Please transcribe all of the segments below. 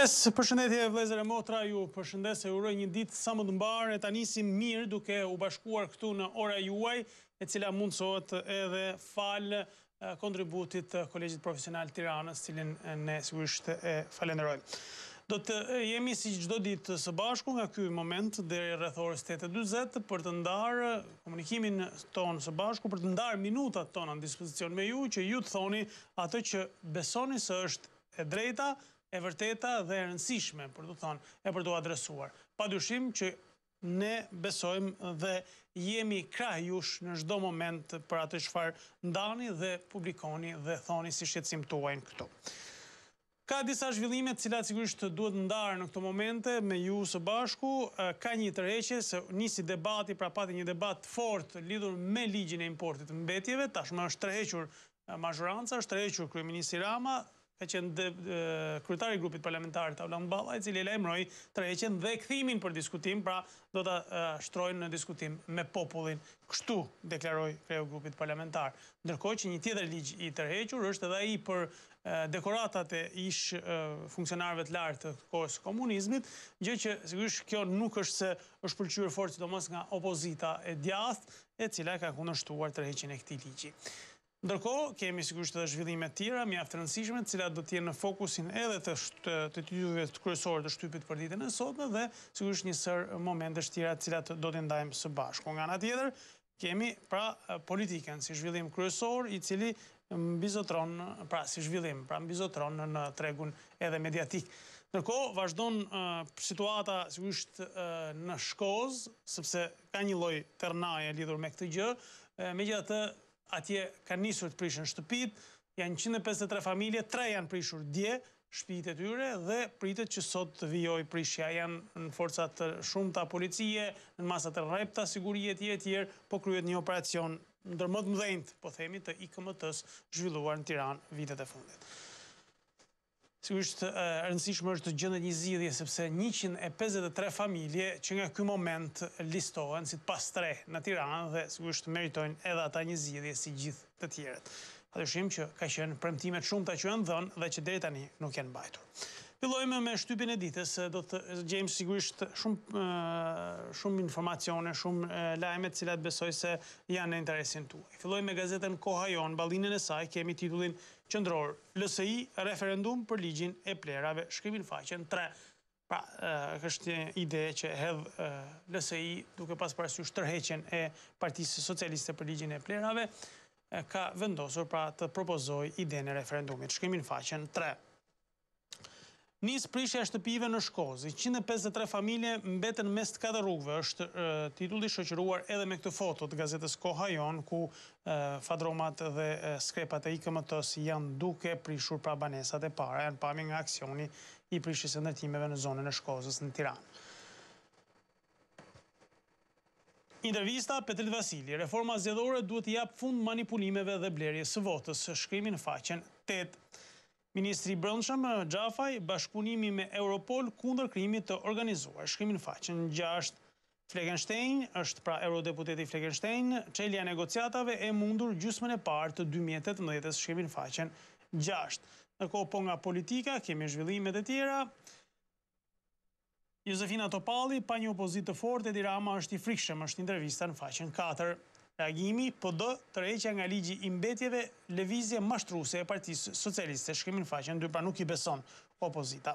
Mirëmëngjes, përshëndetje vëllezër e motra, ju përshëndes e uroj një ditë sa më të mbarë e ta nisim mirë duke u bashkuar këtu në Ora Juaj, e cila mundsohet edhe fal kontributit të Kolegjit Profesional Tiranës, cilin ne sigurisht e falenderojmë. Do të jemi si çdo ditë së bashku nga ky moment deri rreth orës 8:40 për të ndarë komunikimin ton së bashku, për të ndarë minutat tona në dispozicion me ju, që ju të thoni atë që besoni se është e drejta, e vërteta dhe e rëndësishme, për të thonë, e për të adresuar. Padyshim që ne besojmë dhe jemi krah jush në çdo moment për atë çfarë ndani dhe publikoni dhe thoni si shqetësim tuaj këtu. Ka disa zhvillime të cilat sigurisht duhet ndarë në këto momente me ju së bashku. Ka një tërheqje se nisi debati, pra pati një debat fort lidhur me ligjin e importit të mbetjeve, tashmë është tërhequr mazhoranca, është tërhequr kryeministri Rama, ka qenë kryetari i grupit parlamentar Taulan Balla, i cili lajmëroi tërheqjen dhe kthimin për diskutim, pra do ta shtrojnë në diskutim me popullin. Kështu deklaroi kreu grupit parlamentar. Ndërkohë që një tjetër ligj i tërhequr është edhe ai për dekoratat e ish funksionarëve të lartë të kohës së komunizmit, gjë që sigurisht kjo nuk është se është pëlqyer fort sidomos nga opozita e djathtë, e cila ka kundërshtuar tërheqjen e këtij ligji. Ndërkohë, kemi sigurisht edhe zhvillime të tjera, mjaft të rëndësishme, të cilat do të jenë në fokusin edhe të titujve kryesor të shtypit për ditën e sotme dhe sigurisht një sër momentesh tjera të cilat do t'i ndajmë së bashku. Nga ana tjetër, kemi pra politikën si zhvillim kryesor, i cili mbizotron, pra si zhvillim, pra mbizotron në tregun edhe mediatik. Ndërkohë, vazhdon situata sigurisht në Shkozë, sepse ka një lloj ternaje lidhur me këtë gjë, megjithatë atje kanë nisur të prishin shtëpit, janë 153 familje, 3 janë prishur dje, shtëpitë e tyre, dhe pritet që sot të vijojë prishja. Janë në forcat të shumta policie, në masat e rrepta, sigurie etj, po kryhet një operacion ndër më të mëdhenjt, po themi, të IKMT-s zhvilluar në Tiranë vitet e fundit. Sigurisht e rëndësishme është të gjendet një zgjidhje, sepse 153 familje që nga ky moment listohen si pas 3 në Tiranë dhe sigurisht meritojnë edhe ata një zgjidhje si gjithë të tjerët. Padyshim që ka qenë premtimet shumëta që janë dhënë dhe që deri tani nuk janë mbajtur. Fillojmë me shtypin e ditës, do të gjejmë sigurisht shumë informacione, shumë lajme të cilat besoj se janë në interesin tuaj. Fillojmë me gazetën Koha Jon, ballinën e saj kemi titullin qendror: LSI referendum për ligjin e plerave, shkrimin faqen 3. Pra, është një ide që hedh LSI duke pas parasysh tërheqjen e Partisë Socialiste për ligjin e plerave, ka vendosur pra të propozojë idenë e referendumit, shkrimin faqen 3. Nis prishja e shtëpive në Shkozë, 153 familje mbeten mes të 4 rrugëve, është titulli shoqëruar edhe me këtë foto të gazetës Koha Jon, ku fadromat dhe skrepat e IKMT-s janë duke prishur pra banesat e para, janë pamje nga aksioni i prishjes së ndërtimeve në zonën e Shkozës në Tiranë. Intervista Petrit Vasili: reforma zgjedhore duhet të jap fund manipulimeve dhe blerjes së votës, shkrimin faqen 8. Ministri i Brendshëm Xhafaj, bashkëpunimi me Europol kundër krimit të organizuar, shkrimin faqen 6. Fleckenstein, është pra eurodeputeti Fleckenstein, çelja e negociatave e mundur gjysmën e parë të 2018-s, shkrimin faqen 6. Ndërkohë po nga politika kemi zhvillimet e tjera. Josefina Topalli, pa një opozitë të fortë, Edi Rama është i frikshëm, është intervista në faqen 4. Reagimi PD tërheqja nga ligji i mbetjeve, lëvizje mashtruese e Partisë Socialiste, shkrimin faqen 2, pra nuk i beson opozita.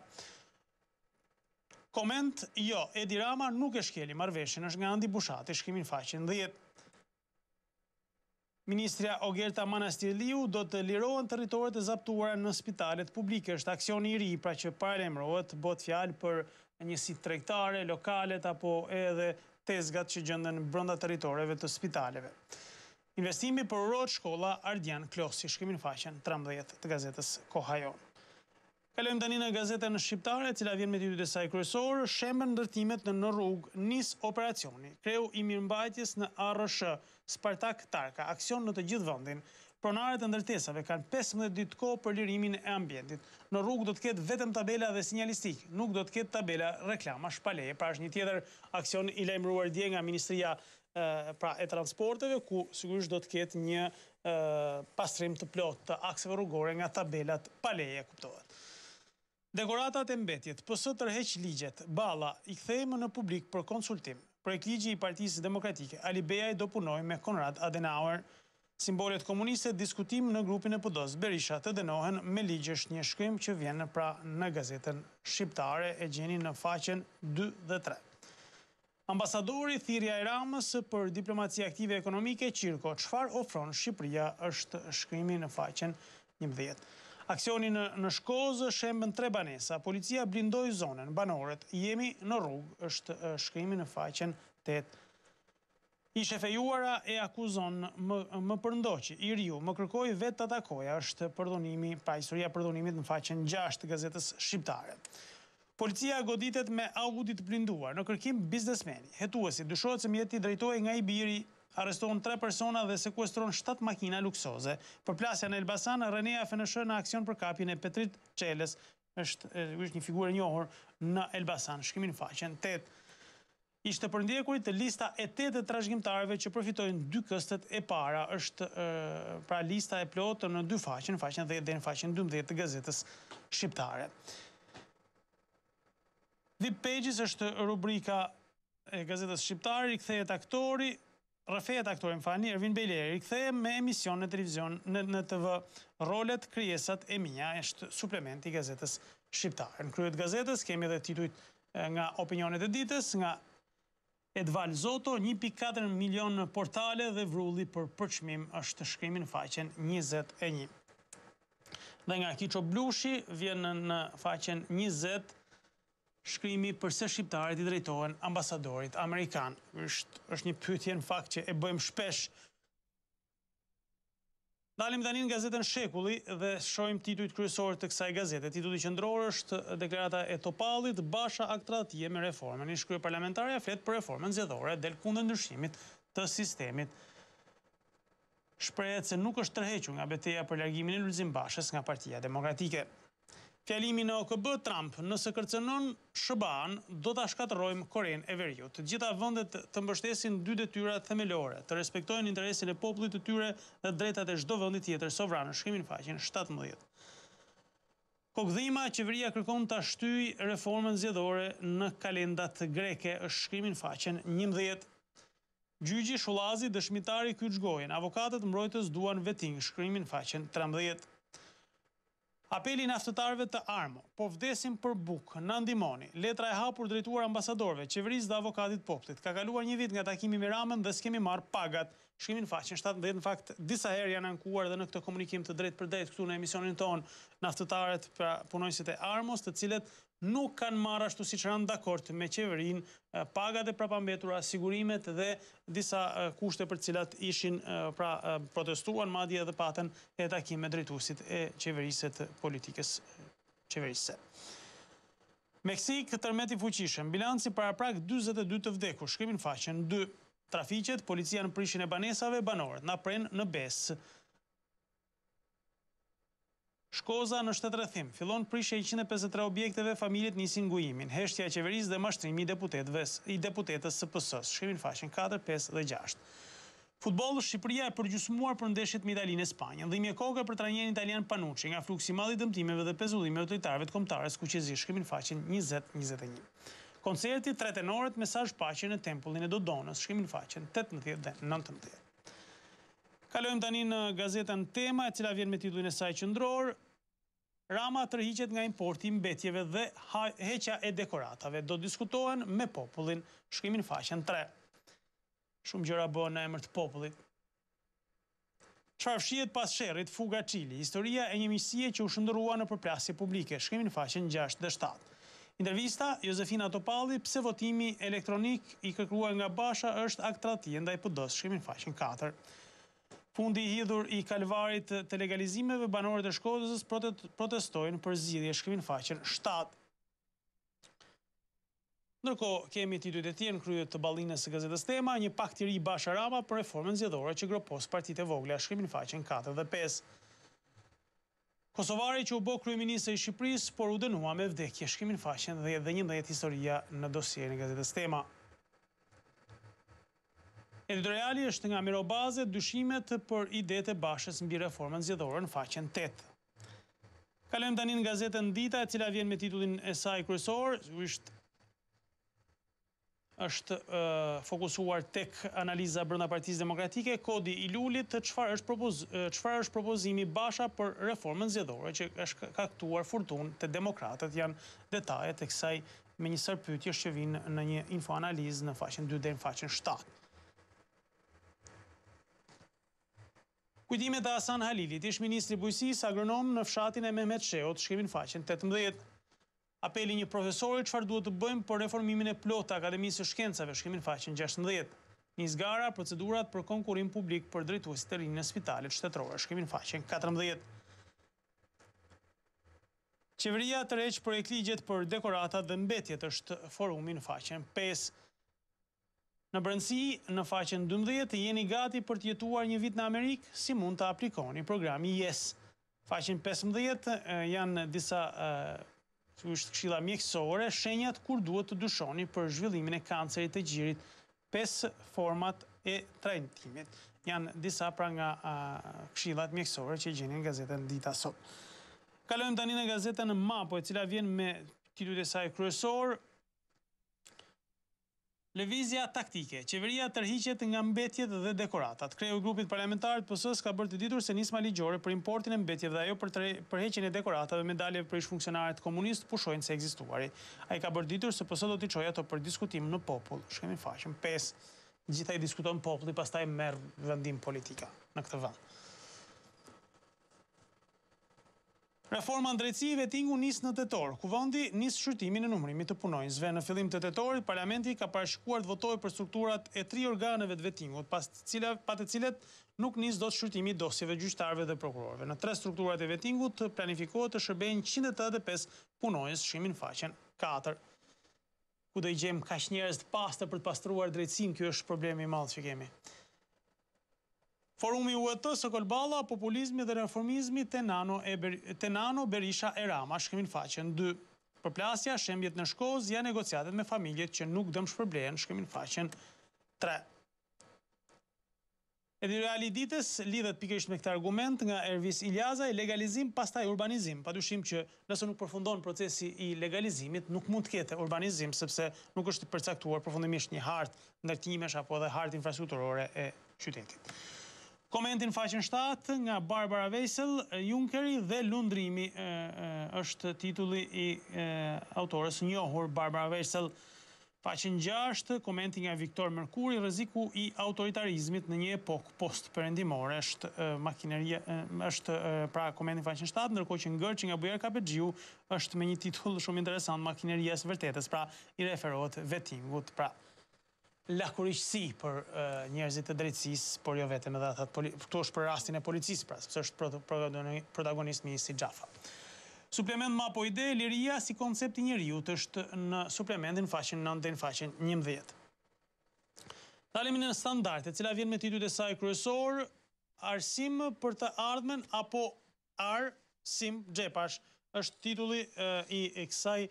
Koment: jo, Edi Rama nuk e shkeli marrëveshjen, është nga Andi Bushati, shkrimin faqen 10. Ministrja Ogerta Manastirliu do të lirohen territoret e zaptuara në spitalet publike, është aksioni i ri, pra që paralajmërohet, bëhet fjalë për njësitë tregtare, lokalet apo edhe tezgat që gjenden brenda territoreve të spitaleve. Investimi për uroj shkolla Ardian Klosi, shkrimin faqen 13 të gazetës Koha Jon. Kalojmë tani në gazetën shqiptare, e cila vjen me titullin e saj kryesor: shemben ndërtimet në rrugë, nis operacioni. Kreu i mirëmbajtjes në ARSH, Spartak Tarka, aksion në të gjithë vendin. Pronarët e ndërtesave kanë 15 ditë kohë për lirimin e ambientit. Në rrugë do të ketë vetëm tabela dhe sinjalistik, nuk do të ketë tabela reklama shpaleje. Pra është një tjetër aksion i lajmëruar dje nga Ministria pra e Transporteve, ku sigurisht do të ketë një pastrim të plot të akseve rrugore nga tabelat paleje, kuptohet. Dekoratat e mbetjet, PS tërheq ligjet, Balla i kthejmë në publik për konsultim. Projekt ligji i Partisë Demokratike, Ali Beaj do punoj me Konrad Adenauer, simbolet komuniste, diskutim në grupin e PD-s. Berisha të dënohen me ligj është një shkrim që vjen pra në gazetën shqiptare, e gjeni në faqen 2 dhe 3. Ambasadori thirrja e Ramës për diplomaci aktive ekonomike, Qirko, çfarë ofron Shqipëria, është shkrimi në faqen 11. Aksioni në Shkozë shembën 3 banesa, policia blindoi zonën, banorët, jemi në rrugë, është shkrimi në faqen 8. Ishe fejuara e akuzon më përndoqi, i riu, më kërkoi vetë të takoja, është përdhunimi, pra historia përdhunimit në faqen 6 të gazetës shqiptare. Policia goditet me Audi të blinduar, në kërkim biznesmeni. Hetuesi dyshohet se mjeti drejtohej nga i biri, arrestohen 3 persona dhe sekuestron 7 makina luksoze. Për plasja në Elbasan, Renea FNSH në aksion për kapjen e Petrit Çelës, është një figurë e njohur në Elbasan, shkrimi në faqen 8. Ishte përndjekurit të lista e 8 e trashëgimtarëve që përfitojnë 2 këstet e para, është pra lista e plotë në 2 faqen, në faqen 10 dhe në faqen 12 të gazetës shqiptare. VIP Pages është rubrika e gazetës shqiptare, i kthehet aktori, rrëfehet aktori, më falni, Ervin Bejleri, i kthehet me emision në televizion, në TV, rolet, krijesat e mia, është suplement i gazetës shqiptare. Në krye të gazetës kemi edhe titujt nga opinionet e ditës, nga Edval Zoto, 1.4 milion portale dhe vrulli për përçmim, është shkrimi në faqen 21. Dhe nga Kiço Blushi vjen në faqen 20 shkrimi përse shqiptarët i drejtohen ambasadorit amerikan. Është një pyetje në fakt që e bëjmë shpesh. Dalim tani në gazetën Shekulli dhe shohim titujt kryesor të kësaj gazete. Titulli qendror është deklarata e Topallit, Basha aktratie me reformën. Një shkruaj parlamentarja flet për reformën zgjedhore, del kundër ndryshimit të sistemit. Shprehet se nuk është tërhequr nga betejë për largimin e Lulzim Bashës nga Partia Demokratike. Fjalimi në OKB, Trump, nëse kërcënon SBA-n, do ta shkatërrojmë Korenë e Veriut. Të gjitha vendet të mbështesin 2 detyra themelore, të respektojnë interesin e popullit të tyre dhe drejtat e çdo vendi tjetër sovran, shkrimin faqen 17. Kokdhima, qeveria kërkon ta shtyjë reformën zgjedhore në kalendat greke, është shkrimin faqen 11. Gjyqi Shullazi, dëshmitari kyç gojen, avokatët mbrojtës duan veting, shkrimin faqen 13. Apeli naftëtarëve të Armo, po vdesim për bukë, na ndihmoni. Letra e hapur drejtuar ambasadorëve, qeverisë dhe avokatit popullit. Ka kaluar një vit nga takimi me Ramën dhe s'kemi marrë pagat. Shkrimin faqen 17, në fakt disa herë janë ankuar dhe në këtë komunikim të drejtë për drejtë këtu në emisionin ton naftëtarët, pra punonjësit e Armos, të cilët nuk kanë marrë ashtu siç rënë dakord me qeverinë, pagat e prapambetura, sigurimet dhe disa kushte për të cilat ishin protestuan, madje edhe patën e takim me drejtuesit e qeverisë të politikës qeverisë. Meksik, tërmet i fuqishëm, bilanci paraprak 42 të vdekur, shkrimin faqen 2. Trafiqet, policia në prishjen e banesave, banorët na pren në Besë. Shkoza në shtetërrethim, fillon prishja 153 objekteve, familjet nisin ngujimin, heshtja e qeverisë dhe mashtrimi i deputetës së PS-s, shkrimin faqen 4, 5 dhe 6. Futboll, Shqipëria e përgjysmuar për ndeshjet me Italinë e Spanjën, dhimbje koke për trajnerin italian Panucci nga fluksi i madh i dëmtimeve dhe pezullimeve të lojtarëve të kombëtarës kuqezi, shkrimin faqen 20-21. Koncerti 3 tenorët mesazh paqe në tempullin e Dodonës, shkrimin faqen 18 dhe 19. Kalojmë tani në gazetën Tema, e cila vjen me titullin e saj qendror. Rama tërhiqet nga importi i mbetjeve dhe heqja e dekoratave. Do diskutohen me popullin, shkrimin faqen 3. Shumë gjëra bëhen në emër të popullit. Çfarë fshihet pas sherrit, fuga Çili, historia e një miqësie që u shndërrua në përplasje publike, shkrimin faqen 6 dhe 7. Intervista, Josefina Topalli, pse votimi elektronik i kërkuar nga Basha është aktratie ndaj PD-s, shkrimin faqen 4. Fundi i hidhur i kalvarit të legalizimeve, banorët e Shkodrës protestojnë për zgjidhje, shkrimin faqen 7. Ndërkohë, kemi titujt e tjerë në krye të ballinës së gazetës Tema, një pakt i ri Basha Rama për reformën zgjedhore që gropos partitë e vogla, shkrimin faqen 4 dhe 5. Kosovari që u bë kryeministër i Shqipërisë, por u dënua me vdekje, shkrimin faqen dhe 11 historia në dosierin e gazetës Tema. Editoriali është nga Mirobaze, dyshimet për idetë e Bashës mbi reformën zgjedhore në faqen 8. Kalojmë tani në gazetën Dita, e cila vjen me titullin e saj kryesor, është fokusuar tek analiza brenda Partisë Demokratike, kodi i lulit, çfarë është propozimi Basha për reformën zgjedhore që është kaktuar furtunë te demokratët, janë detajet e kësaj me një sër pyetjesh që vinë në një infoanalizë në faqen 2 deri në faqen 7. Kujtimet e Hasan Halilit, ish ministri i bujqësisë, agronom në fshatin e Mehmet Sheut, shkrimin faqen 18. Apeli një profesori çfarë duhet të bëjmë për reformimin e plotë të Akademisë së Shkencave, shkrimin faqen 16. Nis gara procedurat për konkurrim publik për drejtuesit e rinj në spitalet shtetërore, shkrimin faqen 14. Qeveria tërheq projektligjet për dekoratat dhe mbetjet, është forumi në faqen 5. Në brendësi, në faqen 12, jeni gati për të jetuar një vit në Amerikë, si mund të aplikoni programi YES. Faqen 15 janë disa këshilla mjekësore, shenjat kur duhet të dyshoni për zhvillimin e kancerit të gjirit, 5 format e trajtimit. Janë disa pra nga këshillat mjekësore që gjeni në gazetën Dita sot. Kalojmë tani në gazetën Mapo, e cila vjen me titullin e saj kryesor, Lëvizja taktike. Qeveria tërhiqet nga mbetjet dhe dekoratat. Kreu i grupit parlamentar të PS-s ka bërë të ditur se nisma ligjore për importin e mbetjeve dhe ajo për përheqjen e dekoratave me dalje për ish funksionarët komunistë pushojnë se ekzistuari. Ai ka bërë ditur se PS do t'i çojë ato për diskutim në popull. Shkemi faqen 5. Gjithaj diskuton populli, pastaj merr vendim politika në këtë vend. Reforma në drejtësi i vetingu nis në tetor. Kuvendi nis shqyrtimin e numërimit të punonjësve. Në fillim të tetorit, parlamenti ka parashikuar të votojë për strukturat e 3 organeve të vetingut, pa të cilet nuk nis dot shqyrtimi i dosjeve gjyqtarëve dhe prokurorëve. Në 3 strukturat e vetingut planifikohet të shërbejnë 185 punonjës, shkrimin faqen 4. Ku do i gjejmë kaq njerëz të pastër për të pastruar drejtësinë, ky është problemi i madh që kemi. Forumi UET Sokol Balla, populizmi dhe reformizmi Tenano Berisha e Rama, shkrimin faqen 2. Përplasja, shembjet në Shkoz, janë negociatet me familjet që nuk dëm shpërblehen, shkrimin faqen 3. Editoriali i ditës lidhet pikërisht me këtë argument nga Ervis Iljaza, legalizim pastaj urbanizim. Padyshim që nëse nuk përfundon procesi i legalizimit, nuk mund të ketë urbanizim, sepse nuk është përcaktuar përfundimisht një hartë ndërtimesh apo edhe hartë infrastrukturore e qytetit. Komentin faqen 7 nga Barbara Vesel, Junckeri dhe lundrimi është titulli i autores njohur Barbara Vesel. Faqen 6, komenti nga Viktor Merkuri, rreziku i autoritarizmit në një epokë post-perëndimore, është pra komentin faqen 7, ndërkohë që Ngërçi nga Bujar Kapexhiu është me një titull shumë interesant, Makineria e së vërtetës, pra i referohet vetingut, pra lakuriqësi për njerëzit të drejtësisë, por jo vetëm edhe ata këtu është për rastin e policisë, pra sepse është protagonist ministri Xhafa. Suplement Mapo ide, liria si koncept i njeriut është në suplementin faqen 9 dhe në faqen 11. Dalemi në standardet, e cila vjen me titull e saj kryesor, arsim për të ardhmen apo arsim xhepash, është titulli i kësaj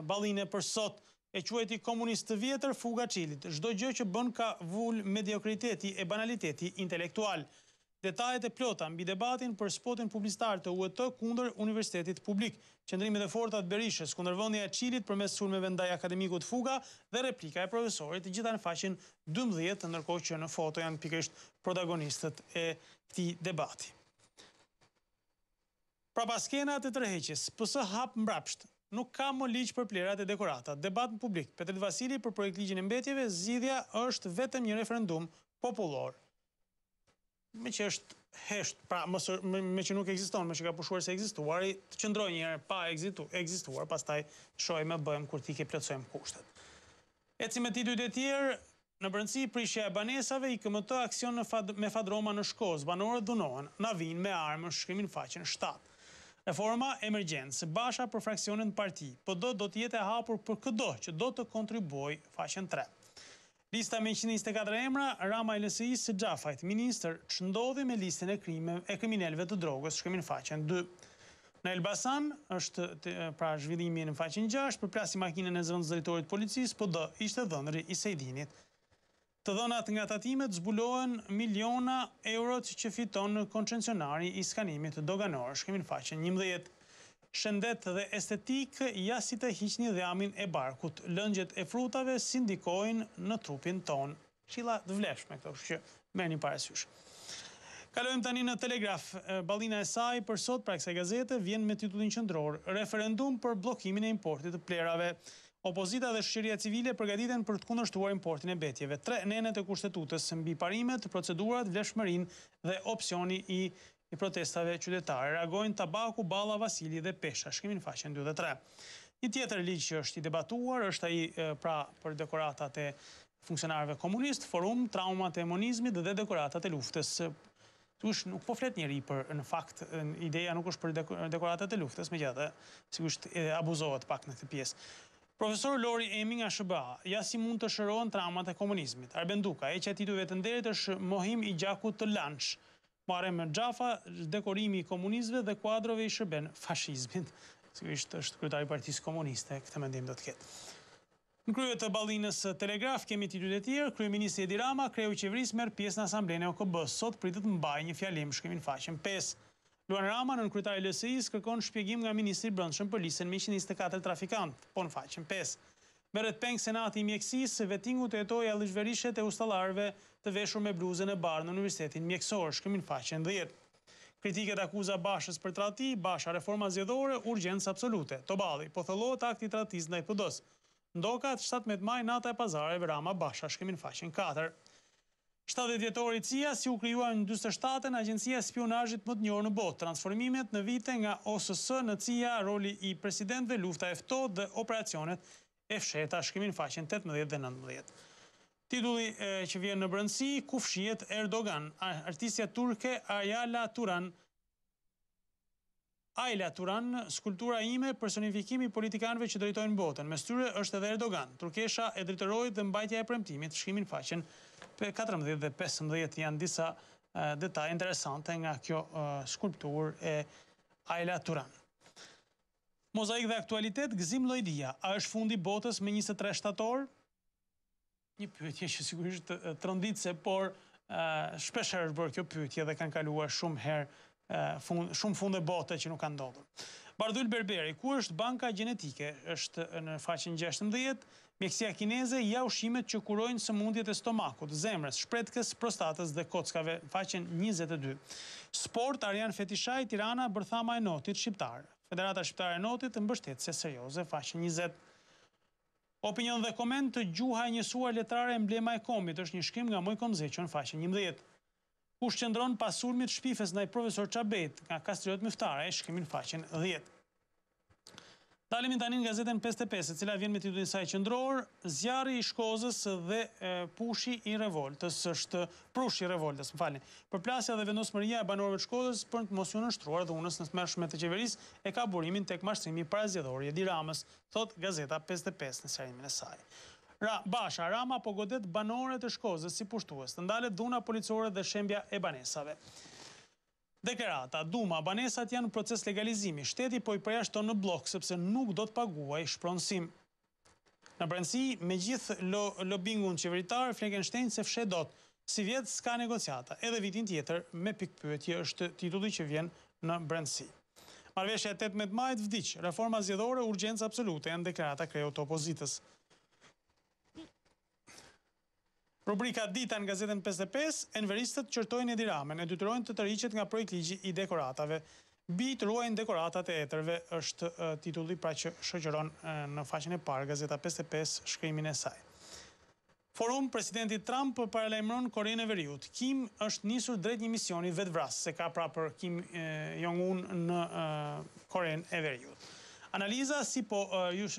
balline për sot. E quajti komunist të vjetër fuga qilit. Çdo gjë që bën ka vul mediokriteti e banaliteti intelektual. Detajet e plota mbi debatin për spotin publicitar të UET kundër Universitetit Publik. Qëndrimet e forta të Berishës kundër vendja e qilit përmes sulmeve ndaj akademikut fuga dhe replika e profesorit, të gjitha në faqen 12, ndërkohë që në foto janë pikërisht protagonistët e këtij debati. Pra pas skenat e tërheqjes, PS hap mbrapsht. Nuk ka më ligj për plerat e dekoratat. Debat në publik. Petrit Vasili për projektligjin e mbetjeve, zgjidhja është vetëm një referendum popullor. Me që është hesht, pra me që nuk ekziston, me që ka pushuar se ekzistuar, të qëndroj një herë pa ekzistuar, pastaj shojmë bëjmë kur ti ke plotësojmë kushtet. Eci me titujt e tjerë, në brendësi prishja e banesave, IKMT aksion me fadroma në Shkoz, banorët dhunohen, na vinë me armë, shkrimin faqen 7. Reforma emergjencë, Basha për fraksionin parti, PD do të jetë e hapur për këdo që do të kontribuoj, faqen 3. Lista me 124 emra, Rama i LSI-s së Xhafajt, ministër, ç'ndodhi me listën e kriminalëve të drogës, shkrimin faqen 2. Në Elbasan është pra zhvillimi në faqen 6, përplasi makinën e zëvendës drejtorit policisë, PD ishte dhënëri i Sejdinit. Të dhënat nga tatimet zbulohen miliona eurot që fiton koncesionari i skanimit doganor, shkrimin faqen 11. shëndet dhe estetik, ja si të hiqni dhamin e barkut. Lëngjet e frutave si ndikojnë në trupin ton. Këshilla të vlefshme këto, kështu që merrni parasysh. Kalojmë tani në Telegraf. Ballina e saj për sot pra kësaj gazete vjen me titullin qendror: Referendum për bllokimin e importit të plerave. Opozita dhe shoqëria civile përgatiten për të kundërshtuar importin e betjeve. 3 nenet e kushtetutës mbi parimet, procedurat, vlefshmërinë dhe opsioni i protestave qytetare. Reagojnë Tabaku, Balla, Vasili dhe Pesha. Shkrimi në faqen 2 dhe 3. Një tjetër ligj që është i debatuar është ai pra për dekoratat e funksionarëve komunist, forum, traumat e monizmit dhe dekoratat e luftës. Nuk po flet njëri në fakt, ideja nuk është për dekoratat e luftës, megjithatë, sigurisht abuzohet pak në këtë pjesë. Profesor Lori Emi nga SBA, ja si mund të shërohen traumat e komunizmit. Arben Duka, heqja e titujve të nderit është mohim i gjakut të lanç. Muharrem Xhafa, dekorimi i komunistëve dhe kuadrove i shërben fashizmit. Sigurisht është kryetari i Partisë Komuniste, këtë mendim do të ketë. Në krye të ballinës Telegraf kemi titujt e tjerë: Kryeministri Edi Rama, kreu i qeverisë merr pjesë në asamblenë e OKB-s. Sot pritet të mbajë një fjalim, shkrimin faqen 5. Luan Rama, nën kryetari i LSI-s, kërkon shpjegim nga ministri i Brendshëm për listën me 124 trafikantë, po në faqen 5. Merret peng Senati i mjekësisë, vetingu të hetojë allëzhverishet e ustallarëve të veshur me bluzën e bardhë në Universitetin Mjekësor, shkrimin faqen 10. Kritiket akuza Bashës për tradhti, Basha reforma zgjedhore, urgjencë absolute. Toballi, po thellohet akti i tradhtisë ndaj PD-s. Ndokat 17 maj nata e pazareve Rama Basha, shkrimin faqen 4. 70 vjetori CIA si u krijuar në 47-ën agjencia e spionazhit më të njohur në botë. Transformimet në vite nga OSS në CIA, roli i presidentëve, lufta e ftohtë dhe operacionet e fshehta, shkrimin faqen 18 dhe 19. Titulli që vjen në brendësi: Ku fshihet Erdogan? Artistja turke Ayla Turan, skulptura ime, personifikimi i politikanëve që drejtojnë botën. Mes tyre është edhe Erdogan. Turkesha e drejtëroi dhe mbajtja e premtimit, shkrimin faqen 14 dhe 15 janë disa detaje interesante nga kjo skulpturë e Ayla Turan. Mozaik dhe aktualitet, Gzim Llojdia, a është fundi botës me 23 shtator? Një pyetje që sigurisht tronditse, por shpesh është bërë kjo pyetje dhe kanë kaluar shumë herë shumë funde bote që nuk kanë ndodhur. Bardhyl Berberi, ku është banka gjenetike? Është në faqen 16. Mjekësia kineze ja ushqimet që kurojnë sëmundjet e stomakut, zemrës, shpretkës, prostatës dhe kockave, faqen 22. Sport, Arjan Fetishaj, Tirana, bërthama e notit shqiptar. Federata Shqiptare e Notit, mbështetëse serioze, faqen 20. Opinion dhe koment, gjuha e njësuar letrare emblema e kombit, është një shkrim nga Moj Komzeqon, faqen 11. Ku shqendron pas sulmit shpifes ndaj profesor Çabet nga Kastriot Myftare, shkrimin faqen 10. Dalemi tani në gazetën 55, e cila vjen me titullin saj qendror: Zjarri i Shkozës dhe prushi i revoltës, Përplasja dhe vendosmëria e banorëve të Shkozës për të mos u nënshtruar dhunës në tmerrshme të qeverisë e ka burimin tek mashtrimi parazgjedhor i Edi Ramës, thot gazeta 55 në serimin e saj. Basha, Rama po godet banorët e Shkozës si pushtues, të ndalet dhuna policore dhe shembja e banesave. Deklarata, Duma, banesat janë në proces legalizimi, shteti po i përjashton në blok, sepse nuk do të paguaj shpronësim. Në brendësi, me gjithë lobingun qeveritar, Fleckenstein se fshe dot, si vjetë s'ka negociata, edhe vitin tjetër, me pikpyetje është titulli që vjen në brendësi. Marrëveshja 18 majit vdiq, reforma zgjedhore, urgjencë absolute, janë deklarata kreu të opozitës. Rubrika Dita në gazetën 55, enveristët qërtojnë Edi Ramën, e detyrojnë të tërhiqet nga projekt ligji i dekoratave. Bijtë ruajnë dekoratat e etërve, është titulli pra që shoqëron në faqen e parë gazeta 55 shkrimin e saj. Forum, presidenti Trump paralajmëron Korenë e Veriut. Kim është nisur drejt një misioni vetvras, se ka prapër Kim Jong-un në Korenë e Veriut. Analiza si po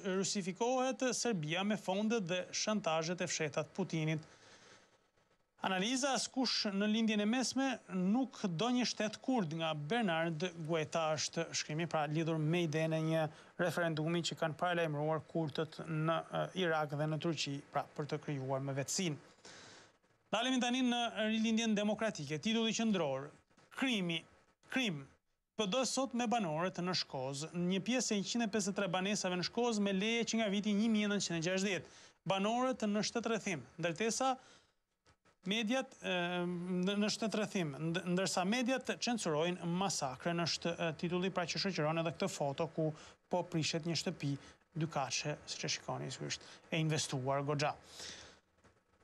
rusifikohet Serbia me fondet dhe shantazhet e fshehtat Putinit. Analiza, askush në lindjen e mesme nuk do një shtet kurd, nga Bernard Guetta, është shkrimi pra lidhur me idenë e një referendumi që kanë paralajmëruar kurdët në Irak dhe në Turqi, pra për të krijuar me vetësinë. Dalemi tani në rilindjen demokratike, titulli qendror: Krim. PD sot me banorët në Shkozë, një pjesë e 153 banesave në Shkozë me leje që nga viti 1960. Banorët në shtetërrethim, ndërtesa mediat në shtetërrethim, ndërsa mediat censurojnë masakrën, është titulli pra që shoqëron edhe këtë foto ku po prishet një shtëpi dykaçe, siç e shikoni, është e investuar goxha.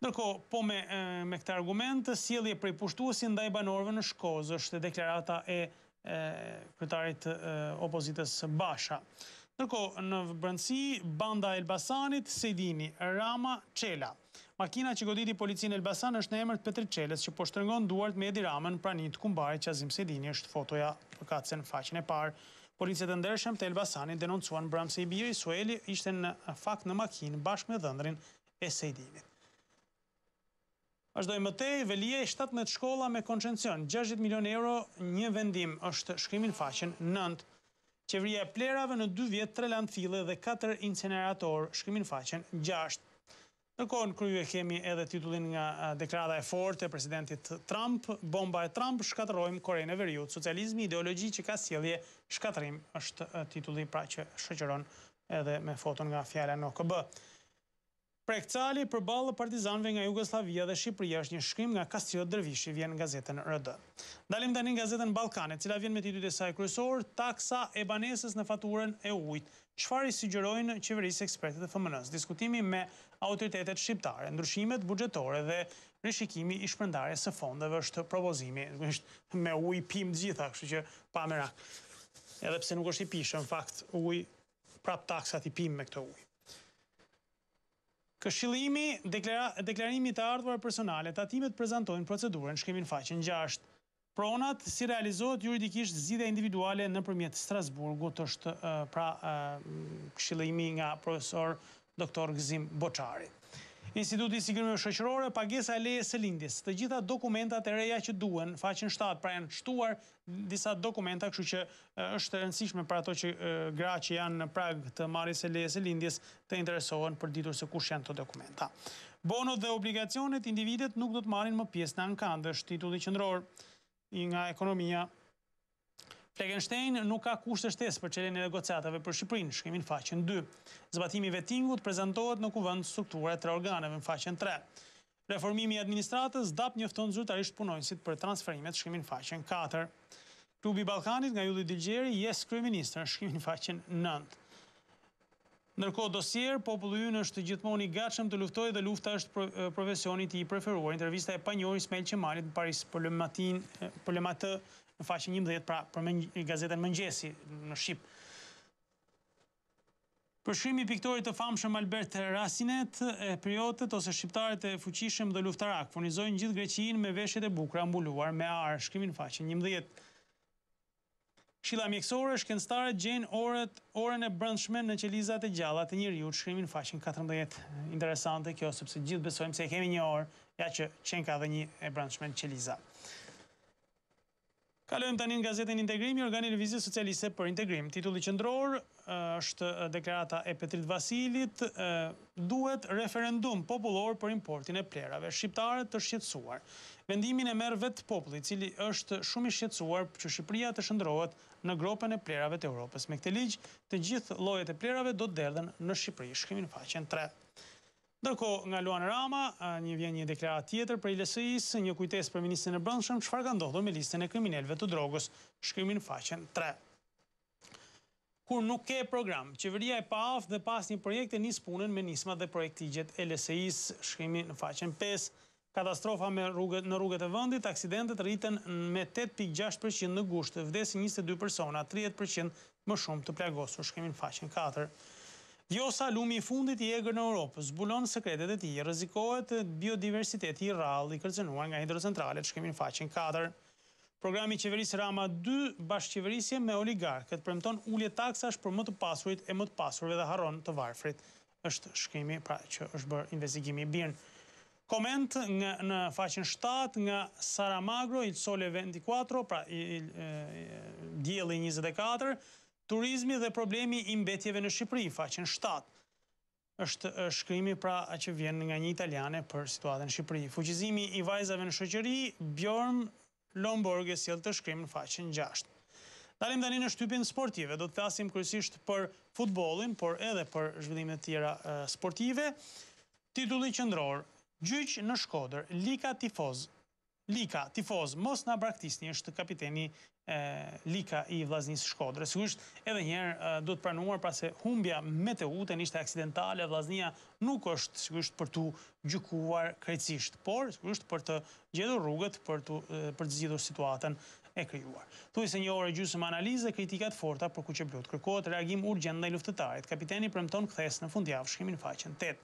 Ndërkohë, po me këtë argument, sjellje prej pushtuesi ndaj banorëve në Shkozë është deklarata e kryetarit opozitës Basha. Ndërkohë, në brendësi, banda Elbasanit, Sejdini, Rama, Çela. Makina që goditi policinë Elbasan është në emër të Petrit Çelës, që po shtrëngon duart me Edi Ramën pranit kumbarit Qazim Sejdini, është fotoja përkatëse në faqen e parë. Policët e ndershëm të Elbasanit denoncuan brëm se i biri Sueli ishte në fakt në makinë bashkë me dhëndrin e Sejdinit. Vazhdoj mëtej, Velia e 17 shkolla me koncencion, 60 milion euro një vendim është shkrimin faqen 9. Qeveria e Plerave në 2 vjet 3 landfille dhe 4 incinerator, shkrimin faqen 6. Ndërkohë në krye kemi edhe titullin nga deklarata e fortë e presidentit Trump, bomba e Trump, shkatërrojmë Korenë e Veriut, socializmi, ideologji që ka sjellje shkatërim, është titulli pra që shoqëron edhe me foton nga fjala në OKB. Prekcali përballë partizanëve nga Jugosllavia dhe Shqipëria është një shkrim nga Kastriot Dervishi, vjen në gazetën RD. Dalim tani në gazetën Ballkane, cila vjen me titull e saj kryesor, taksa e banesës në faturën e ujit. Çfarë i sugjerojnë qeverisë ekspertët e FMN-s? Diskutimi me autoritetet shqiptare, ndryshimet buxhetore dhe rishikimi i shpërndarjes së fondeve është propozimi. Është me ujë pim të gjitha, kështu që pa merak. Edhe pse nuk është i pishëm, në fakt ujë prap taksat i pim me këtë ujë. Këshillimi, deklarimi të ardhuar personale, tatimet prezantojnë procedurën, shkrimin faqen 6. Pronat si realizohet juridikisht zgjidhja individuale nëpërmjet Strasburgut, është pra këshillimi nga profesor doktor Gëzim Boçari. Instituti i Sigurimeve Shoqërore, pagesa e lejes së lindjes. Të gjitha dokumentat e reja që duhen, faqen 7, pra janë shtuar disa dokumenta, kështu që është e rëndësishme për ato që gra që janë në prag të marrjes së lejes së lindjes të interesohen për ditur se kush janë këto dokumenta. Bonot dhe obligacionet, individet nuk do të marrin më pjesë në ankandë, është titulli qendror nga ekonomia. Fleckenstein nuk ka kushte shtesë për çeljen e negociatave për Shqipërinë, shkrimin faqen 2. Zbatimi i vettingut prezantohet në kuvend struktura e 3 organeve në faqen 3. Reformimi i administratës, DAP njofton zyrtarisht punonjësit për transferimet, shkrimin faqen 4. Klubi i Ballkanit nga Ylli Dilgjeri, jes kryeministër, shkrimin faqen 9. Ndërkohë dosier, populli ynë është gjithmonë i gatshëm të luftojë dhe lufta është profesioni i tij i preferuar. Intervista e panjohur Ismail Qemalit në Paris Polematë në faqen 11 pra për gazetën Mëngjesi në Shqip. Përshkrimi i piktorit të famshëm Albert Rasinet, periotët ose shqiptarët e fuqishëm dhe luftarak furnizojnë gjithë Greqinë me veshjet e bukura mbuluar me ar, shkrimin faqen 11. Këshilla mjekësore, shkencëtarët gjejnë orën e brendshme në qelizat e gjalla të njeriut, shkrimin faqen 14. Interesante kjo, sepse gjithë besojmë se e kemi një orë, ja që qenë ka dhe një e brendshme në qeliza. Kalojmë tani në gazetën Integrimi, organi lëvizjes socialiste për integrim. Titulli qendror është deklarata e Petrit Vasilit, duhet referendum popullor për importin e plerave. Shqiptarët të shqetësuar. Vendimin e merr vetë populli, i cili është shumë i shqetësuar që Shqipëria të shndrohet në gropën e plerave të Europës. Me këtë ligj, të gjithë llojet e plerave do të derdhen në Shqipëri, shkrimin faqen 3. Ndërkohë, nga Luan Rama, vjen një deklaratë tjetër për LSI-s, një kujtesë për ministrin e Brendshëm, çfarë ka ndodhur me listën e kriminalëve të drogës, shkrimin faqen 3. Kur nuk ke program, qeveria e paaftë dhe pas një projekte nis punën me nismat dhe projektigjet e LSI-s, shkrimi në faqen 5. Katastrofa në rrugët e vendit, aksidentet rriten me 8.6% në gusht, vdesin 22 persona, 30% më shumë të plagosur, shkrimin faqen 4. Vjosa, lumi i fundit i egër në Europë, zbulon sekretet e tij, rrezikohet biodiversiteti i rrallë i kërcënuar nga hidrocentralet, shkrimin faqen 4. Programi i qeverisë Rama 2, bashkëqeverisje me oligarkët, premton ulje taksash për më të pasurit e më të pasurve dhe harron të varfrit. Është shkrimi pra që është bërë investigimi i birnë. Koment në faqen 7 nga Saramagro, Il Sole 24, pra Dielli 24, turizmi dhe problemi i mbetjeve në Shqipëri, faqen 7. Është shkrimi pra që vjen nga një italiane për situatën në Shqipëri. Fuqizimi i vajzave në shoqëri, Bjorn Lomborg e sjell të shkrim në faqen 6. Dalim tani në shtypin sportive. Do të flasim kryesisht për futbollin, por edhe për zhvillimet tjera sportive. Titulli qendror, Gjyq në Shkodër, Lika tifoz, mos na braktisni, është kapiteni Lika i Vllaznisë Shkodrës. Sigurisht edhe njerë do të pranuar pra se humbja me të uten ishte aksidentale, Vllaznia nuk është sigurisht për të gjykuar krejtësisht, por sigurisht për të gjetur rrugët për të zgjidhur situatën e krijuar. Thuaj se një orë gjysmë analizë dhe kritikat forta për Kuqeblut. Kërkohet reagim urgjent ndaj luftëtarit. Kapiteni premton kthesë në fundjavë, shkrimin faqen 8.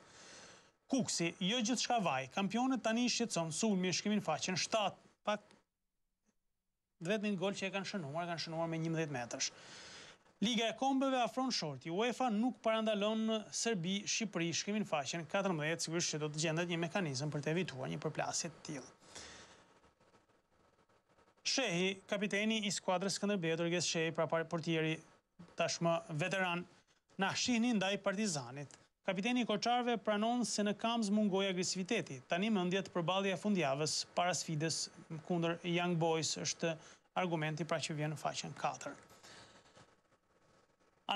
Kuksi, jo gjithçka vaj, kampionët tani shqetëson, sulmi, shkrimin faqen 7, pak vetëm gol që e kanë shënuar me 11 metrash. Liga e Kombeve afron shorti, UEFA nuk parandalon Serbi, Shqipëri, shkrimin faqen 14, sigurisht që do të gjendet një mekanizëm për të evituar një përplasje të tillë. Shehi, kapiteni i skuadrës Skënderbeut, Dërges Shehi, pra portieri tashmë veteran, na shihni ndaj Partizanit. Kapiteni i Koçarëve pranon se në kamz mungoi agresiviteti. Tani mendjet përballja e fundjavës para sfidës kundër Young Boys është argumenti pra që vjen në faqen 4.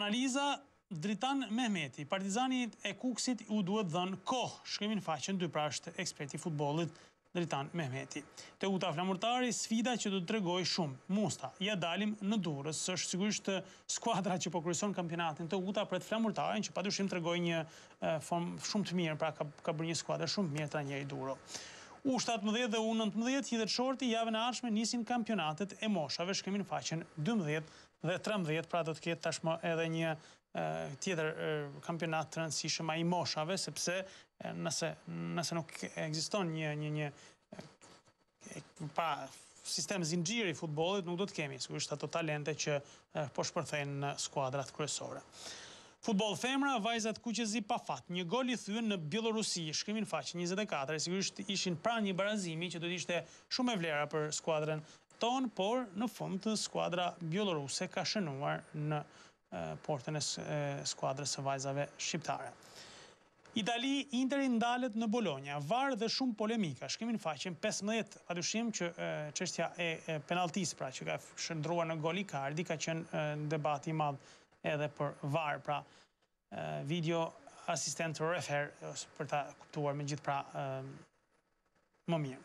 Analiza Dritan Mehmeti, Partizani e Kuksit u duhet dhënë kohë, shkrimin faqen 2, pra është eksperti i futbollit Dritan Mehmeti. Teuta flamurtari, sfida që do të tregoj shumë. Musta, ja dalim në Durrës, është sigurisht skuadra që po kryeson kampionatin Teuta për të flamurtarin që padyshim tregoi një formë shumë të mirë, pra ka bërë një skuadër shumë të mirë trajneri Duro. U17 dhe U19 hidhet shorti, javën e ardhshme nisin kampionatet e moshave, shkrimin faqen 12 dhe 13, pra do të ketë tashmë edhe një tjetër kampionat të rëndësishëm ai moshave, sepse nëse nuk ekziston një sistem zinxhiri i futbollit, nuk do të kemi sigurisht ato talente që po shpërthejnë në skuadrat kryesore. Futboll femra, vajzat Kuqezi pa fat. Një gol i thyen në Bielorusi, shkrimin faqen 24, sigurisht ishin pranë një barazimi që do të ishte shumë e vlera për skuadrën tonë, por në fund skuadra bieloruse ka shënuar në portën e skuadrës së vajzave shqiptare. Itali, Interi ndalet në Bologna, VAR dhe shumë polemika, shkrimin faqen 15, padyshim që çështja e penaltisë, pra që ka shndruar në gol Icardi, ka qenë debati i madh edhe për VAR, pra video assistant refer, për ta kuptuar me gjithë pra më mirë.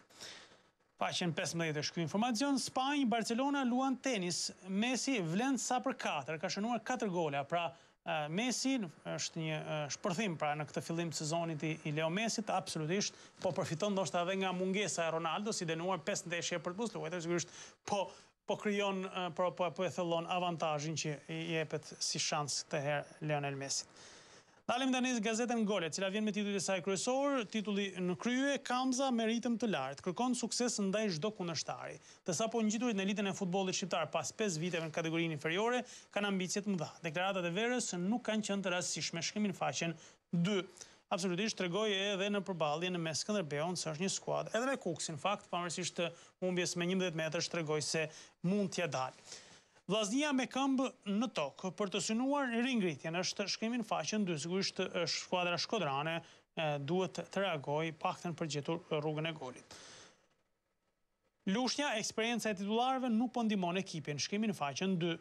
Faqen 15 është ky informacion. Spanjë, Barcelona luan tenis. Messi vlen sa për 4, ka shënuar 4 gola. Pra Messi është një shpërthim pra në këtë fillim të sezonit i Leo Messit, absolutisht po përfiton ndoshta edhe nga mungesa e Ronaldo, si dënuar 5 ndeshje për të mos luajtur, sigurisht po krijon po e thellon avantazhin që i jepet si shans këtë herë Lionel Messit. Dalim tani gazetën Gole, cila vjen me titullin e saj kryesor, titulli në krye, Kamza me ritëm të lartë, kërkon sukses ndaj çdo kundërshtari. Të sapo ngjiturit në elitën e futbollit shqiptar pas 5 viteve në kategorinë inferiore, kanë ambicie të mëdha. Deklaratat e verës nuk kanë qenë të rastësishme, shkrimin faqen 2. Absolutisht tregoi edhe në përballje në mes Skënderbeut se është një skuadër. Edhe me Kuksin, në fakt, pavarësisht humbjes me 11 metrash, tregoi se mund t'ia dalë. Vllaznia me këmbë në tokë për të synuar ringritjen është shkrimin faqen 2, sigurisht skuadra shkodrane duhet të reagojë paktën për gjetur rrugën e golit. Lushnja, eksperjenca e titullarëve nuk po ndihmon ekipin, shkrimin faqen 2.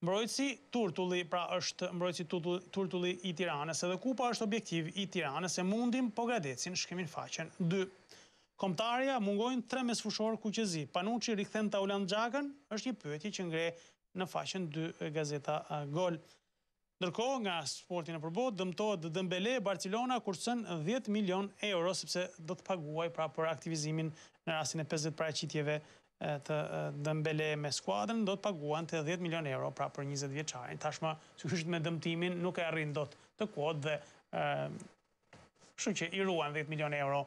Mbrojtësi Turtulli, pra është mbrojtësi Turtulli i Tiranës, edhe kupa është objektiv i Tiranës, e mundim po Gradecin, shkrimin faqen 2. Kombëtarja mungojnë 3 mesfushorë Kuqezi. Panucci rikthen Tauland Xhakën, është një pyetje që ngre në faqen 2 gazeta Gol. Ndërkohë, nga sporti në përbot, dëmtohet Dembele, Barcelona kursen 10 milion euro, sepse do të paguaj pra për aktivizimin në rastin e 50 paraqitjeve të Dembele me skuadrën, do të paguan të 10 milion euro pra për 20 vjeçarin. Tashmë, sigurisht me dëmtimin nuk e arrin dot të kuotë dhe kështu që i ruan 10 milion euro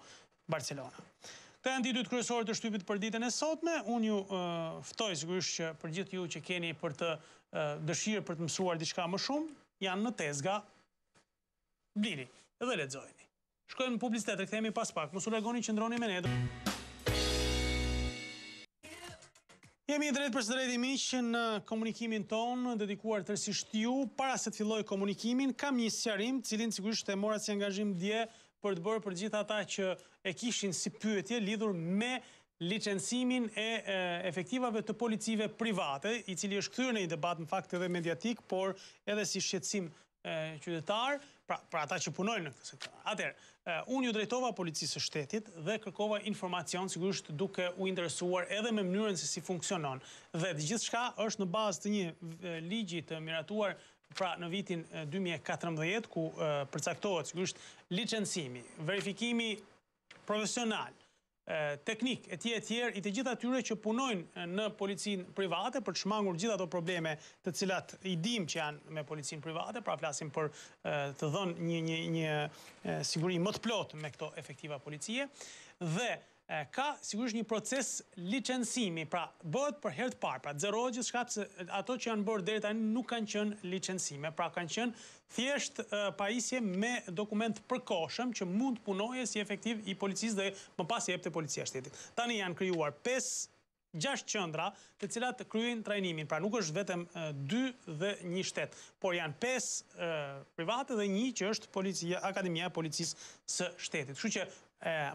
Barcelona. Këto janë ditët kryesore të shtypit për ditën e sotme. Unë ju ftoj sigurisht që për gjithë ju që keni për të dëshirë për të mësuar diçka më shumë, janë në Tezga. Blini dhe lexojeni. Shkojmë në publicitet, rikthehemi pas pak. Mos u largoni, qëndroni me ne. Jemi drejt për së drejti miq në komunikimin ton, dedikuar tërësisht ju. Para se të filloj komunikimin, kam një sqarim, cilin sigurisht e mora si angazhim dje për të bërë për gjithë ata që e kishin si pyetje lidhur me licencimin e efektivave të policive private, i cili është kthyer në një debat në fakt edhe mediatik, por edhe si shqetësim qytetar, pra ata që punojnë në këtë sektor. Atëherë, unë ju drejtova policisë së shtetit dhe kërkova informacion, sigurisht duke u interesuar edhe me mënyrën se si funksionon. Dhe gjithçka është në bazë të një ligji të miratuar pra në vitin 2014, ku përcaktohet sigurisht licencimi, verifikimi profesional, teknik, e tjerë, i të gjitha atyre që punojnë në policinë private për të shmangur gjitha ato probleme të cilat i dim që janë me policinë private, pra flasim për të dhënë një siguri më të plotë me këto efektiva policie, dhe ka sigurisht një proces licencimi, pra bëhet për herë të parë, pra zërohet gjithçka se ato që janë bërë deri tani nuk kanë qenë licencime, pra kanë qenë thjesht pajisje me dokument përkohshëm që mund punoje si efektiv i policisë dhe më pas i jepte policia e shtetit. Tani janë krijuar 5-6 qendra të cilat kryejnë trajnimin, pra nuk është vetëm 2 dhe 1 shtet, por janë 5 private dhe 1 që është Akademia e Policisë së Shtetit. Kështu që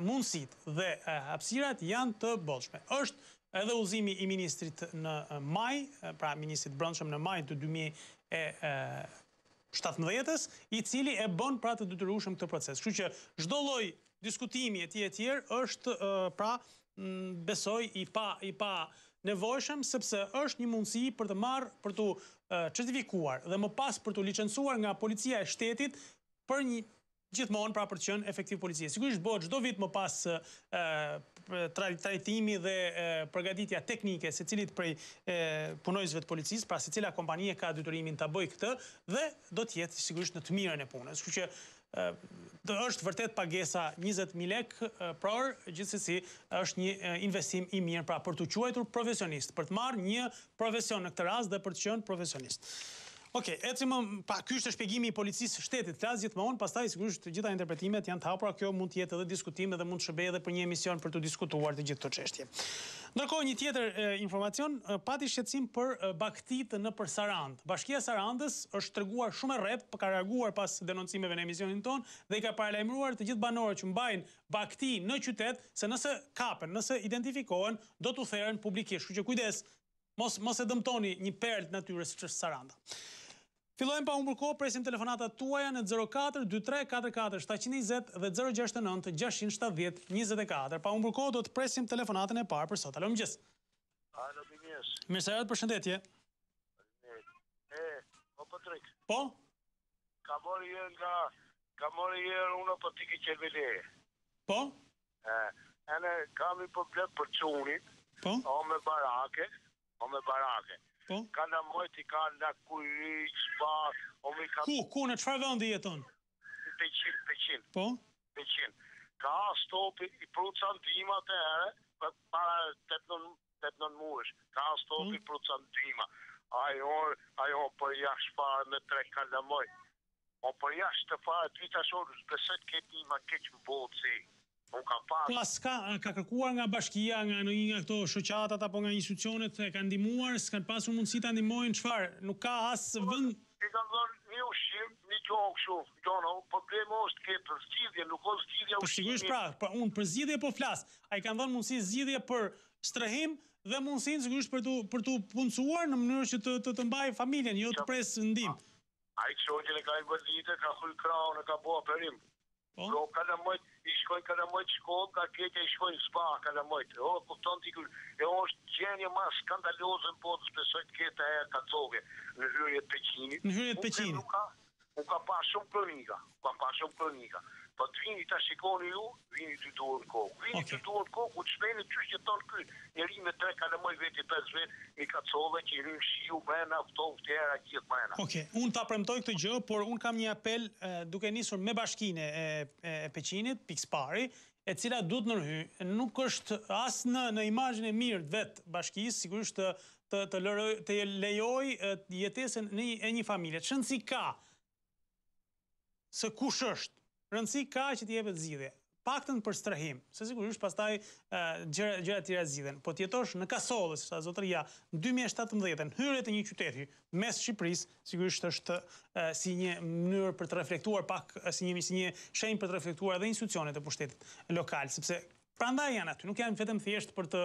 mundësitë dhe hapësirat janë të bollshme. Është edhe udhëzimi i ministrit në maj, pra ministrit brendshëm në maj të 2017, i cili e bën pra të detyrueshëm këtë proces. Kështu që çdo lloj diskutimi e tjerë është pra besoj i pa nevojshëm, sepse është një mundësi për të marrë, për të certifikuar dhe më pas për të licencuar nga policia e shtetit për një gjithmonë pra për të qenë efektiv policie. Sigurisht bëhet çdo vit më pas trajtimi dhe përgatitja teknike secilit prej punojësve të policisë, pra secila kompani ka detyrimin ta bëjë këtë dhe do të jetë sigurisht në të mirën e punës. Kështu që është vërtet pagesa 20.000 lekë për orë, gjithsesi është një investim i mirë pra për të quajtur profesionist, për të marrë një profesion në këtë rast dhe për të qenë profesionist. Okej, ky është shpjegimi i policisë së shtetit, flas gjithmonë, pastaj sigurisht të gjitha interpretimet janë të hapura, kjo mund të jetë edhe diskutim dhe mund të shëbejë edhe për një emision për të diskutuar të gjithë këto çështje. Ndërkohë, një tjetër informacion, pati shqetësim për baktit nëpër Sarandë. Bashkia e Sarandës është treguar shumë e rreptë, ka reaguar pas denoncimeve në emisionin ton dhe i ka paralajmëruar të gjithë banorët që mbajnë bakti në qytet se nëse kapen, nëse identifikohen, do t'u theren publikisht. Kështu që kujdes, mos e dëmtoni një perlë të natyrës siç është Saranda. Fillojmë pa humbur kohë, presim telefonatat tuaja në 04 23 44 720 dhe 069 670 24. Pa humbur kohë do të presim telefonatën e parë për sot. Alo, mëngjes. Alo, mëngjes. Mirëserat, përshëndetje. Po Patrik. Po? Ka mori herë unë po tiki qelbele. Po? Kam i problem për çunit. Po? O me barake. Po? Ka në mojti, ka në kujri, spat, Ku, në çfarë vendi jeton? Peqin. Po? Peqin. Ka stopi, i prucan dima të herë, para 8-9 muesh. Ka stopi, i prucan dima. Ajo për jashtë fare me 3 kalamoj. O për jashtë të fare, të vita shorë, beset këtë dima keq më botë si. Plas ka kërkuar nga bashkia, nga këto shoqatat apo nga institucionet e kanë ndihmuar, s'kan pasur mundësi ta ndihmojnë çfarë? Nuk ka as vend. I kanë dhënë një ushqim, një gjonë kështu. Problemi është ke për zgjidhje, nuk është zgjidhja Po sigurisht pra, unë për zgjidhje po flas. Ai kanë dhënë mundësi zgjidhje për strehim dhe mundësinë sigurisht për tu punësuar në mënyrë që të mbajë familjen, jo të presë ndihmë. Ai çogjën e ka i bërë ka hull kraun, ka bua perim. Po, kalamojt, i shkojnë kalamojt shkollë, ka keqe i shkojnë spa kalamojt. Kupton ti ky, është gjendje më skandaloze në botë, besoj të ketë e kacove në hyrjet Peqinit. Në hyrjet Peqinit. Unë ka pa shumë kronika. Po të vini ta shikoni ju, vini të duhet në kohë. Vini të duhet në kohë, ku të shpeni qysh që tonë ky. Njeri me 3 kalamoj veti 5 vetë, një kacove që i rynë shiu mena, këto tjera gjithë mena. Okej, unë ta premtoj këtë gjë, por unë kam një apel duke nisur me bashkinë e Peqinit, pikspari, e cila duhet nërhy, nuk është as në imazhin e mirë vetë bashkisë, sigurisht të lejoj jetesën e një familje. Rëndësi ka se kush është, rëndësi ka që t'i jepet zgjidhje. Paktën për strehim, se sigurisht pastaj gjëra të tjera zgjidhen. Po të jetosh në Kasollë, si sa zotëria, në 2017, në hyrje të një qyteti mes Shqipërisë, sigurisht është si një mënyrë për të reflektuar pak, si një shenjë për të reflektuar edhe institucionet e pushtetit lokal, sepse prandaj janë aty, nuk janë vetëm thjesht për të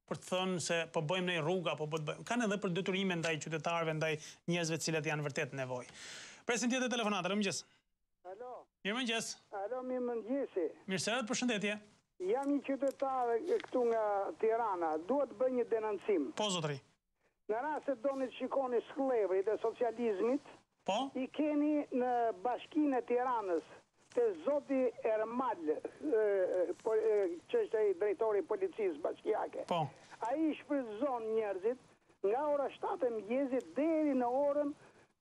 për të thënë se po bëjmë në rruga, po bëjmë. Kanë edhe për detyrime ndaj qytetarëve, ndaj njerëzve të cilët janë vërtet nevojë. Presim tjetër telefonat, alo mëngjes. Alo. Mirëmëngjes. Alo, mirëmëngjesi. Mirëserat, përshëndetje. Jam një qytetar këtu nga Tirana, duhet bëj një denoncim. Po, zotëri. Në rast se doni të shikoni shklevrit e socializmit, po? I keni në bashkinë e Tiranës, te zoti Ermal, që është ai drejtori i policisë bashkiake. Po. Ai shfrytëzon njerëzit nga ora 7 e mëngjesit deri në orën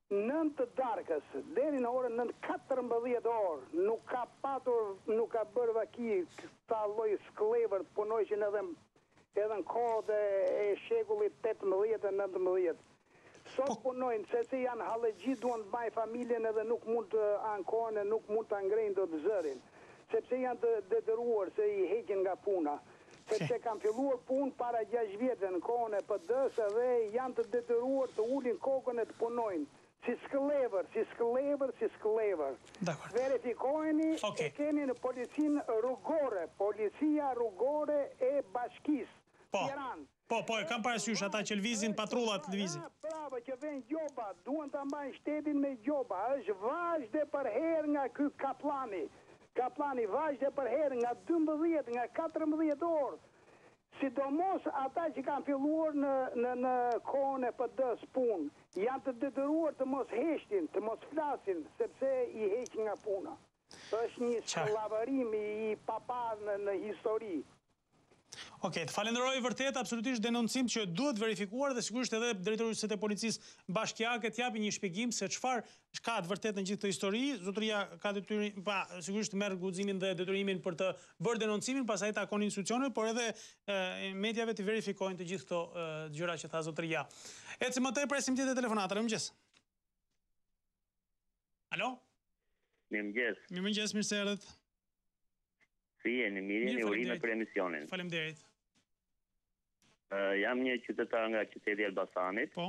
9 të darkës, deri në orën 14 orë. Nuk ka patur, nuk ka bërë vaki këta lloj sklever punojshin edhe në kohët e shekullit 18 e 19. Sot punojnë, se janë hallegji, duan të bajnë familjen edhe nuk mund të ankohen, nuk mund të ngrejnë do të zërin. Sepse janë të detyruar se i heqin nga puna. Sepse kanë filluar punë para 6 vjetë në kohën e PD-s dhe janë të detyruar të ulin kokën e të punojnë. Si sklever. Verifikojeni e keni në policinë rrugore, policia rrugore e bashkisë. Tiranë. Po, e kam parasysh ata që lvizin patrullat lvizin. Bravo, që vjen gjoba, duan ta mbajnë shtetin me gjoba. Është vazhde për herë nga ky kaplani. Kaplani vazhde për herë nga 12, nga 14 orë. Sidomos ata që kanë filluar në kohën e PD-s punë, janë të detyruar të mos heshtin, të mos flasin, sepse i heqin nga puna. Është një skllavërim i papar në histori. Okej, të falenderoj vërtet, absolutisht denoncim që duhet verifikuar dhe sigurisht edhe drejtoriuesit e policisë bashkiake të japin një shpjegim se çfarë ka të vërtet në gjithë këtë histori. Zotëria ka detyrim, sigurisht merr guximin dhe detyrimin për të bërë denoncimin, pastaj takon institucionet, por edhe mediave të verifikojnë të gjithë këto gjëra që tha zotëria. Ecim më tej, presim tjetër telefonata. Mirëmëngjes. Alo? Mirëmëngjes. Mirëmëngjes, mirë se erdhët. Si jeni, mirë jeni, urime për emisionin. Faleminderit. Jam një qytetar nga qyteti Elbasanit. Po.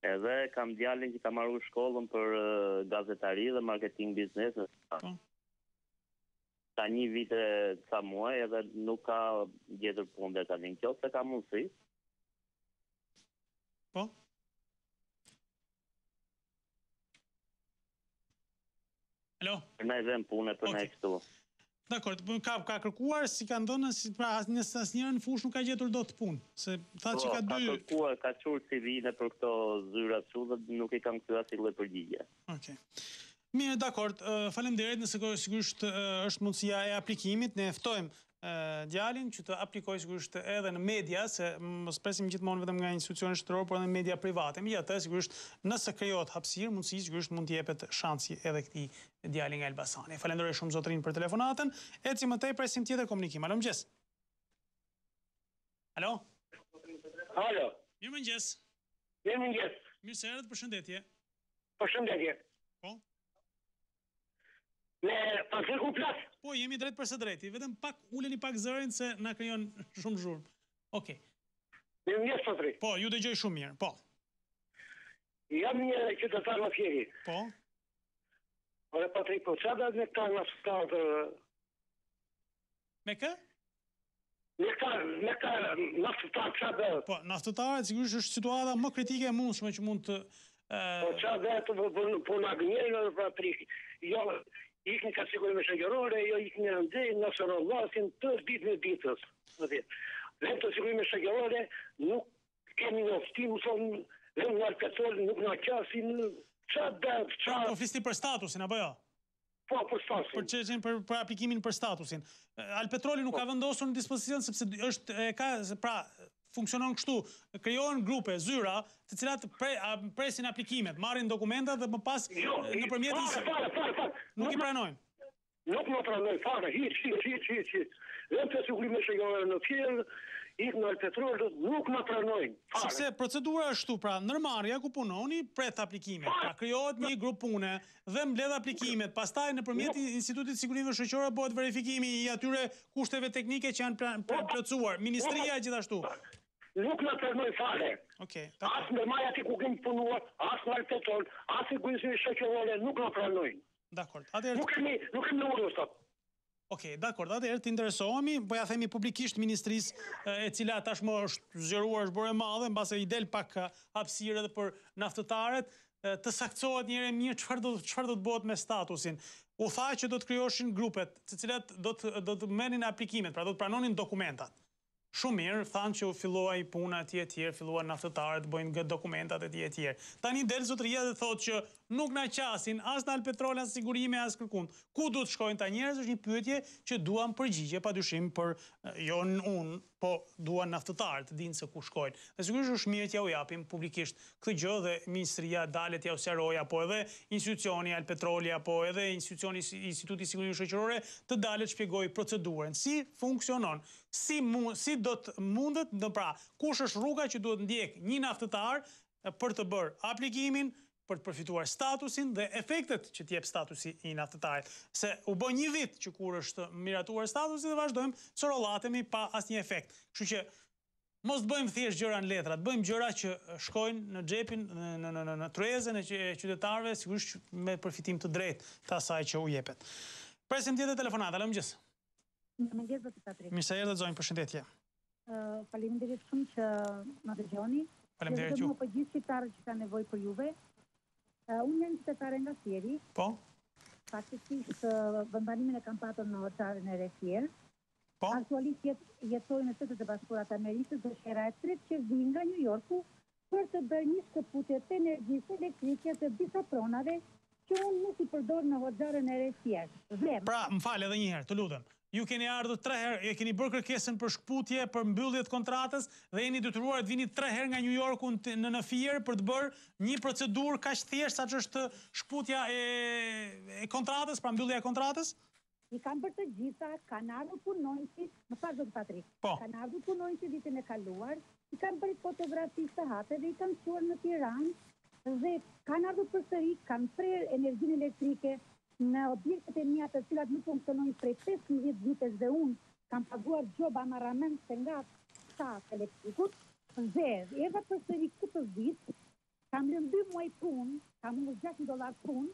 Edhe kam djalin që ka marrë shkollën për gazetari dhe marketing biznes. Po. Ka një vite ca muaj edhe nuk ka gjetur punë deri tani. Nëse ka mundësi. Po. Alo? Për na vjen punë për na këtu. Dakor, ka kërkuar, si ka ndonë, pra asnjëra në fush nuk ka gjetur dot punë, se tha që ka dy. Ka kërkuar, ka çur CV-ne për këto zyra këtu dhe nuk i kam kthyer asnjë lloj përgjigje. Okej. Mirë, dakor, faleminderit, nëse sigurisht është mundësia e aplikimit, ne ftojmë djalin që të aplikojë sigurisht edhe në media, se mos presim gjithmonë vetëm nga institucione shtetërore, por edhe në media private. Megjithatë, sigurisht nëse krijohet hapësirë, mundësi sigurisht mund të jepet shansi edhe këtij djali nga Elbasani. Falenderoj shumë zotrin për telefonatën. Ecim më tej, presim tjetër komunikim. Alo, mëngjes. Alo? Alo. Mirëmëngjes. Mirëmëngjes. Mirë se erdhët, përshëndetje. Përshëndetje. Po? Me pasëku plas? Po, jemi drejt për së drejti. Vetëm pak uleni pak zërin se na krijon shumë zhurmë. Okej. Mirëmëngjes, Patri. Po, ju dëgjoj shumë mirë. Po. Jam një qytetar në Fjeri. Po. Ore, Patri, po çfarë do me këta në shtator? Me kë? Me këta në shtator çfarë do? Po, naftëtarët sigurisht është situata më kritike e mundshme që mund të Po çfarë do të puna gënjejnë, Patri? Jo, ikën kategori shoqërore, jo ikën në ndej, në sorollasin të ditë në ditës. Dhe të sigurime shoqërore nuk kemi në oftim, thonë, dhe në alpetrol nuk në qasin, Po flisni për statusin, apo jo? Po, për statusin. Për aplikimin për statusin. Alpetroli nuk ka vendosur në dispozicion, sepse është, pra, funksionon kështu, krijohen grupe, zyra, të cilat presin aplikimet, marrin dokumentat dhe më pas nëpërmjet nuk i pranojnë. Nuk më pranojnë fare, hiç. Dhe të sigurime shoqërore në Fier, ikën në petrol, nuk më pranojnë. Sepse procedura është kështu, pra, ndërmarrja ku punoni pret aplikimet. Pra krijohet një grup pune dhe mbledh aplikimet, pastaj nëpërmjet Institutit të Sigurimeve Shoqërore bëhet verifikimi i atyre kushteve teknike që janë plotësuar. Ministria gjithashtu. Nuk në pranojnë fare. Asë në maja ti ku kemi punuar, asë në alpetrol, asë në Sigurimeve Shoqërore, nuk në pranojnë. Dakor. Nuk kemi urë, sot. Okej, dakord, atëherë të interesohemi, po ja themi publikisht ministrisë e cila tashmë është zgjeruar, është bërë e madhe, mbase i del pak hapësirë edhe për naftëtarët, të saktësohet një herë mirë çfarë do të bëhet me statusin. U tha që do të krijoheshin grupet, të cilat do të merrnin aplikimet, pra do të pranonin dokumentat. Shumë mirë, thanë që filluaj puna etj, filluan naftëtarët, bëjnë dokumentat etj. Tani del zotëria dhe thotë që nuk na qasin as në Alpetrol, as sigurime, as kërkund. Ku do të shkojnë ta njerëz është një pyetje që duam përgjigje, padyshim për jo unë, po duan naftëtarët të dinë se ku shkojnë. Dhe sigurisht është mirë t'ja u japim publikisht këtë gjë dhe ministria dalet t'ja u sqarojë, apo edhe institucioni Alpetroli, apo edhe Instituti i Sigurisë Shoqërore të dalet shpjegojë procedurën, si funksionon, si do të mundet, pra kush është rruga që duhet ndjek një naftëtar për të bërë aplikimin, për të përfituar statusin dhe efektet që t'jep statusi i naftëtarit. Se u bë një vit që kur është miratuar statusi dhe vazhdojmë së rollatemi pa asnjë efekt. Kështu që mos të bëjmë thjesht gjëra në letra, të bëjmë gjëra që shkojnë në xhepin, në tryezën e qytetarëve, sigurisht me përfitim të drejtë të asaj që u jepet. Presim tjetër telefonat, alo mëngjes. Mëngjes zoti Patrik. Mirë se erdhët zonjë, përshëndetje. Faleminderit shumë që më dëgjoni. Faleminderit ju. Po gjithë shqiptarët që kanë nevojë për juve. Unë jam qytetare nga Fieri. Po. Faktikisht vendbanimin e kam patur në Hoxhalën e Re Fier. Po. Aktualisht jetoj në Shtetet e Bashkuara të Amerikës dhe është hera e tretë që vi nga New Yorku për të bërë një shkëputje të energjisë elektrike të disa pronave që unë nuk i përdor në Hoxhalën e Re Fier. Pra, më fal edhe një herë, të lutem. Ju keni ardhur 3 herë, e keni bërë kërkesën për shkputje, për mbyllje të kontratës dhe jeni detyruar të vini 3 herë nga New Yorku në Fier për të bërë një procedurë kaq thjesht sa që është shkputja e kontratës, pra mbyllja e kontratës? I kam bërë të gjitha, kanë ardhur punonjësi, më fal zot Patrik. Po. Kanë ardhur punonjësi ditën e kaluar, i kam bërë fotografi të hate dhe i kam çuar në Tiranë dhe kanë ardhur përsëri, kanë prerë energjinë elektrike në objektet e mia të cilat nuk funksionojnë prej 15 vitesh dhe unë kam paguar gjob amarrament se nga shtat elektrikut dhe erdha përsëri këtë vit, kam lënë 2 muaj punë, kam humbur $600 punë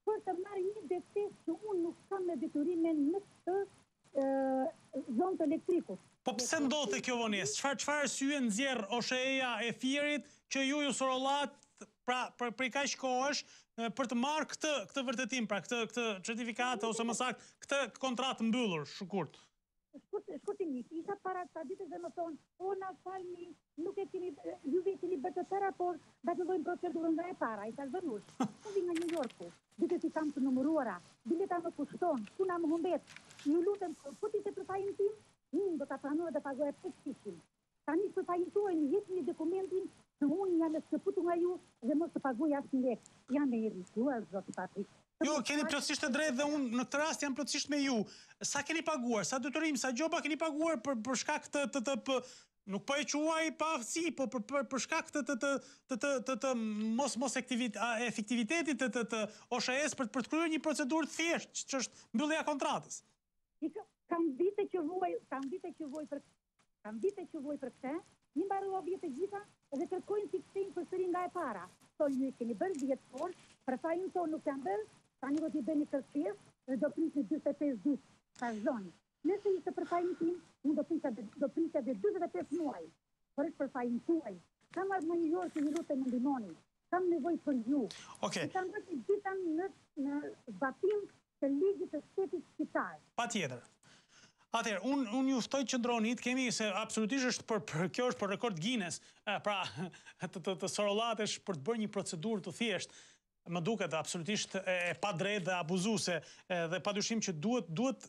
për të marrë një detes që unë nuk kam me detyrime në këtë zonë të elektrikut. Po pse ndodhte kjo vonesë? Çfarë arsye nxjerr OSHE-ja e Fierit që ju sorollat pra për kaq kohësh për të marrë këtë vërtetim, pra këtë certifikat ose më saktë këtë kontratë mbyllur, shkurt. Shkurtimisht, isha para sa ditës dhe më thonë, o na falni, nuk e keni, juve keni bërë të tëra, por da të dojmë procedurën nga e para, i ka zënush. Po vi nga New Yorku, ditës i kam të numëruara, bileta më kushton, puna më humbet, ju lutem, po ti se për fajin tim, unë do të pranoj dhe pagoj 500. Tani për fajin tuaj një jetë një dokumentin që unë jam e shkëputu nga ju dhe mos të paguaj asë një lek. Jam e irrituar, zotë Patrik. Jo, keni plotësisht të drejtë dhe unë në këtë rast jam plotësisht me ju. Sa keni paguar, sa detyrim, sa gjoba keni paguar për shkak të nuk po e quaj pa aftësi, po për shkak të mos efektivitetit të OSHE-s për të kryer një procedurë thjesht që është mbyllja e kontratës. Kam vite që vuaj për këtë, një mbarova vjetë gjitha dhe kërkojnë si kthejnë përsëri nga e para. Thonë ju keni bërë vjetëtor, për fajin tonë nuk janë bërë, tani do t'i bëni kërkesë dhe do prisni 45 ditë pas zonë. Nëse ishte për fajin tim, unë do prisja dhe 45 muaj. Por është për fajin tuaj. Kam ardhur në New York një lutem më ndihmoni. Kam nevojë për ju. Okej. Kam bërë gjitha në zbatim të ligjit të shtetit shqiptar. Patjetër. Atëherë, unë ju ftoj qëndronit, kemi se absolutisht është kjo është për rekord Guinness, pra të sorollatesh për të bërë një procedurë të thjesht, më duket absolutisht e pa drejtë dhe abuzuese dhe padyshim që duhet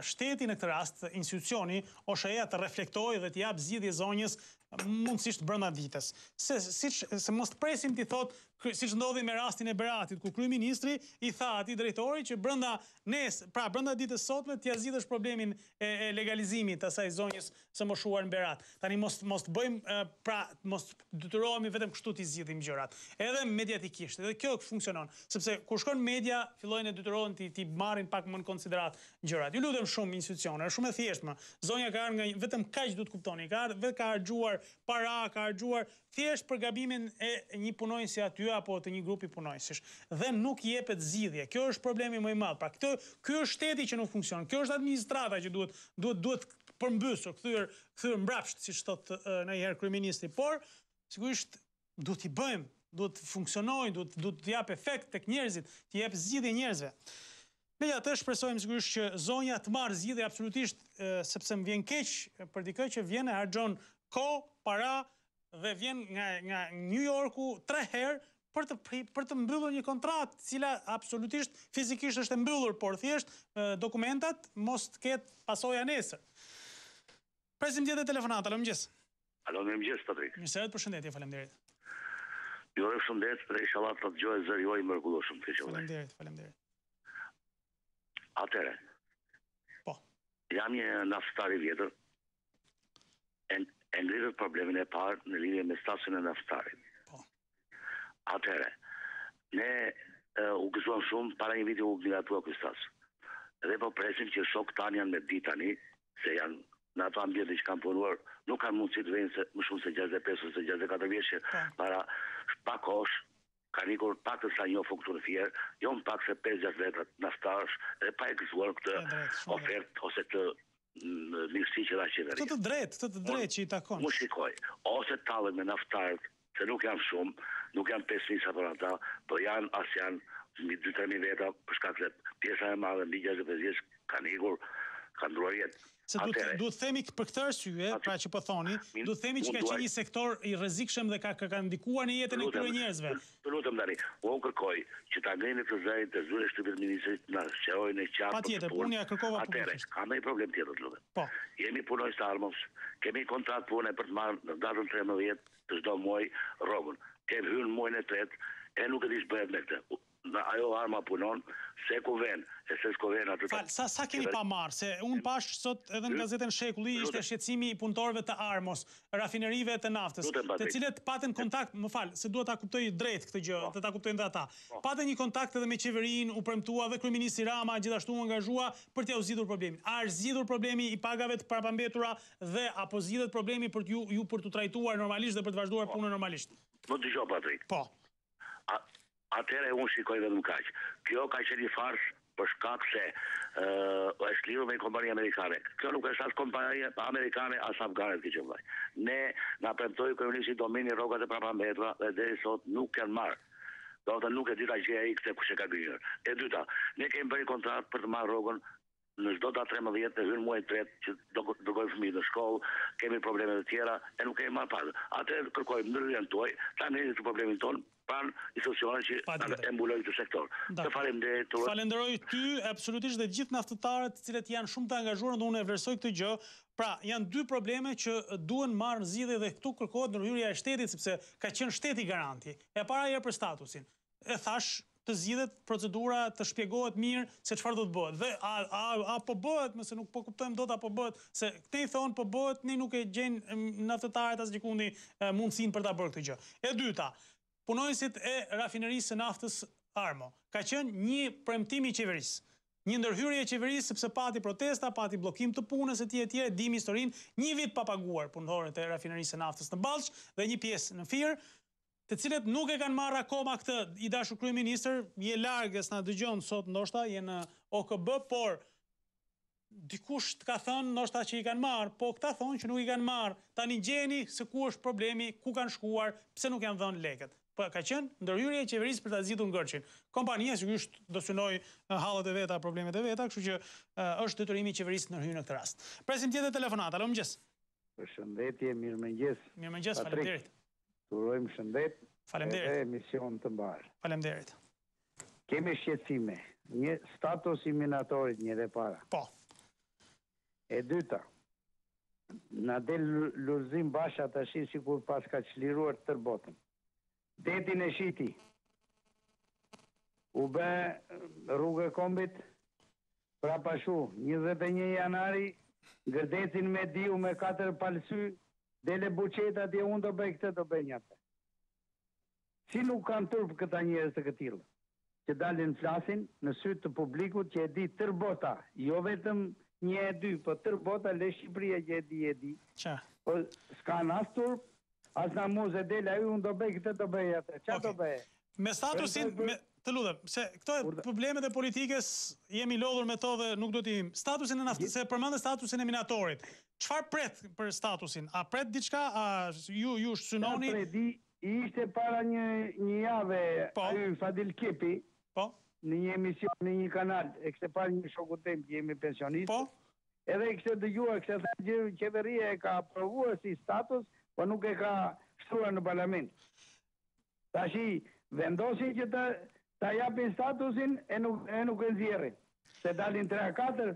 shteti në këtë rast, institucioni, OSHE-ja të reflektojë dhe të jap zgjidhje zonjës mundësisht brenda ditës. Se mos të presim ti thot, siç ndodhi me rastin e Beratit, ku kryeministri i tha atij drejtori që brenda ditës sotme t'ia zgjidhësh problemin e legalizimit të asaj zonjës së moshuar në Berat. Tani mos të bëjmë, mos detyrohemi vetëm kështu t'i zgjidhim gjërat. Edhe mediatikisht, edhe kjo funksionon, sepse kur shkon media, fillojnë e detyrohen t'i marrin pak më në konsiderat gjërat. Ju lutem shumë institucione, është shumë e thjeshtë më. Zonja ka ardhur nga vetëm kaq duhet kuptoni, ka harxhuar para, ka harxuar thjesht për gabimin e një punonjësi aty apo të një grupi punonjësish dhe nuk jepet zgjidhje. Kjo është problemi më i madh. Pra ky është shteti që nuk funksionon. Kjo është administrata që duhet përmbysur, kthyer mbrapsht, siç thot ndonjëherë kryeministri, por sigurisht duhet i bëjmë, duhet të funksionojë, duhet të jap efekt tek njerëzit, të jap zgjidhje njerëzve. Megjithatë shpresojmë sigurisht që zonja të marrë zgjidhje absolutisht, sepse më vjen keq për dikë që vjen e harxhon kohë, para dhe vjen nga New Yorku 3 herë për të mbyllur një kontratë, cila absolutisht fizikisht është e mbyllur, por thjesht dokumentat mos të ketë pasoja nesër. Presim tjetër telefonat, alo mëngjes. Alo, mëngjes, Patrik. Mirëserit, përshëndetje, faleminderit. Ju uroj shëndet dhe inshallah të dëgjoj zëri juaj mrekullueshëm. Faleminderit. Atëre. Po. Jam një naftar i vjetër. E ngritët problemin e parë në lidhje me stasin e naftarit. Po. Atëre. Ne u gëzuam shumë, para një viti u gëllatua ky stas. Dhe po presim që shok tanë janë me ditë tani, se janë në ato ambjente që kanë punuar, nuk kanë mundësi të vejnë më shumë se 65 ose 64 vjeçë, para pak kosh, kanë ikur pak të sa njohur këtu në Fier, jo më pak se 5-6 vetra naftarësh dhe pa e gëzuar këtë ofertë ose këtë mirësi që dha qeveria. Të drejtë që i takon. Mu shikoj, ose tallen me naftarët, se nuk janë shumë, nuk janë 5.000 sa për ata, po janë mbi 2-3.000 vetra, për shkak se pjesa e madhe mbi 65 vjeç kanë ikur, kanë ndruar jetë. Se duhet themi për këtë arsye, pra që po thoni, duhet themi që ka qenë një sektor i rrezikshëm dhe ka ndikuar në jetën e këtyre njerëzve. Të lutem tani, unë kërkoj që ta ngrenin të zërit të zyrë shtëpit ministrit na sqarojnë në qartë. Patjetër, unë ja kërkova publikisht. Ka ndonjë problem tjetër, të lutem. Po. Jemi punojës të armës, kemi kontratë pune për të marrë në datën 13 të çdo muaj rrogën. Kemi hyrë në muajin e tretë e nuk e di ç'bëhet me këtë. Ajo arma punon, se ku ven, e se s'ku ven atë. Sa keni pa marrë, se unë pash sot edhe në gazetën Shekulli ishte shqetësimi i punëtorëve të armës, rafinerive të naftës, të cilët patën kontakt, më fal, se duhet ta kuptoj drejt këtë gjë, të ta kuptojnë dhe ata. Patën një kontakt edhe me qeverinë, u premtua dhe kryeministri Rama gjithashtu u angazhua për t'ia zgjidhur problemin. A është zgjidhur problemi i pagave të parapambetura dhe apo zgjidhet problemi për ju për t'u trajtuar normalisht dhe për të vazhduar punën normalisht? Më dëgjoj, Patrik. Po. Atëherë unë shikoj vetëm kaq. Kjo ka qenë një fars për shkak se është lidhur me kompani amerikane. Kjo nuk është as kompani amerikane as afgane këtë vllai. Ne na premtoi kryeministri domeni rrogat e parapambetura dhe deri sot nuk kanë marrë. Do të nuk e di ta gjej ai këtë kush e ka gënjur. E dyta, ne kemi bërë kontratë për të marrë rrogën në çdo datë 13 të hyn muaj 3 që do dërgojmë fëmijët në shkollë, kemi probleme të tjera e nuk kemi marrë paga. Atëherë kërkojmë ndërhyrjen tuaj, ta ngrihet të problemin ton pranë institucioneve që e mbulojnë këtë sektor. Të faleminderit. Falenderoj ty absolutisht dhe gjithë naftëtarët të cilët janë shumë të angazhuar dhe unë e vlerësoj këtë gjë. Pra, janë dy probleme që duhen marrë zgjidhje dhe këtu kërkohet ndërhyrja e shtetit sepse ka qenë shteti garanti. E para herë për statusin. E thash të zgjidhet procedura, të shpjegohet mirë se çfarë do të bëhet. Dhe a po bëhet, mëse nuk po kuptojmë dot apo bëhet, se këtej thonë po bëhet, ne nuk e gjejnë naftëtarët as gjikundi mundësinë për ta bërë këtë gjë. E dyta, punonjësit e rafinerisë së naftës Armo. Ka qenë një premtim i qeverisë. Një ndërhyrje e qeverisë sepse pati protesta, pati bllokim të punës etj, dim historinë, një vit pa paguar punëtorët e rafinerisë së naftës në Ballç dhe një pjesë në Fier, të cilët nuk e kanë marrë akoma këtë i dashur kryeministër, je largës na dëgjon sot ndoshta je në OKB, por dikush të ka thënë ndoshta që i kanë marrë, po këta thonë që nuk i kanë marrë. Tani gjeni se ku është problemi, ku kanë shkuar, pse nuk janë dhënë lekët. Po ka qenë ndërhyrje e qeverisë për ta zgjidhur ngërçin. Kompania sigurisht do synoj hallet e veta, problemet e veta, kështu që është detyrimi i qeverisë ndërhyrë në këtë rast. Presim tjetër telefonat. Alo, mëngjes. Përshëndetje, mirëmëngjes. Mirëmëngjes, faleminderit. Urojmë shëndet. Faleminderit. Edhe emision të mbarë. Faleminderit. Kemi shqetësime. Një status i minatorit një dhe para. Po. E dyta, na del lulzim basha të shi si kur pas ka qliruar tër botën. Detin e shiti. U bë rrugë e kombit, pra pashu, 21 janari, gërdecin me diu me 4 palsy, dele buqeta dhe unë do bëj këtë, do bëj njëtë. Si nuk kanë turp këta njerëz të këtillë, që dalin flasin në sytë të publikut që e di tër bota, jo vetëm 1 e 2, po tër bota le Shqipëria që e di. Qa? Po s'ka as turp, as na muze del ai unë do bëj këtë do bëj atë. Çfarë do bëj? Me statusin, të lutem, se këto problemet e politikës jemi lodhur me to dhe nuk do t'i statusin se përmendë statusin e minatorit. Çfarë pret për statusin? A pret diçka? A ju synoni? Ishte para një jave ai Fadil Kepi. Po. Në një emision, në një kanal, e kështë parë një shoku tem që jemi pensionist. Po. Edhe e kështë dëgjuar, kështë thënë qeveria e ka aprovuar si status, po nuk e ka shtruar në parlament. Tashi, vendosin që ta japin statusin e nuk e nxjerrin. Se dalin 3-4,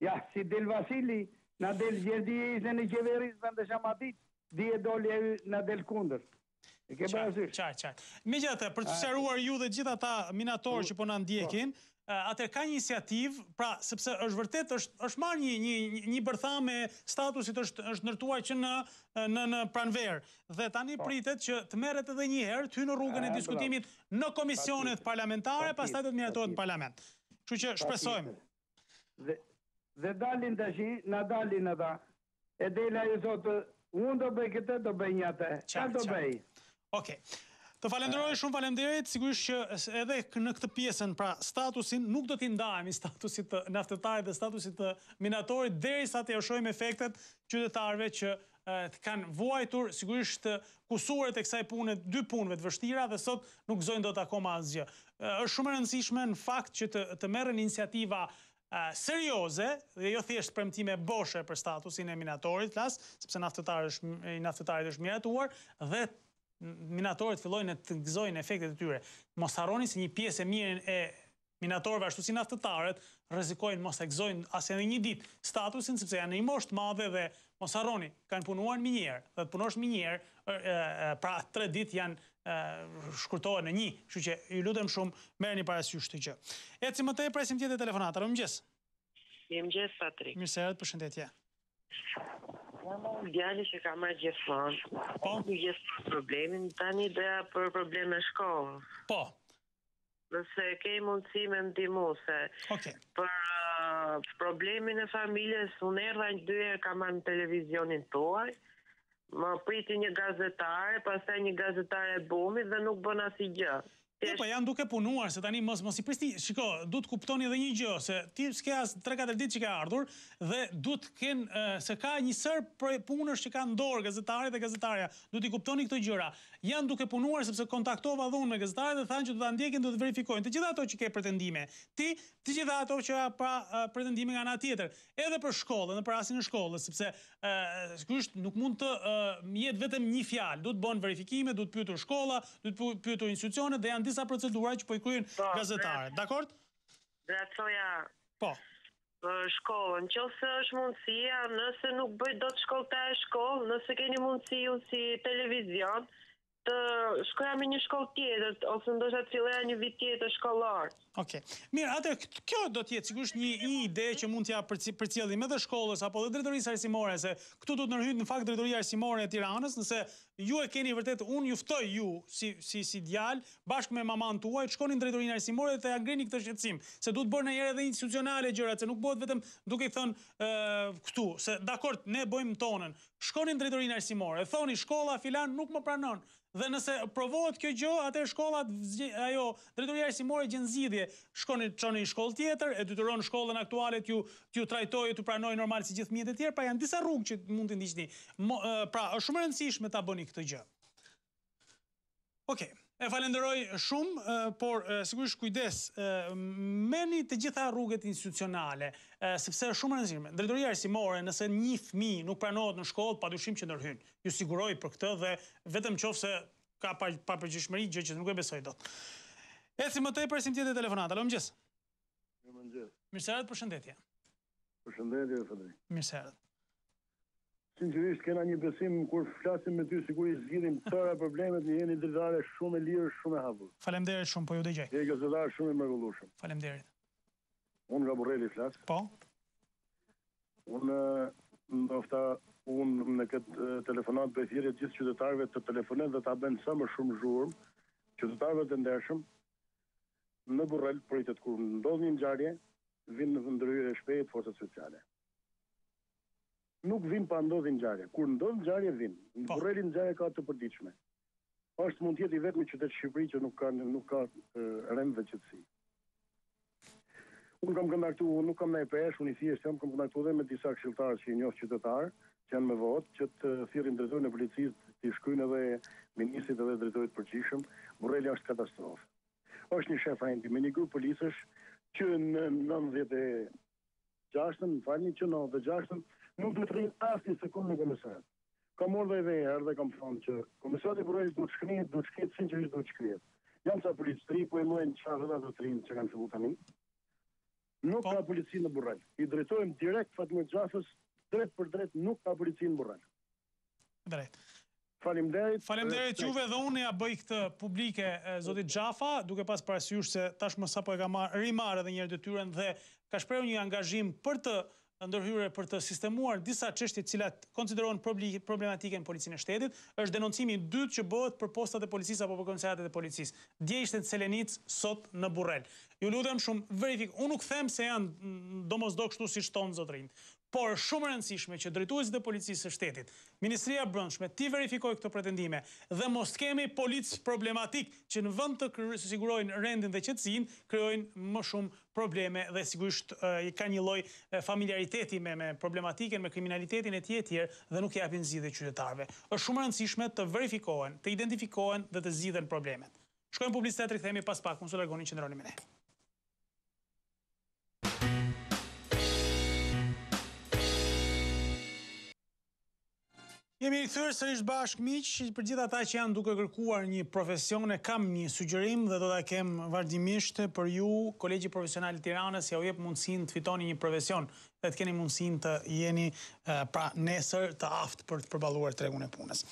ja, si del Vasili, na del Gjerdi ishte në qeveris, vende Shamatit, dje doli na del kundër. Qartë. Megjithatë, për të sqaruar ju dhe gjithë ata minatorë që po na ndjekin, atëherë ka një iniciativë, pra sepse është vërtet është marrë një bërthame statusit është ndërtuar që në pranverë dhe tani pritet që të merret edhe një herë, të hyjë në rrugën e diskutimit në komisionet parlamentare, pastaj do të miratohet në parlament. Kështu që shpresojmë. Dhe dalin tash, na dalin ata. E dela ju thotë, unë do bëj këtë, do bëj një atë. Çfarë do bëj? Okej. Të falenderoj shumë, faleminderit, sigurisht që edhe në këtë pjesën, pra statusin, nuk do t'i ndajemi statusit të naftetarit dhe statusit të minatorit, derisa të shohim efektet qytetarëve që të kanë vuajtur sigurisht kusuret e kësaj pune, 2 punëve të vështira dhe sot nuk gëzojnë dot akoma asgjë. Është shumë e rëndësishme në fakt që të merren iniciativa serioze dhe jo thjesht premtime boshe për statusin e minatorit, sepse naftetarit është miratuar dhe minatorët fillojnë të gëzojnë efektet e tyre. Mos harroni se një pjesë e mirë e minatorëve ashtu si naftetarët rrezikojnë mos e gëzojnë as edhe një ditë statusin sepse janë në një moshë të madhe dhe mos harroni, kanë punuar minjer, dhe të punosh minjer, pra 3 ditë janë shkurtohen në 1, kështu që ju lutem shumë merrni parasysh këtë gjë. Ecim më tej, presim tjetër telefonat. Alo, mëngjes. Mëngjes, Patrik. Mirë se erdhët, përshëndetje. Djali që ka marrë gjithmonë. Po. Gjithmonë problemin, tani ideja për probleme shkollës. Po. Nëse ke mundësi me ndihmu se për problemin e familjes, unë erdha 2 herë kam marrë në televizionin tuaj, më priti një gazetare, pastaj një gazetare e bumit dhe nuk bën asgjë. Jo, po janë duke punuar, se tani mos I prisni, shiko, du të kuptoni edhe një gjë, se ti s'ke as 3-4 ditë që ke ardhur, dhe du të kenë, se ka një sër punësh që ka ndorë gazetarit dhe gazetarja, du t'i kuptoni këto gjëra. Janë duke punuar sepse kontaktova dhunë me gazetarit dhe thanë që do ta ndjekin, do të verifikojnë të gjitha ato që ke pretendime. Ti, të gjitha ato që pa pretendime nga ana tjetër, edhe për shkollën, edhe për rastin e shkollës, sepse sigurisht nuk mund të jetë vetëm një fjalë, du të bën verifikime, du të pyetur shkolla, du të pyetur institucionet dhe janë disa procedura që po I kryejnë gazetarët. Dakord? Drejtoja. Po. Shkollën, nëse është mundësia, nëse nuk bëj dot shkollëtar shkollë, nëse keni mundësi ju si televizion, të shkoja me një shkollë tjetër, ose ndoshta të filloja një vit tjetër shkollor. Okej. Mirë, atë kjo do të jetë sigurisht një ide që mund t'ja përcjellim edhe shkollës apo edhe drejtorisë arsimore, se këtu do të ndërhyjë në fakt drejtoria arsimore e Tiranës, nëse ju e keni vërtet, unë ju ftoj ju si djalë bashkë me maman tuaj, të shkoni në drejtorinë arsimore dhe të ngreni këtë shqetësim, se duhet bërë ndonjëherë edhe institucionale gjërat, se nuk bëhet vetëm duke I thënë këtu, se dakord, ne bëjmë tonën. Shkoni në drejtorinë arsimore, thoni shkolla filan nuk më pranon. Dhe nëse provohet kjo gjë, atëherë shkolla, drejtoria arsimore gjen zgjidhje. Çoni në shkollë tjetër, e detyron shkollën aktuale t'ju trajtojë, t'ju pranojë normal si gjithë fëmijët e tjerë, pra janë disa rrugë që mund të ndiqni. Pra, është shumë e rëndësishme ta bëni këtë gjë. Okej. E falenderoj shumë, por sigurisht kujdes, merrni të gjitha rrugët institucionale, sepse është shumë e rëndësishme. Drejtoria arsimore, nëse një fëmijë nuk pranohet në shkollë, padyshim që ndërhyn. Ju siguroj për këtë dhe vetëm qofse ka papërgjegjshmëri, gjë që nuk e besoj dot. Ecim më tej, presim tjetër telefonat. Alo, mëngjes. Mëngjes. Mirë se erdhët, përshëndetje. Përshëndetje, Fadri. Mirë se erdhët. Sinqerisht kena një besim kur flasim me ty sigurisht zgjidhim tëra problemet, ne jeni dritare shumë e lirë, shumë e hapur. Faleminderit shumë, po ju dëgjoj. Je gazetar shumë I mrekullueshëm. Faleminderit. Unë nga Borreli flas. Po. Unë në këtë telefonat bëj thirrje gjithë qytetarëve të telefonojnë dhe ta bëjnë sa më shumë zhurmë, qytetarëve të ndershëm në Borrel pritet kur ndodh një ngjarje, vinë në ndërhyrje shpejt forcat speciale. nuk vin pa ndodhin ngjarje. Kur ndodh ngjarje vin. Në Burreli ngjarje ka të përditshme. Është mund të jetë i vetmi qytet Shqipëri që nuk ka rend dhe qetësi. Unë kam kontaktuar, nuk kam ndaj pesh, unë i thjesht kam kontaktuar me disa këshilltarë që i njoh qytetar, që janë me votë, që të thirrin drejtorin e policisë, të shkruajnë edhe ministrit edhe drejtorit përgjithshëm. Burreli është katastrofë. Është një shef ajendi me një grup policësh që në 96-ën, që në 96-ën nuk duhet të rrinë asnjë sekondë në komisariat. Kam ardhur edhe herë dhe kam thënë që komisariati i Burrelit duhet shkrihet sinqerisht duhet shkrihet. Janë ca policë po i mojnë çfarë edhe ato trinë që kanë filluar tani. Nuk ka polici në Burrel. I drejtojmë direkt Fatmir Xhafës, drejt për drejt nuk ka polici në Burrel. Drejt. Faleminderit juve dhe unë ja bëj këtë publike zotit Xhafa, duke pas parasysh se tashmë sapo e ka rimarrë edhe një herë detyrën dhe ka shprehur një angazhim për të ndërhyrë për të sistemuar disa çështje të cilat konsiderohen problematike në policinë e shtetit, është denoncimi i dytë që bëhet për postat e policisë apo për komisariatet e policisë. Dje ishte në Selenic, sot në Burrel. Ju lutem shumë unë nuk them se janë domosdo kështu siç thonë zotërinj. Por shumë rëndësishme që drejtuesit e policisë së shtetit, Ministria e Brendshme, ti verifikoj këto pretendime dhe mos kemi policë problematik që në vend të sigurojnë rendin dhe qetësinë, krijojnë më shumë probleme dhe sigurisht ka një lloj familiariteti me problematikën, me kriminalitetin e tjerë dhe nuk japin zgjidhje qytetarëve. Është shumë rëndësishme të verifikohen, të identifikohen dhe të zgjidhen problemet. Shkojmë publicitet, rikthehemi pas pak, mos u largoni, qëndroni me ne. Jemi rikthyer sërish bashkë miq, për gjithë ata që janë duke kërkuar një profesion, kam një sugjerim dhe do ta kem vazhdimisht për ju. Kolegji Profesional i Tiranës ja u jep mundësinë të fitoni një profesion dhe të keni mundësinë të jeni pra nesër të aftë për të përballuar tregun e punës.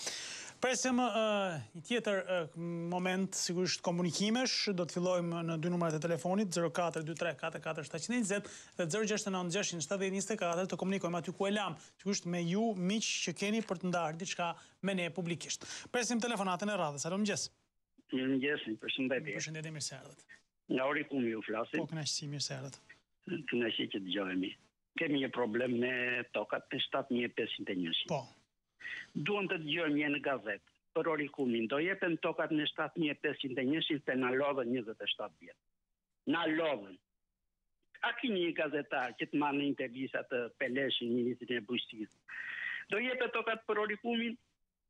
Presim një tjetër moment, sigurisht komunikimesh, do të fillojmë në dy numrat e telefonit, 0423 44 720 dhe 069 670 të komunikojmë aty ku e lam, sigurisht me ju, miq që keni për të ndarë diçka me ne publikisht. Presim telefonatën e radhës. Alo, mëngjes. Mëngjes, përshëndetje. Përshëndetje, mirë se erdhët. Nga Orikumi ju flasim. Po, kënaqësi, mirë se erdhët. Kënaqësi që dëgjohemi. Kemi një problem me tokat në 7501. Po. Duan të dëgjojmë një në gazetë për Orikumin. Do jepen tokat në 7501 të na lodhën 27 vjet. Na lodhën. A ki një gazetar që të marrë në intervista të Peleshin, ministrin e bujqësisë. Do jepet tokat për Orikumin?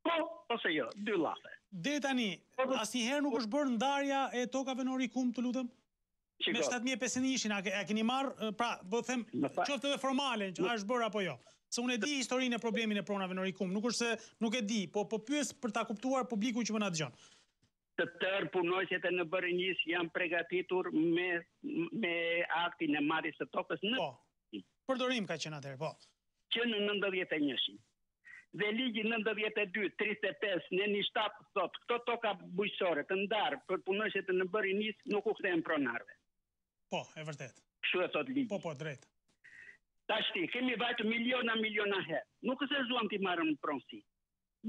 Po, ose jo, dy llafe. Deri tani, asnjëherë nuk është bërë ndarja e tokave në Orikum, të lutem? Me 7501-shin, a keni marrë, pra, po them, qoftë edhe formale, a është bërë apo jo? Se unë e di historinë e problemin e pronave në Orikum, nuk është se nuk e di, po pyes për ta kuptuar publiku që më na dëgjon. Të tërë punojësit e në Bërinis janë përgatitur me aktin e marrjes së tokës në... Po, përdorim ka qenë atëherë, po. Që në 91-shin. Dhe ligji 92, 35, në një shtatë sot, këto toka bujqësore të ndarë për punojësit e në Bërinis nuk u kthehen pronarëve. Po, e vërtet. Kështu e thot ligji. Po, drejt. Tashti, kemi vajtë miliona herë. Nuk se zuam t'i marrëm në pronësi.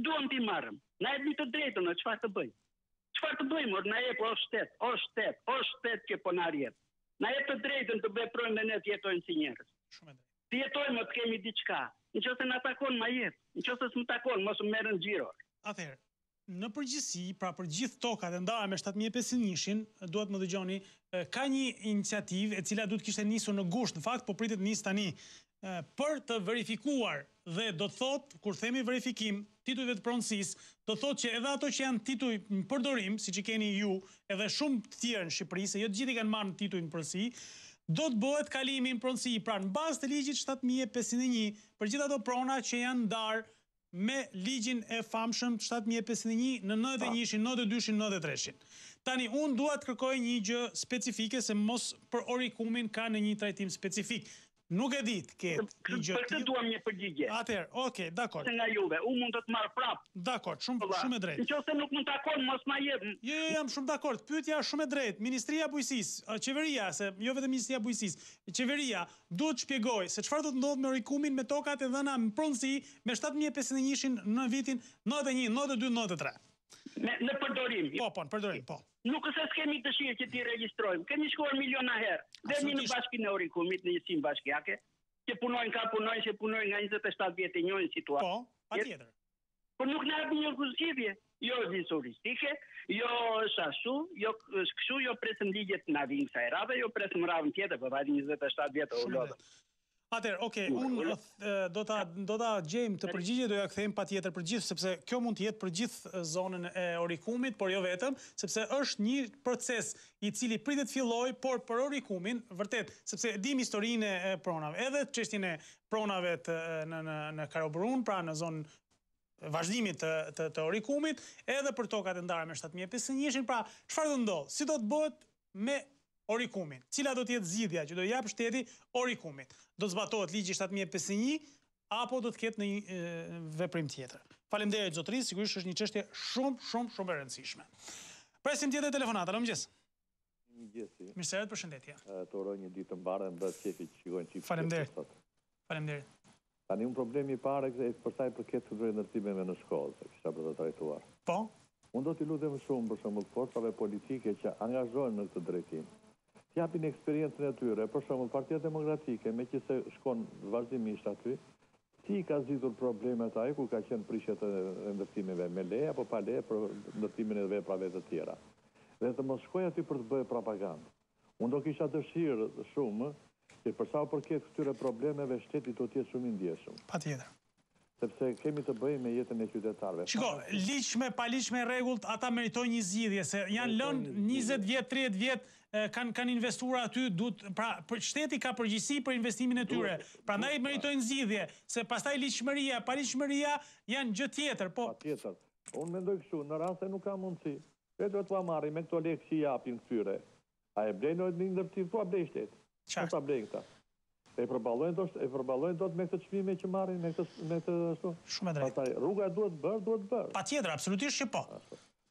Duam t'i marrëm. Na e di të drejtën, çfarë të bëjmë? Çfarë të bëjmë? Na jep o shtet që po na rjet. Na jep të drejtën të veprojmë dhe ne të jetojmë si njerëz. Shumë drejt. Të jetojmë të kemi diçka. Nëse na takon ma jep. Nëse s'm takon, mos më merren xhiro. Atëherë, në përgjithësi, pra për gjithë tokat e ndara me 7501-shin, duhet më dëgjoni, ka një iniciativë e cila duhet kishte nisur në gusht, në fakt po pritet nis tani, për të verifikuar dhe do të thotë, kur themi verifikim titujve të pronësisë, do të thotë që edhe ato që janë tituj në përdorim, siç i keni ju, edhe shumë të tjerë në Shqipëri, se jo të gjithë i kanë marrë në tituj në pronësi, do të bëhet kalimi në pronësi, pra në bazë të ligjit 7501, për gjithë ato prona që janë ndarë me ligjin e famshëm 7501 në 91-shin, 92-shin, 93-shin. Tani, unë dua të kërkoj një gjë specifike, se mos për Orikumin ka në një trajtim specifik. Nuk e ditë këtë një gjë. Për të duam një përgjigje. Atëherë, okay, dakor. Se nga juve, unë mund të të marrë prapë. Dakor, shumë e drejtë. Nëse nuk mund të takon, mos ma jep. Jo, jam shumë dakord. Pyetja shumë e drejtë. Ministria e Bujqësisë, qeveria, se jo vetëm Ministria e Bujqësisë, qeveria duhet të shpjegojë se çfarë do të ndodhë me Orikumin me tokat e dhëna në pronësi me 7501-shin në vitin 91, 92, 93. Në përdorim. Po, në përdorim, po. Nuk se s'kemi dëshirë që t'i regjistrojmë. Kemi shkuar miliona herë. Dhe një në bashkinë e Orikumit, në njësim bashkjake. që punojnë që punojnë nga 27 vjetë e njojnë situatë. Po, patjetër. Por nuk na hapin një zgjidhje. Jo vizë turistike, jo është ashtu, jo është kështu, jo presëm ligjet na vinë kësaj radhe, jo presëm radhën tjetër, po vajti 27 vjetë o lodhë. Atëherë, okay, unë do ta gjejmë të përgjigje, do ja kthejmë patjetër për gjithë, sepse kjo mund të jetë për gjithë zonën e Orikumit, por jo vetëm, sepse është një proces i cili pritet filloj, por për Orikumin, vërtet, sepse dim historinë e pronave, edhe çështjen e pronave në Karobrun, pra në zonën vazhdimit të Orikumit, edhe për tokat e ndara me 751, pra çfarë do ndodh? Si do të bëhet me Orikumin? Cila do të jetë zgjidhja që do jap shteti Orikumit? Do të zbatohet ligji 751 apo do të ketë në një veprim tjetër? Faleminderit zotëri, sigurisht është një çështje shumë e rëndësishme. Presim tjetër telefonata. Mëngjes. Mëngjesi. Mirëseret, përshëndetje. Të uroj një ditë të mbarë dhe mbas qefi që shikojnë çift. Faleminderit. Tani un problemi i parë për sa i përket të ndërtimeve në shkollë, se kisha për të trajtuar. Po. Unë do t'i lutem shumë për shembull forcave politike që angazhohen në këtë drejtim. T'japin eksperiencën e tyre, për shembull Partia Demokratike, meqenëse shkon vazhdimisht aty, si ka zgjidhur problemet ai ku ka qenë prishjet e ndërtimeve me leje apo pa leje për ndërtimin e veprave të tjera. Dhe të mos shkoj aty për të bërë propagandë. Unë do kisha dëshirë shumë që për sa u përket këtyre problemeve shteti do të jetë shumë i ndjeshëm. Patjetër. Sepse kemi të bëjmë me jetën e qytetarëve. Shiko, ligjshme, pa ligjshme rregullt, ata meritojnë një zgjidhje, se janë lënë 20 vjet, 30 vjet, kanë investuar aty, pra shteti ka përgjegjësi për investimin e tyre. Prandaj meritojnë zgjidhje, se pastaj ligjshmëria, pa ligjshmëria janë gjë tjetër, po. Patjetër. Unë mendoj kështu, në rast se nuk ka mundësi, vetë do t'ua marrim me këto lekë që japin këtyre. A e blejnë në ndërtim, po a blej shteti. Qartë. Po ta blejnë këta. E përballojnë dot me këtë çmime që marrin me këtë ashtu. Shumë e drejtë. Pastaj rruga duhet bërë. Patjetër, absolutisht që po.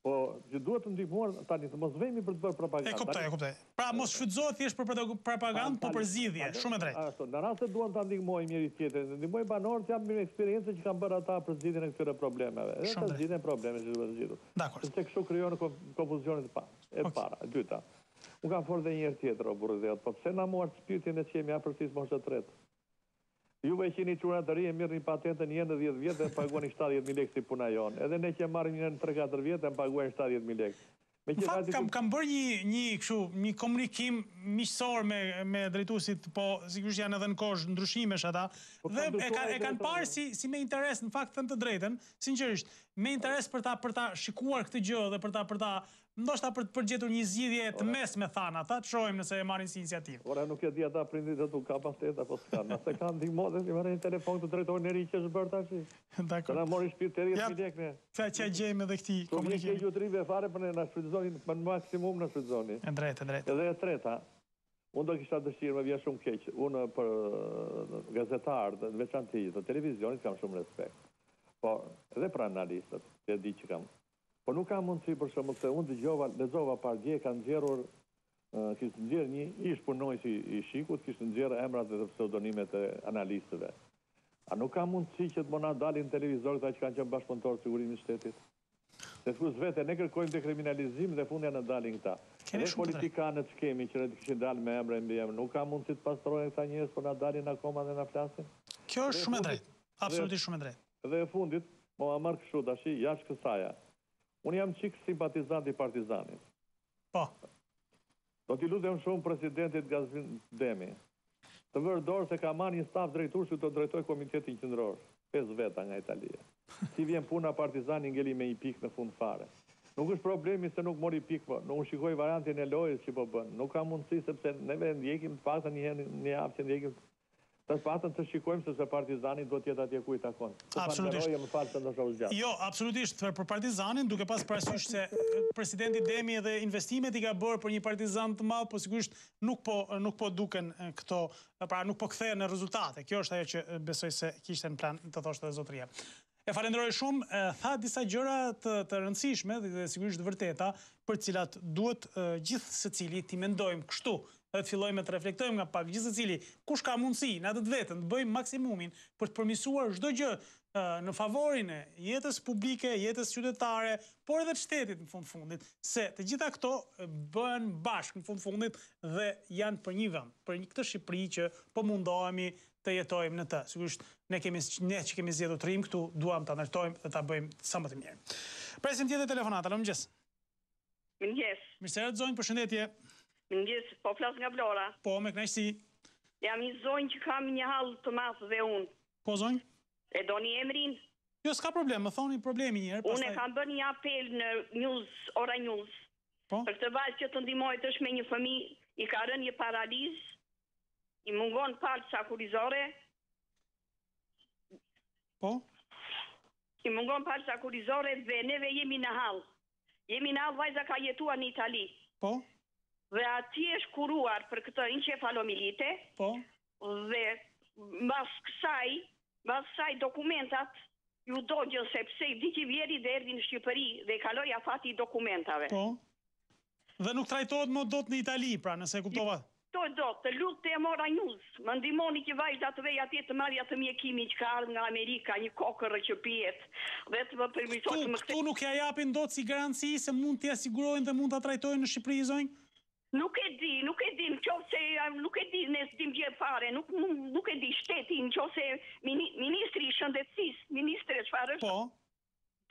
Po, që duhet të ndihmuar tani të mos vemi për të bërë propagandë. E kuptoj. Pra mos shfrytëzohet thjesht për propagandë, po për zgjidhje. Shumë e drejtë. Ashtu, në rast se duan ta ndihmojnë njëri tjetrin, ndihmojnë banorët që japin eksperiencë që kanë bërë ata për zgjidhjen e këtyre problemeve. Edhe të zgjidhen problemet që duhet zgjidhur. Dakor. Sepse kështu krijon konfuzionin e para, e dyta. Unë kam folur edhe një herë tjetër o burrë dhe po pse na mort shpirtin e çemi afërsisht moshë të tretë. Juve që jeni çuna të ri, mirë një patentën një në 10 vjet dhe paguani 70.000 lekë si puna jonë. Edhe ne që marrim një në 3-4 vjet dhe paguajmë 70.000 lekë. Në fakt kam bërë një komunikim miqësor me drejtuesit, po sigurisht janë edhe në kohë ndryshimesh ata, dhe e kanë parë si me interes, në fakt thënë të drejtën, sinqerisht, me interes për ta shikuar këtë gjë dhe për ta ndoshta për të përgjetur një zgjidhje të mesme thanë ata, të shohim nëse e marrin si iniciativë. Ora nuk e di ata prindit ato ka pastet apo s'kan. Nëse kanë ndihmonë, si marrin telefon të drejtorin e ri që është bërë tash. Dakor. Na mori shpirt 30.000 lekë ne. Sa që gjejmë edhe këtë komunikim. Nuk e gjutrive fare për ne na shfrytëzonin në maksimum na shfrytëzonin. E drejtë. Edhe e treta, unë do kisha dëshirë, më vjen shumë keq. Unë për gazetarët, në veçantë të televizionit kam shumë respekt. Po, edhe për analistët, që di që kam. Po nuk ka mundësi për shembull se unë lexova par dje kanë nxjerrur kishte nxjerrë një ish punonjës i Shikut, kishte nxjerrë emrat dhe pseudonimet e analistëve. A nuk ka mundësi që të mona dalin në televizor këta që kanë qenë bashkëpunëtorë të sigurimit të shtetit? Se thus vetë ne kërkojmë dekriminalizim dhe fundja në dalin këta. Edhe politikanët që kemi që kishin dalë me emra mbi emër, nuk ka mundësi të pastrojnë këta njerëz por na dalin akoma dhe na flasin? Kjo është shumë e drejtë. Absolutisht shumë e drejtë. Dhe e fundit, mo marr kështu tash jashtë kësaj. Unë jam qik simpatizant i Partizanit. Po. Do t'i lutem shumë presidentit Gazvin Demi. Të vërë dorë se ka marrë një staf drejtur që të drejtoj komitetin qendror. 5 veta nga Italia. Si vjen puna Partizani ngeli me i pik në fund fare. Nuk është problemi se nuk mori pik, po. Nuk shikoj variantin e lojës që po bën. Nuk ka mundësi sepse neve ndjekim të paktën një javë që ndjekim të patën të shikojmë se Partizani do t'jetë atje ku i takon. Absolutisht. Jo, absolutisht për Partizanin, duke pas parasysh se presidenti Demi edhe investimet i ka bërë për një Partizan të madh, po sigurisht nuk po duken këto, pra nuk po kthehen në rezultate. Kjo është ajo që besoj se kishte në plan të thoshte edhe zotëria. E falenderoj shumë, tha disa gjëra të rëndësishme dhe sigurisht të vërteta, për cilat duhet gjithë secili t'i mendojmë kështu. Dhe të fillojmë të reflektojmë nga pak gjithë secili kush ka mundësi në atë vetën të bëjmë maksimumin për të përmirësuar çdo gjë në favorin e jetës publike, jetës qytetare, por edhe të shtetit në fundit, se të gjitha këto bëhen bashkë në fundit dhe janë për një vend, për një këtë Shqipëri që po mundohemi të jetojmë në të. Sigurisht, ne që kemi zgjedhur të rrim këtu, duam ta ndërtojmë dhe ta bëjmë sa më të mirë. Presim tjetër telefonat, alo mëngjes. Mëngjes. Mirë se erdhët zonjë, përshëndetje. Mëngjes, po flas nga Vlora. Po, me kënaqësi. Jam një zonjë që kam një hall të madh dhe unë. Po zonjë? E doni emrin? Jo, s'ka problem, më thoni problemi një herë, pastaj. Unë kam bërë një apel në Ora Juaj. Po? Për këtë vajzë që të ndihmohet është me një fëmijë, i ka rënë një paralizë, i mungon palca kurizore. Po? I mungon palca kurizore dhe neve jemi në hall. Jemi në hall, vajza ka jetuar në Itali. Po? Dhe ati është kuruar për këtë encefalomilite. Po? Dhe mbas kësaj dokumentat ju dogjën sepse i vdiqi vjeri dhe erdhi në Shqipëri dhe kaloi afati i dokumentave. Po? Dhe nuk trajtohet më dot në Itali, pra, nëse e kuptova. Të lutem Ora Juaj, më ndihmoni që vajza të vej atje të marrë atë mjekimi që ka ardhur nga Amerika, një kokërë që pihet. Dhe të më permitohet të më Këtu nuk ja japin dot si garanci se mund t'i sigurojnë dhe mund ta trajtojnë në Shqipëri, zonjë? Nuk e di, nëse nuk e di, ne s'dim gjë fare, nuk e di shteti, nëse ministri i shëndetësisë, ministre çfarë është? Po.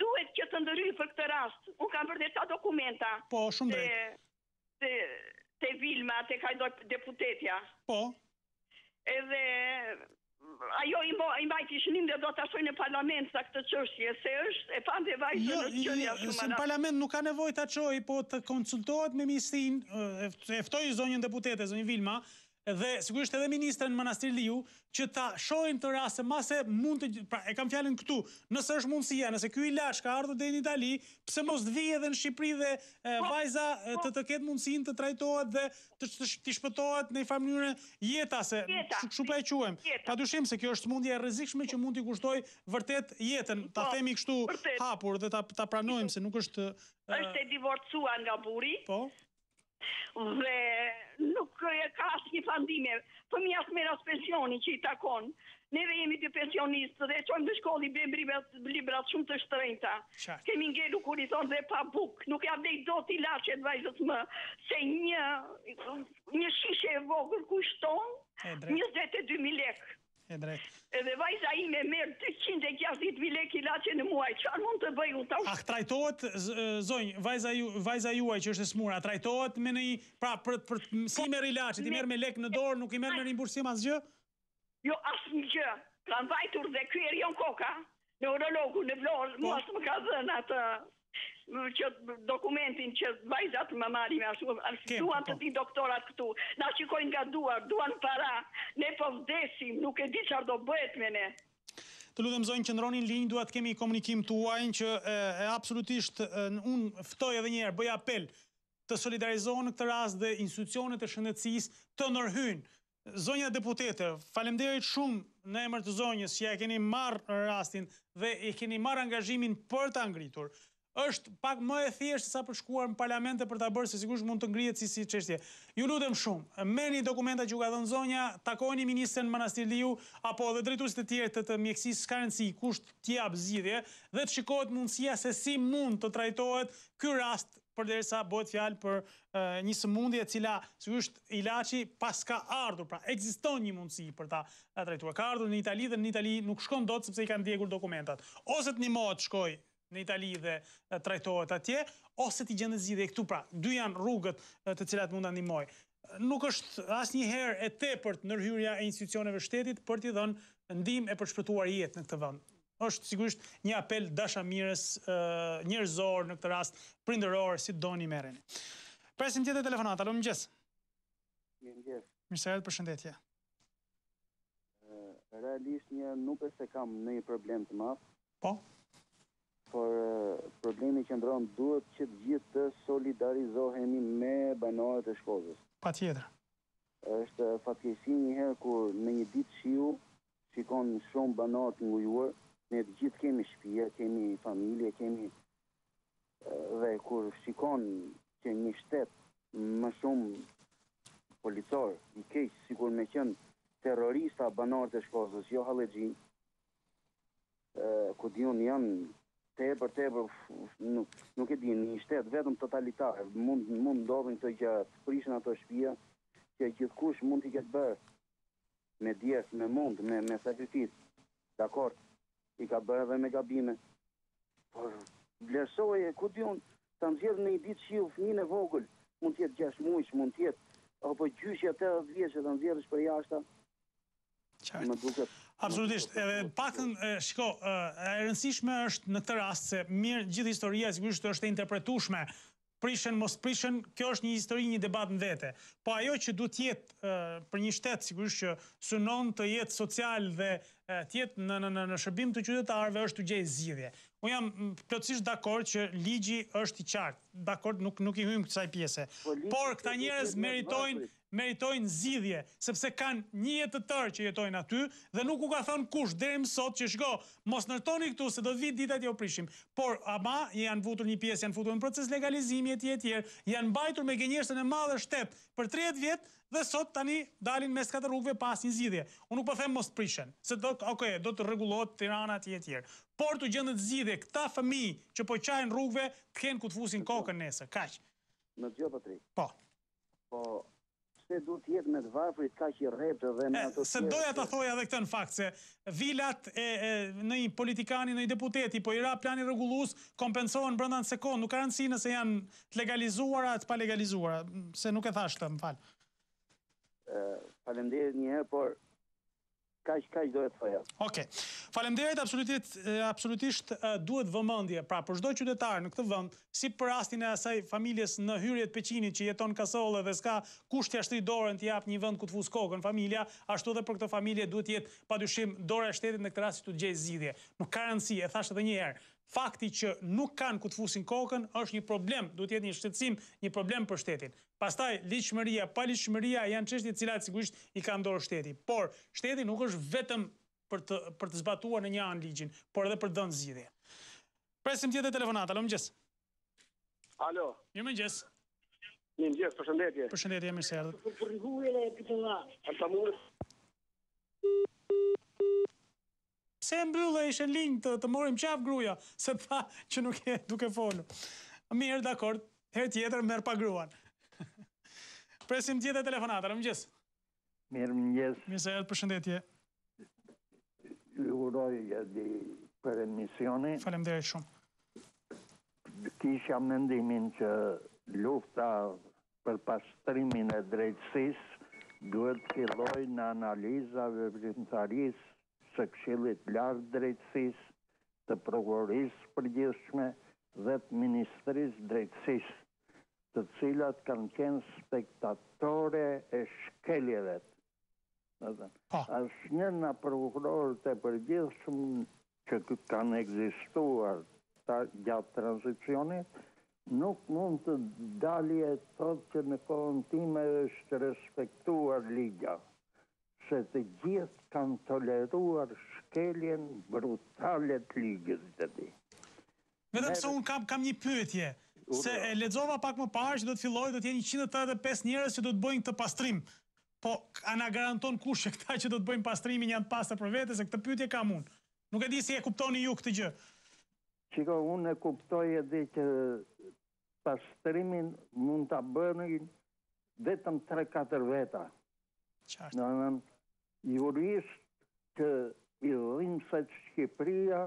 Duhet që të ndërhyjë për këtë rast. Unë kam bërë disa dokumenta. Po, shumë drejt. Te Vilma, te ka deputetja. Po. Edhe ajo i mbajti shënim dhe do të ashoj në parlament sa këtë çështje, se është e pande vajzën në qënja shumë. Se në parlament nuk ka nevojë ta çojë, po të konsultohet me ministrinë, e ftoi zonjën deputete, zonjën Vilma, dhe sigurisht edhe ministren Manastir Liu, që ta shohin të raste mase mund të, pra e kam fjalën këtu, nëse është mundësia, nëse ky ilaç ka ardhur deri në Itali, pse mos të vijë edhe në Shqipëri dhe vajza të ketë mundësinë të trajtohet dhe të shpëtohet në një farë mënyrë jeta, se kështu pa e quajmë. Padyshim se kjo është smundje e rrezikshme që mund t'i kushtojë vërtet jetën, ta themi kështu hapur dhe ta pranojmë se nuk është. Është e divorcuar nga burri. Po. Dhe nuk ka asnjë pandime. Fëmija merr as pensioni që i takon. Neve jemi të pensionistë dhe çojmë në shkollë i bëjmë librat shumë të shtrenjta. Kemi ngelu kur i thonë dhe pa buk. Nuk ja vdej dot ilaçet vajzës më, se një shishe e vogël kushton 22.000 lekë. E drejt. Edhe vajza ime merr 360.000 lekë ilaçe në muaj. Çfarë mund të bëj unë? A trajtohet zonjë, vajza juaj që është e smur, a trajtohet me një, pra për si merr ilaçet, i merr me lekë në dorë, nuk i merr në rimbursim asgjë? Jo, asnjë. Kam vajtur dhe ky Erion Koka, neurologu në Vlorë, mua më ka dhënë atë që dokumentin që vajzat më marrin ashtu, duan të di doktorat këtu, na shikojnë nga duar, duan para, ne po vdesim, nuk e di çfarë do bëhet me ne. Të lutem zonjë, qëndroni në linjë, dua të kemi komunikim tuaj që absolutisht unë ftoj edhe një herë, bëj apel të solidarizohen në këtë rast dhe institucionet e shëndetësisë të ndërhyjnë. Zonja deputete, faleminderit shumë në emër të zonjës që ja keni marrë rastin dhe e keni marrë angazhimin për ta ngritur. Është pak më e thjeshtë sa për shkuar në parlamente për ta bërë, se sigurisht mund të ngrihet si çështje. Ju lutem shumë, merrni dokumentat që u ka dhënë zonja, takoni ministrin Manastir Liu apo edhe drejtuesit e tjerë të mjekësisë, s'ka rëndësi kush t'i jap zgjidhje dhe të shikohet mundësia se si mund të trajtohet ky rast, përderisa bëhet fjalë për një sëmundje e cila sigurisht ilaçi pas ka ardhur, pra ekziston një mundësi për ta trajtuar. Ka ardhur në Itali dhe në Itali nuk shkon dot sepse i kanë ndjekur dokumentat. Ose të ndihmohet shkoj në Itali dhe trajtohet atje, ose t'i gjendet zgjidhje këtu, pra dy janë rrugët të cilat mund ta ndihmoj. Nuk është asnjëherë e tepërt ndërhyrja e institucioneve shtetit për t'i dhënë ndihmë e për shpëtuar jetë në këtë vend. Është sigurisht një apel dashamirës njerëzor në këtë rast prindëror, si doni merreni. Presim tjetër telefonat. Alo, mëngjes. Mëngjes. Mirë se erdhët, përshëndetje. Realisht nuk është se kam ndonjë problem të madh. Po. Por problemi që ndron duhet që të gjithë të solidarizohemi me banorët e Shkodrës. Patjetër. Është fatkeqësi një herë kur në një ditë shiu shikon shumë banor të ngujuar, ne të gjithë kemi shtëpi, kemi familje, dhe kur shikon që një shtet më shumë policor i keq, sikur me qenë terrorista banorët e Shkodrës, jo hallexhin, ku diun janë tepër, nuk e di, një shtet vetëm totalitar, mund ndodhin këto gjëra, të prishin ato shtëpia që gjithkush mund t'i ketë bërë. me djesë, me mund, me sakrifis. Dakor, i ka bërë edhe me gabime. Por vlerësoje, ku diun, ta nxjerrë në një ditë shiu fëmijën e vogël, mund të jetë 6 muaj, mund të jetë, apo gjyshja 80 vjeçë ta nxjerrësh për jashta. Më duket. Absolutisht. Edhe paktën, shiko, e rëndësishme është në këtë rast se mirë gjithë historia sigurisht është e interpretueshme. Prishën, mos prishën, kjo është një histori, një debat në vete. Po ajo që duhet jetë për një shtet, sigurisht që synon të jetë social dhe të jetë në shërbim të qytetarëve është të gjejë zgjidhje. Unë jam plotësisht dakord që ligji është i qartë. Dakord, nuk i hyjmë kësaj pjese. Por këta njerëz meritojnë zgjidhje, sepse kanë një jetë të tërë që jetojnë aty dhe nuk u ka thënë kush deri më sot që shko, mos ndërtoni këtu se do të vi ditat jo prishim. Por ama janë futur një pjesë, janë futur në proces legalizimi etj, janë mbajtur me gënjeshtën e madhe shtet për 30 vjet dhe sot tani dalin mes katër rrugëve pas një zgjidhje. Unë nuk po them mos prishen, se do të rregullohet Tirana etj. Por të gjendet zgjidhje këta fëmijë që po qajnë rrugëve të kenë ku të fusin kokën nesër, kaq. Në gjë Patrik. Po. Po se duhet të jetë me të varfrit kaq i rreptë dhe me ato. Se doja ta thoja edhe këtë në fakt se vilat në një politikani, në një deputeti, po i ra plani rregullues kompensohen brenda një sekond, nuk ka rëndësi nëse janë të legalizuara, të pa legalizuara, se nuk e thash këtë, më fal. Faleminderit një herë, por kaq do të thoja. Okej. Faleminderit, absolutisht duhet vëmendje. Pra për çdo qytetar në këtë vend, si për rastin e asaj familjes në hyrjet Peqinit që jeton Kasolle dhe s'ka kush t'ia shtri dorën të jap një vend ku të fus kokën familja, ashtu edhe për këtë familje duhet jetë padyshim dora e shtetit në këtë rast të gjejë zgjidhje. Nuk ka rëndësi, e thash edhe një herë. Fakti që nuk kanë ku të fusin kokën është një problem, duhet jetë një shqetësim, një problem për shtetin. Pastaj ligjshmëria, pa ligjshmëria janë çështje të cilat sigurisht i ka dorë shteti. Por shteti nuk është vetëm për të zbatuar në një anë ligjin, por edhe për të dhënë zgjidhje. Presim tjetër telefonat. Alo, mëngjes. Alo. Mirëmëngjes. Mirëmëngjes, përshëndetje. Përshëndetje, mirë se erdhët. Për rrugën e pitullat. Se mbyllë ishe linjë të morim qaf gruja, se tha që nuk e duke folu. Mirë, dakord, herë tjetër merë pa gruan. Presim tjetër telefonat, alo mëngjes. Mirëmëngjes. Mirë se erdhë, përshëndetje. Ju uroj për emisioni. Faleminderit shumë. Kisha mendimin që lufta për pastrimin e drejtësisë duhet filloj në analiza veprimtarisë së Këshillit Lartë Drejtësisë, të Prokurorisë Përgjithshme dhe të Ministrisë Drejtësisë, të cilat kanë qenë spektatore e shkeljeve. Asnjë nga prokurorët e përgjithshëm që kanë ekzistuar gjatë tranzicionit nuk mund të dalje thotë që në kohën time është respektuar ligja, se të gjithë kanë toleruar shkeljen brutale të ligjit të tij. Vetëm se unë kam një pyetje, se e lexova pak më parë që do të fillojë, do të jenë 185 njerëz që do të bëjnë këtë pastrim. Po, a na garanton kush që këta që do të bëjnë pastrimin janë të pastër për vete, se këtë pyetje kam unë. Nuk e di si e kuptoni ju këtë gjë. Çiko, unë e kuptoj edhe që pastrimin mund ta bënin vetëm 3-4 veta. Qartë. Jurist që i dhimbset Shqipëria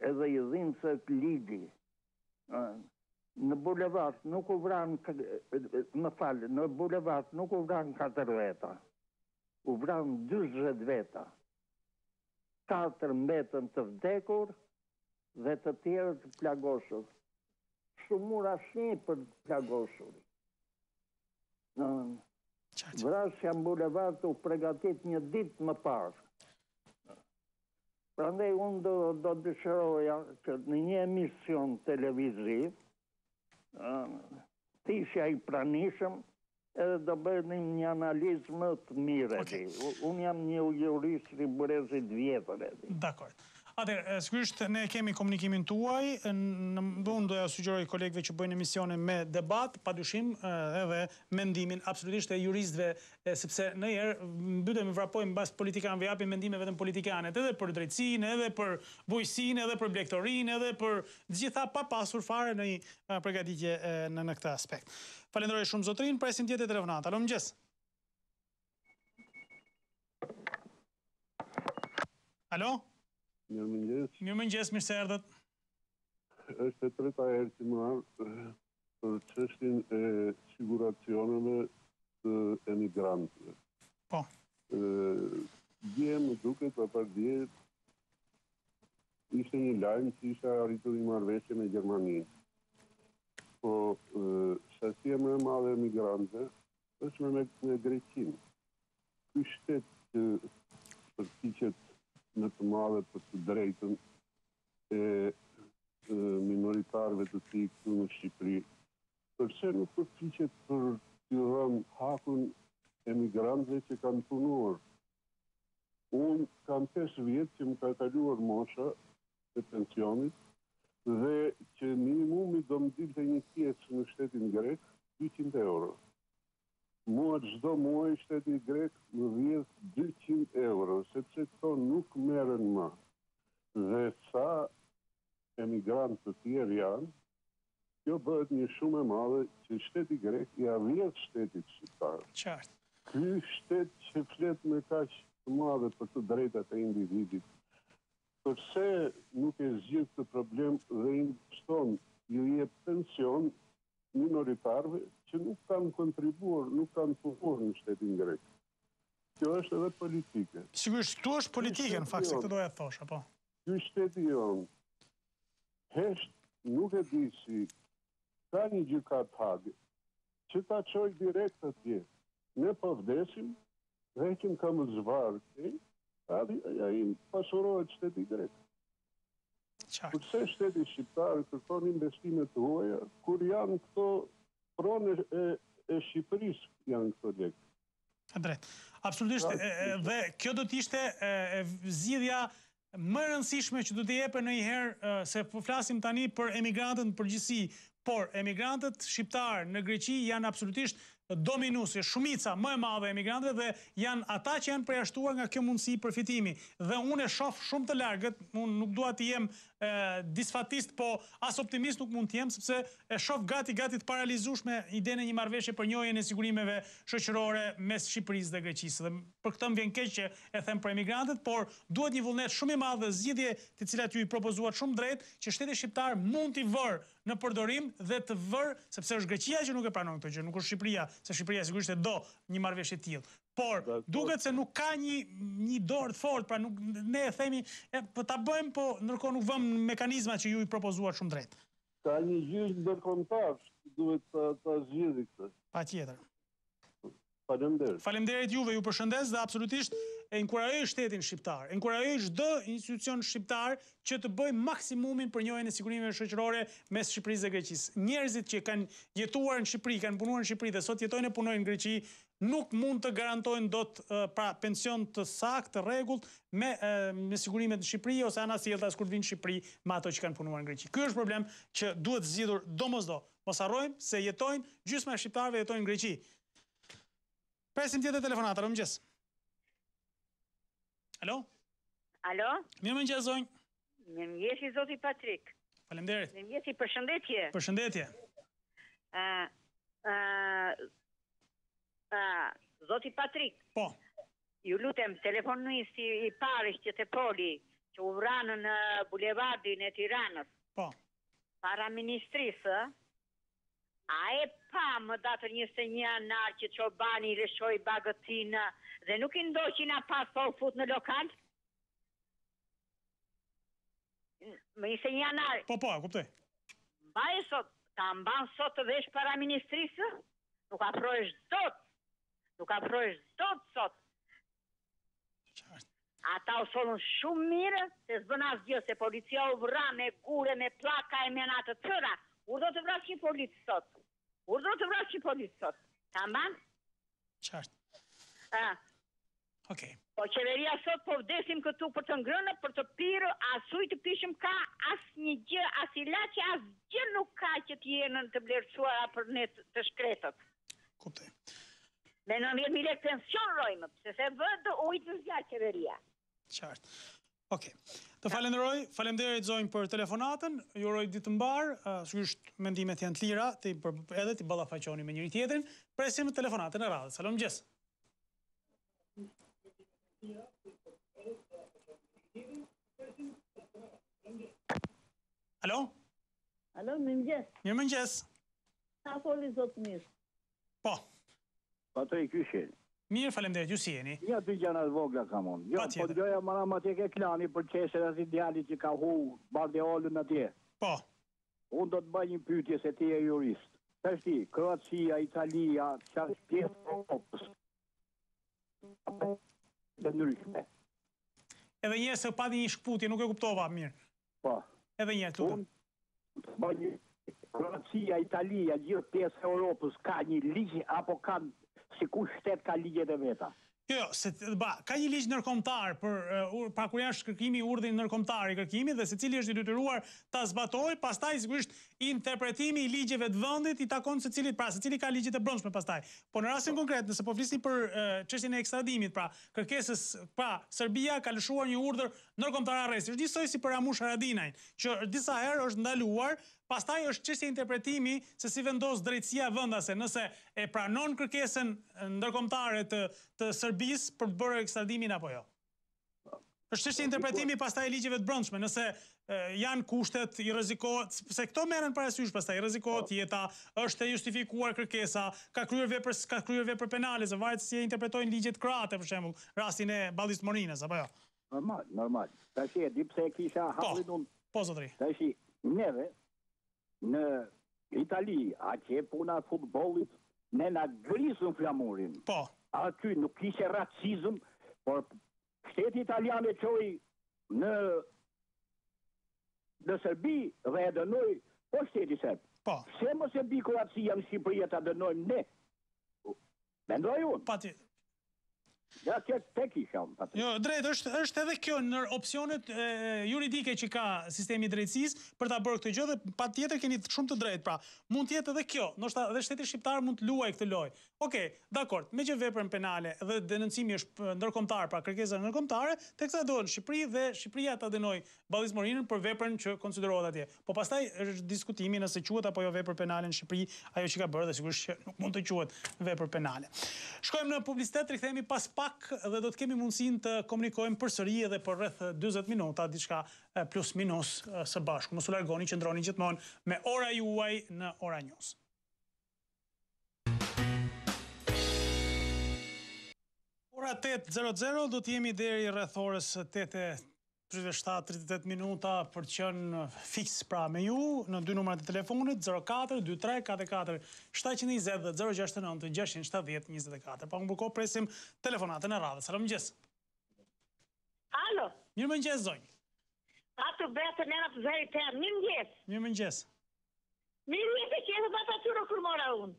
edhe i dhimbset ligji. Në bulevard nuk u vran, në bulevard nuk u vran 4 veta. U vran 40 veta. 4 mbetën të vdekur dhe të tjerë të plagosur. Shumur asnjë për të plagosur. Vrasja në bulevard u përgatit një ditë më parë. Prandaj unë do dëshiroja që në një emision televiziv të isha i pranishëm edhe do bënim një analizë më të mirë. Unë jam një jurist riburezit vjetër. Dakord. Atëherë, sigurisht ne kemi komunikimin tuaj, unë doja sugjeroj kolegëve që bëjnë emisione me debat, padyshim edhe mendimin absolutisht e juristëve, sepse ndonjëherë mbytemi vrapojmë mbas politikanëve, japin mendime vetëm politikanet, edhe për drejtësinë, edhe për bujqësinë, edhe për blegtorinë, edhe për gjitha pa pasur fare në një përgatitje në këtë aspekt. Falenderoj shumë zotrin, presim tjetër telefonat. Alo, mëngjes. Alo? Mirëmëngjes. Mirëmëngjes, mirë se erdhët. Është e treta herë që më ardh për çështjen e siguracioneve të emigrantëve. Po. Dje më duket apo dje ishte një lajm që ishte arritur një marrëveshje me Gjermaninë. Po sasia më e madhe e emigrantëve është me Greqinë. Ky shtet që përpiqet në të madhe për të drejtën e minoritarëve të tij këtu në Shqipëri, përse nuk përpiqet për të dhënë hakun emigrantëve që kanë punuar. Unë kam 5 vjetë që më ka kaluar mosha e pensionit dhe që minimumi do më dilte një pjesë në shtetin grek 200 euro. Mua çdo muaj shteti grek më vjedh 200 euro, sepse këto nuk merren më. Dhe sa emigrantë të tjerë janë, kjo bëhet një shumë e madhe që shteti grek ja vjedh shtetit shqiptar. Qartë. Ky shtet që flet me kaq të madhe për të drejtat e individit, përse nuk e zgjidh këtë problem dhe investon, ju jep pension minoritarëve që nuk kanë kontribuar, nuk kanë punuar në shtetin grek. Kjo është edhe politike. Sigurisht, këtu është politike, në fakt, se këtë doja të thosh, apo? Ky shteti jonë, nuk e di si ka një gjykat Hage, që ta çoj direkt atje. Ne po vdesim, dhe që në kam zvarë, ai pasurohet shteti grek. Përse shteti shqiptar kërkon investimet të huaja, kur janë këto pronë e Shqipërisë janë këto lekë. Drejt. Absolutisht, dhe kjo do t'ishte zgjidhja më rëndësishme që do t'i jepe ndonjëherë, se po flasim tani për emigrantët në përgjithësi, por emigrantët shqiptar në Greqi janë absolutisht dominuese, shumica më e madhe e emigrantëve dhe janë ata që janë përjashtuar nga kjo mundësi përfitimi. Dhe unë e shoh shumë të largët, unë nuk dua të jem disfatist, po as optimist nuk mund të jem, sepse e shoh gati të paralizueshme idenë e një marrëveshje për njojën e sigurimeve shoqërore mes Shqipërisë dhe Greqisë. Dhe për këtë më vjen keq që e them për emigrantët, por duhet një vullnet shumë i madh dhe zgjidhje të cilat ju i propozuat shumë drejt, që shteti shqiptar mund t'i vërë në përdorim dhe të vërë, sepse është Greqia që nuk e pranon këtë gjë, nuk është Shqipëria, se Shqipëria sigurisht e do një marrëveshje të tillë. Por duket se nuk ka një dorë të fortë, pra nuk ne e themi, po ta bëjmë, po ndërkohë nuk vëmë mekanizma që ju i propozuat shumë drejt. Ka një gjyq ndërkombëtar, duhet ta zgjidhë këtë. Patjetër. Faleminderit. Faleminderit juve, ju përshëndes dhe absolutisht e inkurajoj shtetin shqiptar, e inkurajoj çdo institucion shqiptar që të bëjë maksimumin për njojën e sigurimeve shoqërore mes Shqipërisë dhe Greqisë. Njerëzit që kanë jetuar në Shqipëri, kanë punuar në Shqipëri dhe sot jetojnë e punojnë në Greqi, nuk mund të garantojnë dot pension të saktë, të rregullt me sigurimet në Shqipëri ose anasjelltas kur vinë në Shqipëri me ato që kanë punuar në Greqi. Ky është problem që duhet zgjidhur domosdo. Mos harrojmë se jetojnë gjysma e shqiptarëve jetojnë në Greqi. Presim tjetër telefonata, mëngjes. Alo? Alo? Mirëmëngjes, zonjë. Mirëmëngjes, zoti Patrik. Faleminderit. Mirëmëngjes, përshëndetje. Përshëndetje. Zoti Patrik. Po. Ju lutem, telefonisti i parë që të poli, që u vranë në bulevardin e Tiranës. Po. Para ministrisë, a e pa më datër 21 janar që Çobani i lëshoi bagëtinë dhe nuk i ndoqin a pas pa u fut në lokal? Më 21 janar. Po, kuptoj. Mbaj sot, ta mban sot të vesh para ministrisë? Nuk afrohesh dot. Nuk afrohesh dot sot. Ata u solën shumë mirë, se s'bën asgjë, se policia u vra me gure, me plaka e me natë të tëra. Kur do të vrasë një policë sot? Kur do të vrasë një policë sot? Ta mban? Qartë. Okej. Po qeveria sot po vdesim këtu për të ngrënë, për të pirë, as ujë të pishëm ka, as një gjë, as ilaçe, as gjë nuk ka që të jenë të vlerësuara për ne të shkretët. Kuptoj. Me 90.000 lekë pension rojmë, se vëdë ujë të zja qeveria. Qartë. Okej. Të falenderoj, faleminderit zonjë për telefonatën, ju uroj ditë të mbar, sigurisht mendimet janë të lira, edhe të ballafaqoni me njëri tjetrin. Presim telefonatën e radhës. Alo, mëngjes. Alo, mirëmëngjes. Mirëmëngjes. Sa foli zot mirë. Po. Patrik Kyshin. Mirë, faleminderit, ju si jeni? Ja dy gjana të vogla kam unë. Jo, po doja marrë atje ke klani për çesën as ideali që ka hu Bardheolën atje. Po. Unë do të bëj një pyetje se ti je jurist. Tash ti, Kroacia, Italia, çfarë pjesë e Europës? Të ndryshme. Edhe një se pati një shkputje, nuk e kuptova mirë. Po. Edhe një këtu. Unë bëj një Kroacia, Italia, gjithë pjesë e Europës ka një ligj apo kanë sikur shtet ka ligjet e veta? Jo, ka një ligj ndërkombëtar pra kur janë shkërkimi urdhrin ndërkombëtar i kërkimit dhe secili është i detyruar ta zbatojë, pastaj sigurisht interpretimi i ligjeve të vendit i takon secilit, pra secili ka ligjet e brendshme pastaj. Po në rastin konkret, nëse po flisni për çështjen e ekstradimit, pra kërkesës, pra Serbia ka lëshuar një urdhër ndërkombëtar arresti, është njësoj si për Ramush Haradinajn, që disa herë është ndaluar. Pastaj është çështja interpretimi se si vendos drejtësia vendase, nëse e pranon kërkesën ndërkombëtare të Serbisë për të bërë ekstradimin apo jo. Është çështja interpretimi pastaj e ligjeve të brendshme, nëse janë kushtet, i rrezikohet, se këto merren parasysh pastaj, i rrezikohet jeta, është e justifikuar kërkesa, ka kryer vepër penale, se varet si e interpretojnë ligjet kroate për shembull, rastin e Ballis Morinës apo jo. Normal. Tash e di pse e kisha hallin unë. Po zotëri. Tash neve në Itali, atje puna futbollit, ne na grisën flamurin. Po. Aty nuk kishe racizëm, por shteti italian e çoi në Serbi dhe e dënoi po shteti serb. Po. Pse mos e bi Kroacia në Shqipëri ta dënojmë ne? Mendoj unë. Patjetër. Ja, tek isha. Jo, drejt, është edhe kjo në opsionet juridike që ka sistemi i drejtësisë për ta bërë këtë gjë dhe patjetër keni shumë të drejtë. Pra, mund të jetë edhe kjo, ndoshta edhe shteti shqiptar mund të luajë këtë lojë. Okej, dakord, me që veprën penale dhe denoncimi është ndërkombëtar, pra kërkesa ndërkombëtare, teksa dohen Shqipëri dhe Shqipëria ta dënoi Ballis Morinën për veprën që konsiderohet atje. Po pastaj është diskutimi nëse quhet apo jo vepër penale në Shqipëri, ajo që ka bërë dhe sigurisht që nuk mund të quhet vepër penale. Shkojmë në publicitet, rikthehemi pas pak dhe do të kemi mundësinë të komunikojmë përsëri edhe për rreth 40 minuta, diçka plus minus së bashku. Mos u largoni, qëndroni gjithmonë me Ora Juaj në Ora News. Ora 8:00 do të jemi deri rreth orës 8:37 minuta për të qenë fiks pra me ju në dy numrat e telefonit 04 23 44 720 dhe 069 670 24. Pa më kohë presim telefonatën e radhës. Mirëmëngjes. Alo. Mirëmëngjes zonjë. Ato betë nëna të zëri të mirëmëngjes. Mirëmëngjes. Mirëmëngjes që edhe bata çura kur mora unë.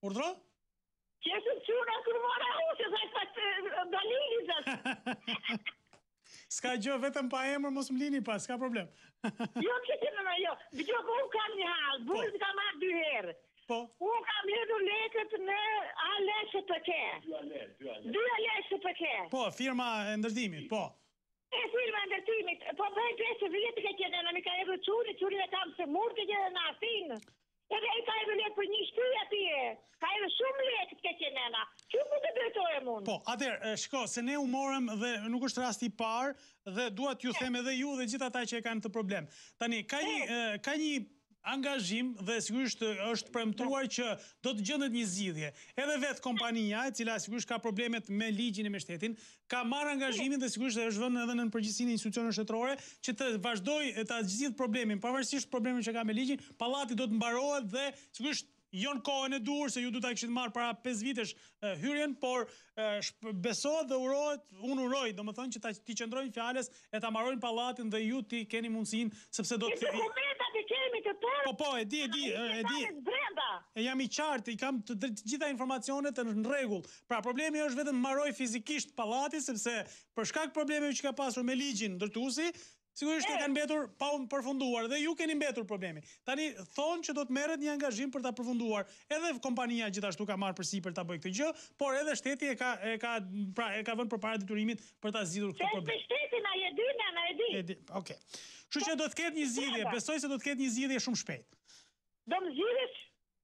Urdhro? Që është çura kur mora unë, se zaj pat dalili zot. Ska gjë, vetëm pa emër mos më lini pas, s'ka problem. Jo, që të në jo. Gjë ku unë kam një halë, burë ka marrë 2 herë. Po. Unë kam ledur lekët në ALSPK. 2 ALSPK. Po, firma e ndërtimit, po. E firma e ndërtimit, po bëj 5 vjetë ke qenë, në mi ka edhe quri e kam se murë ke qenë në Afinë. Edhe e ka edhe lekë për një shty atje. Ka edhe shumë lekët ke qenë nëna. Që mu të drejtojë mund? Po, atëherë, shko, se ne u morëm dhe nuk është rasti i parë dhe dua t'ju them edhe ju dhe gjithë ata që e kanë të problem. Tani, ka një angazhim dhe sigurisht është premtuar që do të gjendet një zgjidhje. Edhe vetë kompania, e cila sigurisht ka problemet me ligjin e me shtetin, ka marrë angazhimin dhe sigurisht është vënë edhe në përgjegjësinë e institucioneve shtetërore që të vazhdojë ta zgjidhë problemin, pavarësisht problemit që ka me ligjin, pallati do të mbarohet dhe sigurisht jo në kohën e duhur, se ju du ta kishit marrë para 5 vitesh hyrjen, por besohet dhe urohet, unë uroj, do më thonë që ti qëndrojnë fjales e ta marrojnë pallatin dhe ju ti keni mundësin, sepse do të... Dokumentat e kemi të tërë... Po, e di. E jam i qartë, i kam të gjitha informacionet në rregull. Pra, problemi është vetëm marroj fizikisht pallati, sepse për shkak problemeve që ka pasur me ligjin ndërtuesi, sigurisht e kanë mbetur pa përfunduar dhe ju keni mbetur problemi. Tani thonë që do të merret një angazhim për ta përfunduar. Edhe kompania gjithashtu ka marrë përsipër ta bëjë këtë gjë, por edhe shteti e ka vënë përpara detyrimit për ta zgjidhur këtë problem. Shteti na e di. Okej. Kështu që do të ketë një zgjidhje, besoj se do të ketë një zgjidhje shumë shpejt. Do më zgjidhesh?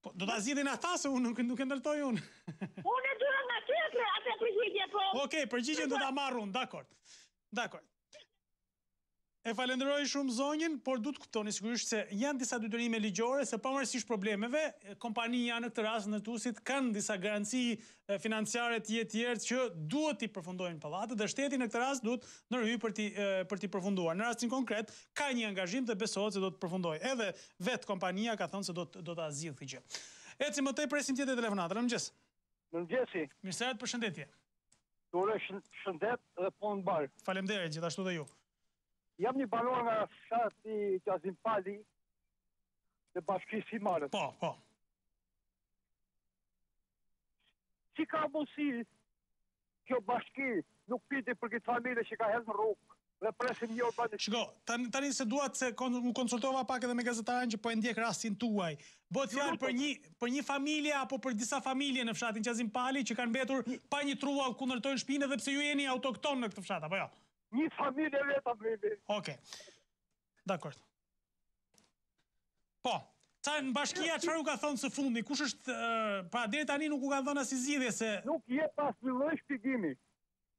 Po, do ta zgjidhin ata se unë nuk e ndërtoj unë. Unë e dura nga tjetër, atë përgjigje po. Okej, përgjigjen do ta marr unë, dakord. E falenderoj shumë zonjën, por du të kuptoni sigurisht se janë disa detyrime ligjore se pavarësisht problemeve, kompania në këtë rast ndërtuesit kanë disa garanci financiare të tjera që duhet t'i përfundojnë pallatet dhe shteti në këtë rast duhet ndërhyjë për t'i përfunduar. Në rastin konkret ka një angazhim dhe besohet se do të përfundojë. Edhe vetë kompania ka thënë se do ta zgjidhë këtë gjë. Eci më tej presim tjetër telefonatën. Mëngjes. Mëngjesi. Mirëserat, përshëndetje. Ure shëndet dhe punë mbar. Faleminderit gjithashtu dhe ju. Jam një banor nga fshati Qazim Pali të bashkisë Himarës. Po. Si ka mundësi kjo bashki nuk piti për këtë familje që ka hedhë në rrugë dhe presim një urbanisht. Shiko, tani se duat se më konsultova pak edhe me gazetarën që po e ndjek rastin tuaj. Bëhet fjalë për një familje apo për disa familje në fshatin Qazim Pali që kanë mbetur pa një truall ku ndërtojnë shtëpinë edhe pse ju jeni autokton në këtë fshat apo jo? Një familje vetëm bëjmë. Okej. Dakor. Po, në bashkia çfarë u ka thënë së fundi? Kush është pra deri tani nuk u ka dhënë asnjë zgjidhje se nuk jep asnjë lloj shpjegimi.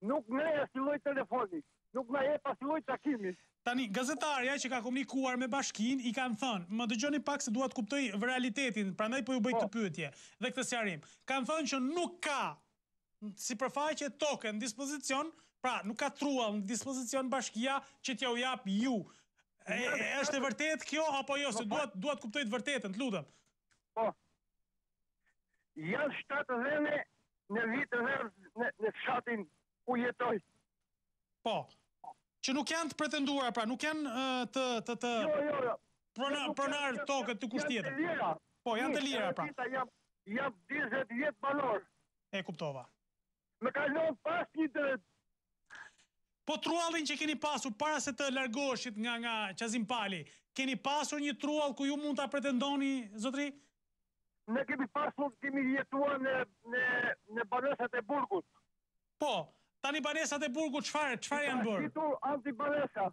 Nuk ne asnjë lloj telefoni. Nuk na jep asnjë lloj takimi. Tani gazetarja që ka komunikuar me bashkinë i kanë thënë, më dëgjoni pak se dua të kuptoj realitetin, prandaj po ju bëj këtë pyetje dhe këtë sqarim. Kanë thënë që nuk ka sipërfaqe tokë në dispozicion. Pra, nuk ka truall në dispozicion bashkia që t'ja u jap ju. Është e vërtet kjo, apo jo, se duat kuptoj të vërtetën, të lutem. Po. Janë 7 dhene në vitë dhe në fshatin ku jetoj. Po. Që nuk janë të pretenduar, pra, nuk janë të pronar tokët të kusht tjetër. Janë të lira. Po, janë të lira, pra. Jam 20 vjetë banor. E kuptova. Me kalon pas një drejt. Po truallin që keni pasur para se të largoheshit nga Qazim Pali, keni pasur një truall ku ju mund ta pretendoni, zotri? Ne kemi pasur, kemi jetuar në banesat e burgut. Po, tani banesat e burgut çfarë janë bërë? Shitur antibanesa.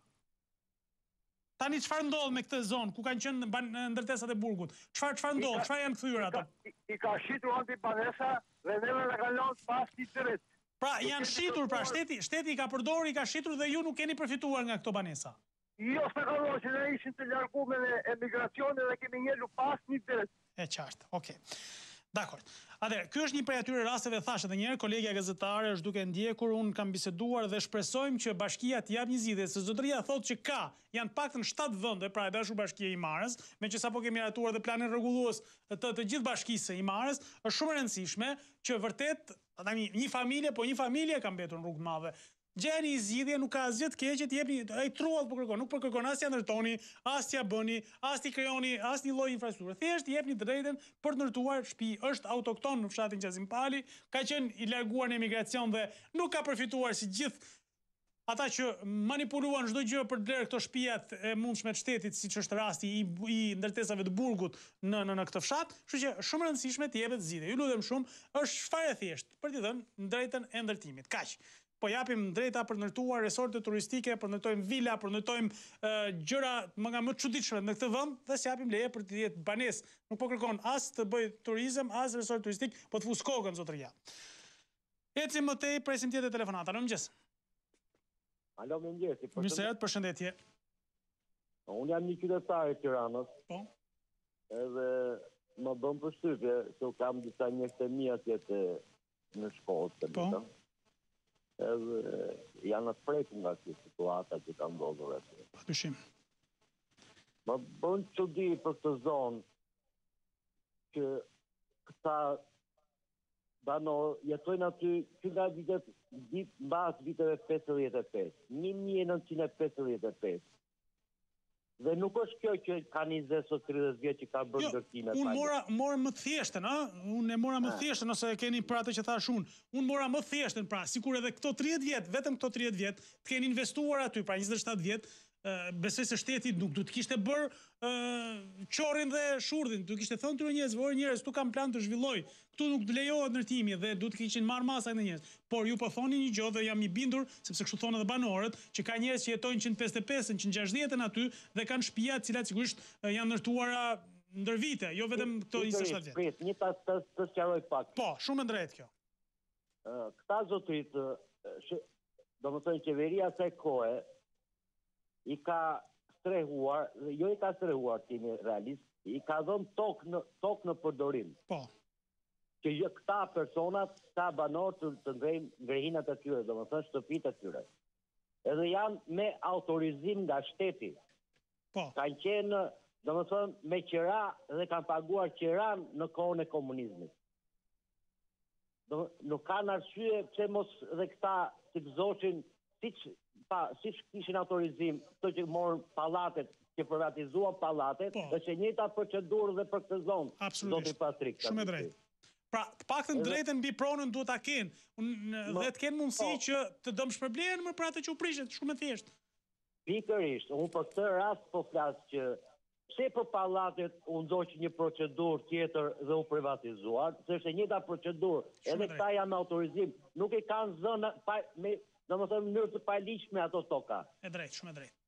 Tani çfarë ndodh me këtë zonë ku kanë qenë ndërtesat e burgut? Çfarë ndodh? Çfarë janë kthyer ato? I ka shitur antibanesa dhe neve na kanë lënë pas një drejt. Pra, janë shitur, pra, shteti i ka përdorur, i ka shitur dhe ju nuk keni përfituar nga këto banesa. Jo, se ka dhënë që ne ishim të larguar me emigracione dhe kemi ngelu pas një drejt. E qartë, okej. Dakor. Atëherë, ky është një prej atyre rasteve, thash edhe një herë, kolegja gazetare është duke ndjekur, unë kam biseduar dhe shpresojmë që bashkia të jap një zgjidhje, se zotëria thotë që janë paktën 7 vende, pra e dashur bashkia e Himarës, me që sapo kemi ratuar dhe planin rregullues të gjithë bashkisë së Himarës, është shumë e rëndësishme që vërtet tani një familje ka mbetur në rrugë të madhe. Gjeni i zgjidhje, nuk ka asgjë të keqe, të jepni ai truall po kërkon, nuk po kërkon as t'ia ndërtoni, as t'ia bëni, as t'i krijoni asnjë lloj infrastrukture. Thjesht i jepni drejtën për të ndërtuar shtëpi. Është autokton në fshatin Qazim Pali, ka qenë i larguar në emigracion dhe nuk ka përfituar si gjithë ata që manipuluan çdo gjë për bler këto shtëpiat e mundshme të shtetit, siç është rasti i ndërtesave të burgut në këtë fshat, kështu që shumë e rëndësishme të jepet zgjidhje. Ju lutem shumë, është shfarë thjesht për t'i dhënë drejtën e ndërtimit. Kaq. Po japim drejta për ndërtuar resorte turistike, për ndërtojmë vila, për ndërtojmë gjëra nga më të çuditshme në këtë vend dhe s'japim leje për të jetë banesë. Nuk po kërkon as të bëj turizëm, as resort turistik, po të fus kokën zotëria. Ecim më tej, presim tjetër telefonata. Alo, mëngjes. Alo, mëngjes. Mirëserat, përshëndetje. Unë jam një qytetar i Tiranës. Po. Edhe më bën përshtypje se kam disa njerëz të mi atje në shkollë. Po. Edhe janë të frekur nga kjo situata që ka ndodhur aty. Dyshim. Më bën çudi për këtë zonë që këta banor jetojnë aty që nga mbas viteve 55, 1955. Dhe nuk është kjo që ka 20 ose 30 vjet që ka bërë ndërtime. Unë mora më thjeshtën, unë e mora më thjeshtën, ose keni për atë që thash unë. Unë mora më thjeshtën, pra, sikur edhe këto 30 vjet, vetëm këto 30 vjet, të keni investuar aty, pra 27 vjet, besoj se shteti nuk du të kishte bërë qorin dhe shurdhin, du të kishte thënë tyre njerëz, tu kam plan të zhvilloj, këtu nuk të lejohet ndërtimi dhe du të kishin marrë masa në njerëz. Por ju po thoni një gjë dhe jam i bindur, sepse kështu thonë edhe banorët, që ka njerëz që jetojnë 155-ën, 160-ën aty dhe kanë shtëpia të cilat sigurisht janë ndërtuara ndër vite, jo vetëm këto 27 vjet. Prit, një të sqaroj pak. Po, shumë e drejtë kjo. Këta zotrit, domethënë qeveria asaj kohe i ka strehuar, jo i ka strehuar timi realist, i ka dhënë tokë në përdorim. Po. Që këta personat, këta banorë të ngrehinat e tyre, do më thënë shtëpit e tyre. Edhe janë me autorizim nga shteti. Po. Kanë qenë, do më thënë, me qira dhe kanë paguar qiran në kohën e komunizmit. Nuk kanë arsye pse mos dhe këta të gëzoshin siç kishin autorizim të që morën pallatet, që privatizuan pallatet, është e njëjta procedurë dhe për këtë zonë. Absolutisht. Shumë e drejtë. Pra, të paktën drejtën mbi pronën duhet ta kenë, dhe të kenë mundësi që të dëmshpërblen më për atë që u prishet, shumë e thjeshtë. Pikërisht, unë për këtë rast po flas që pse për pallatet u ndoqi një procedurë tjetër dhe u privatizuar, se është e njëjta procedurë, edhe këta janë me autorizim, nuk i kanë zënë domethënë në mënyrë të paligjshme ato toka. E drejtë, shumë e drejtë.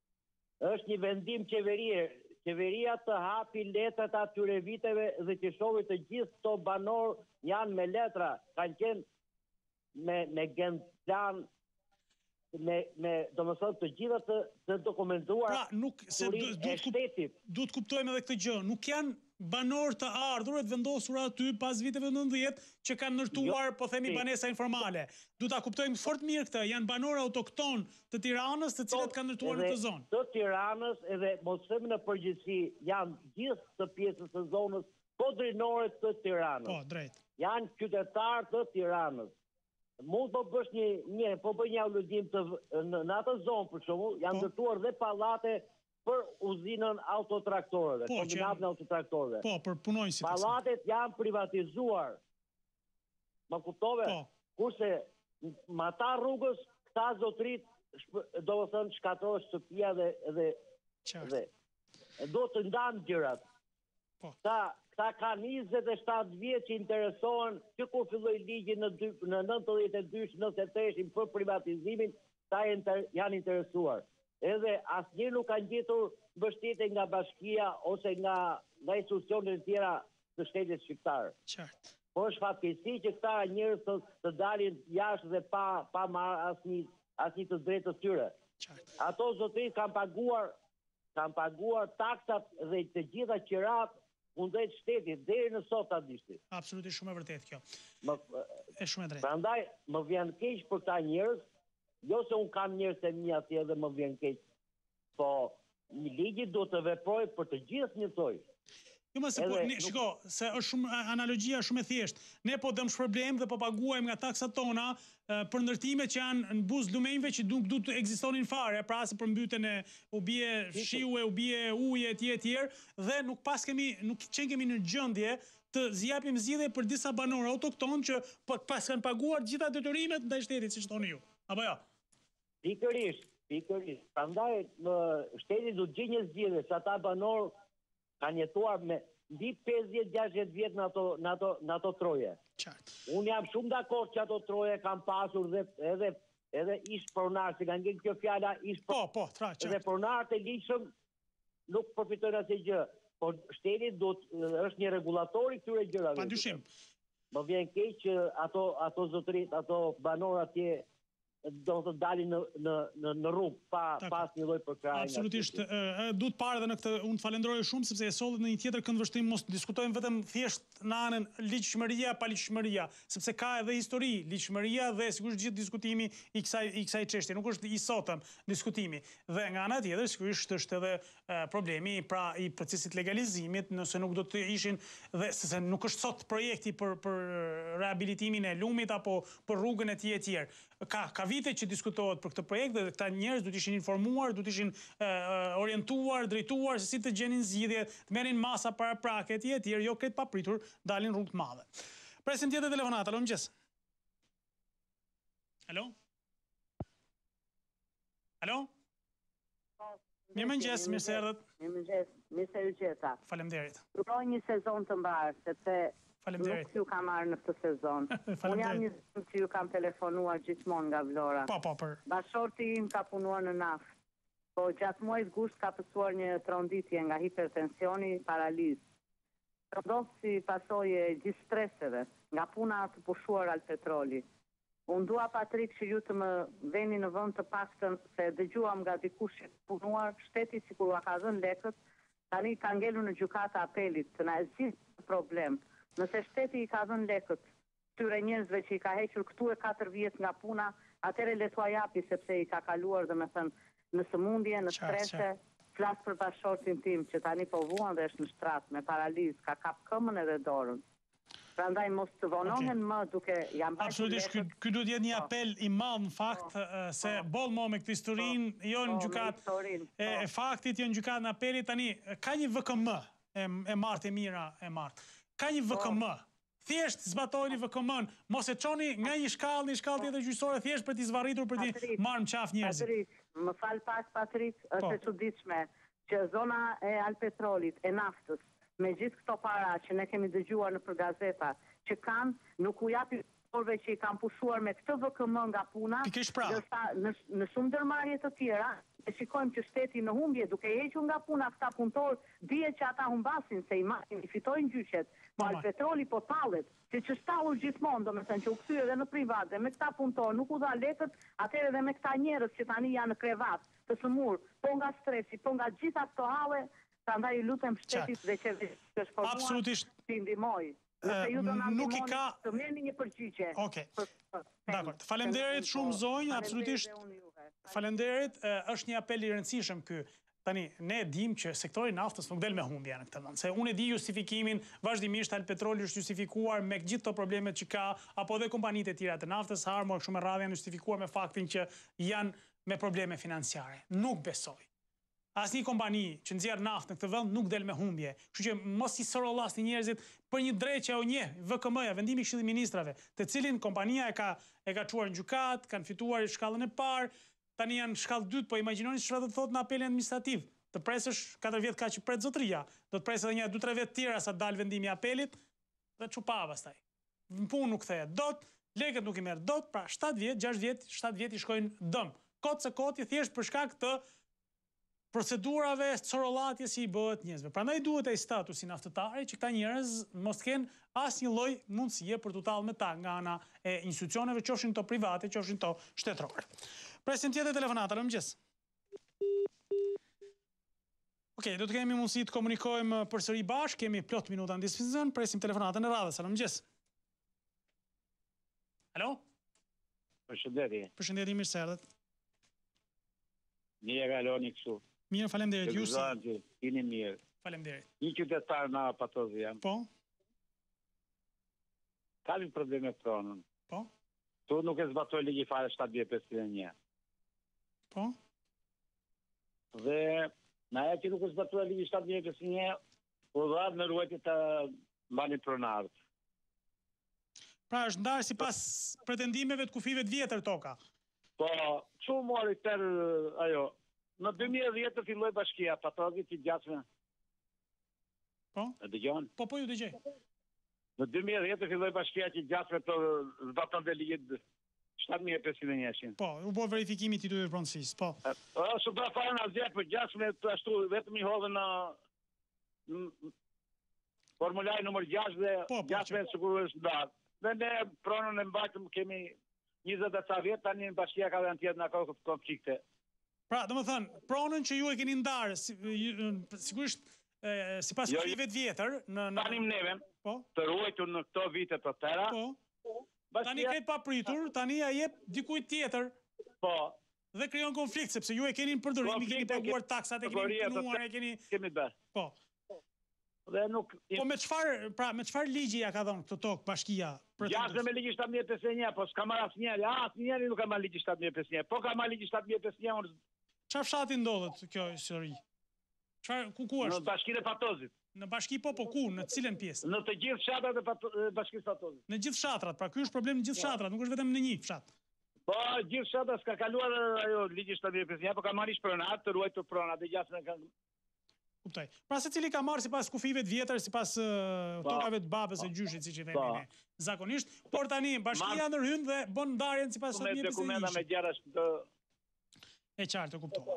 Është një vendim qeverie. Qeveria të hapi letrat atyre viteve dhe që shohi të gjithë këto banorë janë me letra, kanë qenë me gen plan, me domethënë të gjitha të dokumentuar. Pra, nuk se duhet kuptojmë edhe këtë gjë, nuk janë banorë të ardhur e të vendosur aty pas viteve 90 që kanë ndërtuar, po themi, banesa informale. Duhet ta kuptojmë fort mirë këtë, janë banorë autokton të Tiranës, të cilët kanë ndërtuar në këtë zonë. Të Tiranës edhe mos themi në përgjithësi, janë gjithë të pjesës së zonës kodrinore të Tiranës. Po, drejt. Janë qytetarë të Tiranës. Mund po bësh një alludim në atë zonë për shembull, janë ndërtuar dhe pallate për uzinën autotraktorëve, kombinatën autotraktorëve. Po, për punonjësit. Pallatet janë privatizuar. Më kuptove? Po. Kurse mata rrugës, këta zotrit, do të thënë shkatohet shtëpia dhe do të ndanë gjërat. Po. Këta kanë 27 vjetë që interesohen që kur filloi ligji në 92-93 për privatizimin, ta janë interesuar. Edhe asnjë nuk kanë gjetur mbështetje nga bashkia ose nga institucionet tjera të shtetit shqiptar. Qartë. Po është fatkeqësi që këta njerëz të dalin jashtë dhe pa marrë asnjë të drejtë të tyre. Qartë. Ato zotërit kanë paguar taksat dhe të gjitha qirat kundrejt shtetit deri në sot ta dishti. Absolutisht shumë e vërtetë kjo. Është shumë e drejtë. Prandaj më vjen keq për këta njerëz. Jo se unë kam njerëz të mi atje dhe më vjen keq, po një ligji do të veproj për të gjithë njësoj. Jo më se po, shiko, se është shumë analogjia shumë e thjeshtë. Ne po dëmshpërblejmë dhe po paguajmë nga taksat tona për ndërtime që janë në buzë lumenjve që nuk duhet të ekzistonin fare, pra se përmbytjen e u bie shiu, u bie ujë etj, dhe nuk kemi në gjendje të zjapim zgjidhje për disa banorë autokton që pas kanë paguar gjitha detyrimet ndaj shtetit, siç thoni ju. Apo jo? Pikërisht. Prandaj shteti do të gjejë një zgjidhje se ata banorë kanë jetuar me mbi 50-60 vjet në ato troje. Qartë. Unë jam shumë dakord që ato troje kanë pasur dhe edhe ish pronar, se kanë ngel kjo fjala ish pronar. Po, qartë. Dhe pronarët e ligjshëm nuk përfitojnë asnjë gjë, por shteti është një regulator i këtyre gjërave. Padyshim. Më vjen keq që ato zotërit, ato banorë atje do të dalin në rrugë pas një lloj përkraje. Absolutisht, duhet parë edhe në këtë, unë të falenderoj shumë sepse e sollet në një tjetër këndvështrim, mos diskutojmë vetëm thjesht në anën ligjshmëria pa ligjshmëria, sepse ka edhe histori, ligjshmëria dhe sigurisht gjithë diskutimi i kësaj çështje, nuk është i sotëm diskutimi. Dhe nga ana tjetër sigurisht është edhe problemi i procesit legalizimit, nëse nuk do të ishin dhe se nuk është sot projekti për rehabilitimin e lumit apo për rrugën e tij etj. Ka vite që diskutohet për këtë projekt dhe këta njerëz duhet ishin informuar, duhet ishin orientuar, drejtuar se si të gjenin zgjidhje, të merrin masa paraprake etj, jo këtë papritur dalin rrugë të madhe. Presim tjetër telefonat. Alo, mëngjes. Alo? Alo? Mirëmëngjes, mirë se erdhët. Mirëmëngjes, mirë se u gjeta. Faleminderit. Uroj një sezon të mbar, sepse nuk ju kam marrë në këtë sezon. Unë jam një që ju kam telefonuar gjithmonë nga Vlora. Bashorti im ka punuar në naftë, po gjatë muajit gusht ka pësuar një tronditje nga hipertensioni, paralizë. Ndodh si pasojë e gjithë streseve, nga puna të pushuar al petroli. Unë dua, Patrik, që ju të më veni në vend të paktën se dëgjuam nga dikush që punuar, shteti sikur ua ka dhënë lekët, tani ka ngelur në gjykata apelit, të na e zgjidhë problem. Nëse shteti i ka dhënë lekët këtyre njerëzve që i ka hequr këtu e 4 vjet nga puna, atëre le t'ua japi sepse i ka kaluar, domethënë, në sëmundje, në strese. Flas për bashkëshortin tim që tani po vuan dhe është në shtrat me paralizë, ka kap këmbën edhe dorën. Prandaj mos të vonohen më duke jam bërë. Absolutisht, ky duhet jetë një apel i madh në fakt se boll më me këtë historinë, jo në gjykatë e faktit, jo në gjykatën e apelit. Tani ka një VKM e martë e mira e martë. Ka një VKM. Thjesht zbatojni VKM-n, mos e çoni nga një shkallë tjetër gjyqësore thjesht për t'i zvarritur për t'i marrë në qafë njerëzit. Patrik, më fal pak Patrik, është e çuditshme që zona e Alpetrolit, e naftës, me gjithë këto para që ne kemi dëgjuar në për gazeta, që kanë, nuk u japi punëtorëve që i kanë pushuar me këtë VKM nga puna, në shumë ndërmarrje të tjera, e shikojmë që shteti në humbje, duke hequr nga puna këta punëtorë, dihet që ata humbasin se i fitojnë gjyqet, po Alpetroli po tallet, si që shtahur gjithmonë, domethënë që u kthye edhe në privat dhe me këta punëtorë nuk u dha lekët, atëherë edhe me këta njerëz që tani janë në krevat, të sëmur, po nga stresi, po nga gjitha këto halle, prandaj i lutem shtetit dhe qeverisë të shformuar të ndihmoj. Nëse ju do na ndihmoni të merrni një përgjigje. Okej. Dakor. Faleminderit shumë zonjë, absolutisht. Faleminderit, është një apel i rëndësishëm ky. Tani, ne dim që sektori naftës nuk del me humbje në këtë vend. Se unë e di justifikimin, vazhdimisht Alpetroli është justifikuar me gjithë këto problemet që ka, apo dhe kompanitë e tjera të naftës, Harmor kështu me radhë janë justifikuar me faktin që janë me probleme financiare. Nuk besoj. Asnjë kompani që nxjerr naftë në këtë vend nuk del me humbje. Kështu që mos i sorollasni njerëzit për një drejtë që u njeh, VKM-ja, vendimi i Këshillit Ministrave, të cilin kompania e ka çuar në gjykat, kanë fituar shkallën e parë, tani janë shkallë dytë, po imagjinoni çfarë do të thotë në apelin administrativ. Të presësh 4 vjet kaq që pret zotëria, do të presë edhe 2-3 vjet tjera sa dal vendimi i apelit dhe çupa pastaj. Në punë nuk kthehet dot, lekët nuk i merr dot, pra 7 vjet, 7 vjet i shkojnë dëm. Kot se koti thjesht për shkak të procedurave corollatjes që i bëhet njerëzve. Prandaj duhet ai statusi naftëtari që këta njerëz mos kenë asnjë lloj mundësie për t'u tallë me ta nga ana e institucioneve, qofshin to private, qofshin to shtetërore. Presim tjetër telefonata, mëngjes. Okej, do të kemi mundësi të komunikojmë përsëri bashkë, kemi plot minuta në dispozicion, presim telefonatën e radhës. Mëngjes. Alo? Përshëndetje. Përshëndetje, mirë se erdhët. Mirë kaloni kështu. Mirë, faleminderit. Ju si? Jeni mirë. Faleminderit. Një qytetar na Patozi jam. Po. Kalim probleme pronën. Po. Tu nuk e zbatoj ligji fare 751. Po. Dhe na e që nuk e zbatoj ligji 751, u dha në ruajtje të mbani pronarët. Pra është ndarë sipas pretendimeve të kufive të vjetër toka. Po, që mori tërë ajo. Në 2010 të filloj bashkia, Patozi që gjasme. Po? E dëgjon? Po, ju dëgjoj. Në 2010 të filloj bashkia që gjasme të zbatën dhe ligjit 7501. Po, u bo verifikimi titullit të pronësisë, po. Së da fare në asgjë, për gjasme të ashtu, vetëm i hodhe në formulari nëmër 6 dhe gjasme të sigur është ndarë. Dhe ne pronën e mbajtëm kemi 20 dhe ca vjetë, tani në bashkia ka dhe në tjetë në kohë qikte. Pra, do më thënë, pronën që ju e keni ndarë, sigurisht, si pas kufive të vjetër... Tanim neve, të ruajtur në këto vite të tëra... Tani këtë pa pritur, tani a jep dikuj tjetër... Dhe kryon konflikt, sepse ju e keni në përdërim, i keni paguar taksat, e keni punuar, e keni... Kemi bërë. Po. Po me qëfar ligji ja ka dhonë këtë tokë bashkia? Gjasme me ligji 751, po s'ka marrë asnjeri, asnjeri nuk ka marrë ligji 751, po ka marrë ligji 751... Qa fshati ndodhet kjo histori? Ku është? Në bashkinë e Patozit. Në bashki po, ku? Në cilën pjesë? Në të gjithë fshatrat e bashkisë Patozit. Në gjithë fshatrat, pra ky është problem në gjithë fshatrat, nuk është vetëm në një fshat. Po, gjithë fshatrat s'ka kaluar ajo ligji 751, po ka marrë pronat, të ruajtur pronat, dhe gjasme kanë... Kuptoj. Pra se cili ka marrë sipas kufive të vjetër, sipas tokave të babës e gjyshit, siç i themi ne. Zakonisht, por tani bashkia ndërhyn dhe bën ndarjen sipas 751. Me dokumenta me gjëra të e qartë, kuptova.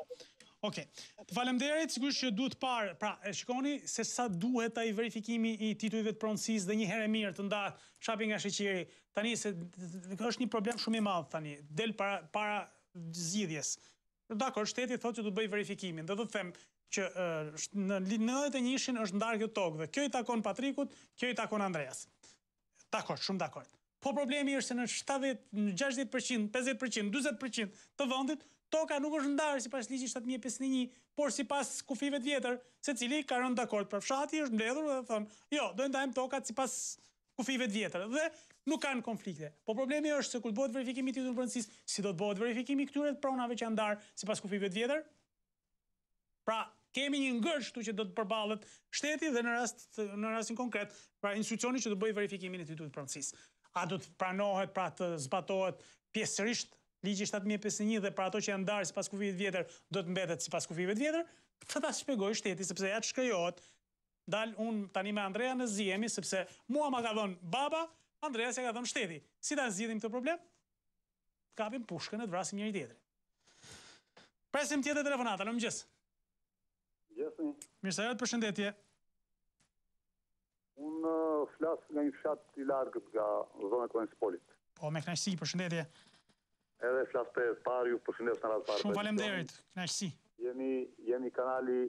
Okej. Faleminderit, sigurisht që duhet parë, pra, e shikoni se sa duhet ai verifikimi i titujve të pronësisë dhe një herë mirë të ndahet shapi nga sheqeri. Tani se është një problem shumë i madh tani, del para zgjidhjes. Dakor, shteti thotë që do të bëj verifikimin, dhe do të them që në 91-shin është ndarë kjo tokë dhe kjo i takon Patrikut, kjo i takon Andreas. Dakor, shumë dakor. Po problemi është se në 70, 60%, 50%, 40% të vendit, toka nuk është ndarë sipas ligjit 7051, por sipas kufive të vjetër, secili ka rënë dakord për fshati, është mbledhur dhe thonë, jo, do ndajmë tokat sipas kufive të vjetër dhe nuk kanë konflikte. Po problemi është se kur bëhet verifikimi i titullit të pronësisë, si do të bëhet verifikimi këtyre pronave që janë ndarë sipas kufive të vjetër? Pra, kemi një ngërç këtu që do të përballet shteti dhe në rastin konkret, pra institucioni që do bëjë verifikimin e titullit të pronësisë. A do të pranohet, pra të zbatohet pjesërisht ligji 751 dhe për ato që janë ndarë sipas kufive të vjetër do të mbetet sipas kufive të vjetër? Këtë ta shpjegoj shteti sepse ja shkrijohet. Dal unë tani me Andrea në zjemi sepse mua ma ka dhënë baba, Andrea se ka dhënë shteti. Si ta zgjidhim këtë problem? Kapim pushkën e të vrasim njëri tjetrin. Presim tjetër telefonata, në mëngjes. Mirë se erdhët, përshëndetje. Unë flas nga një fshat i largët nga zona e Konispolit. Po, me kënaqësi, përshëndetje. Edhe flas për parë, ju përshëndes në radhë parë. Shumë faleminderit, kënaqësi. Jemi kanali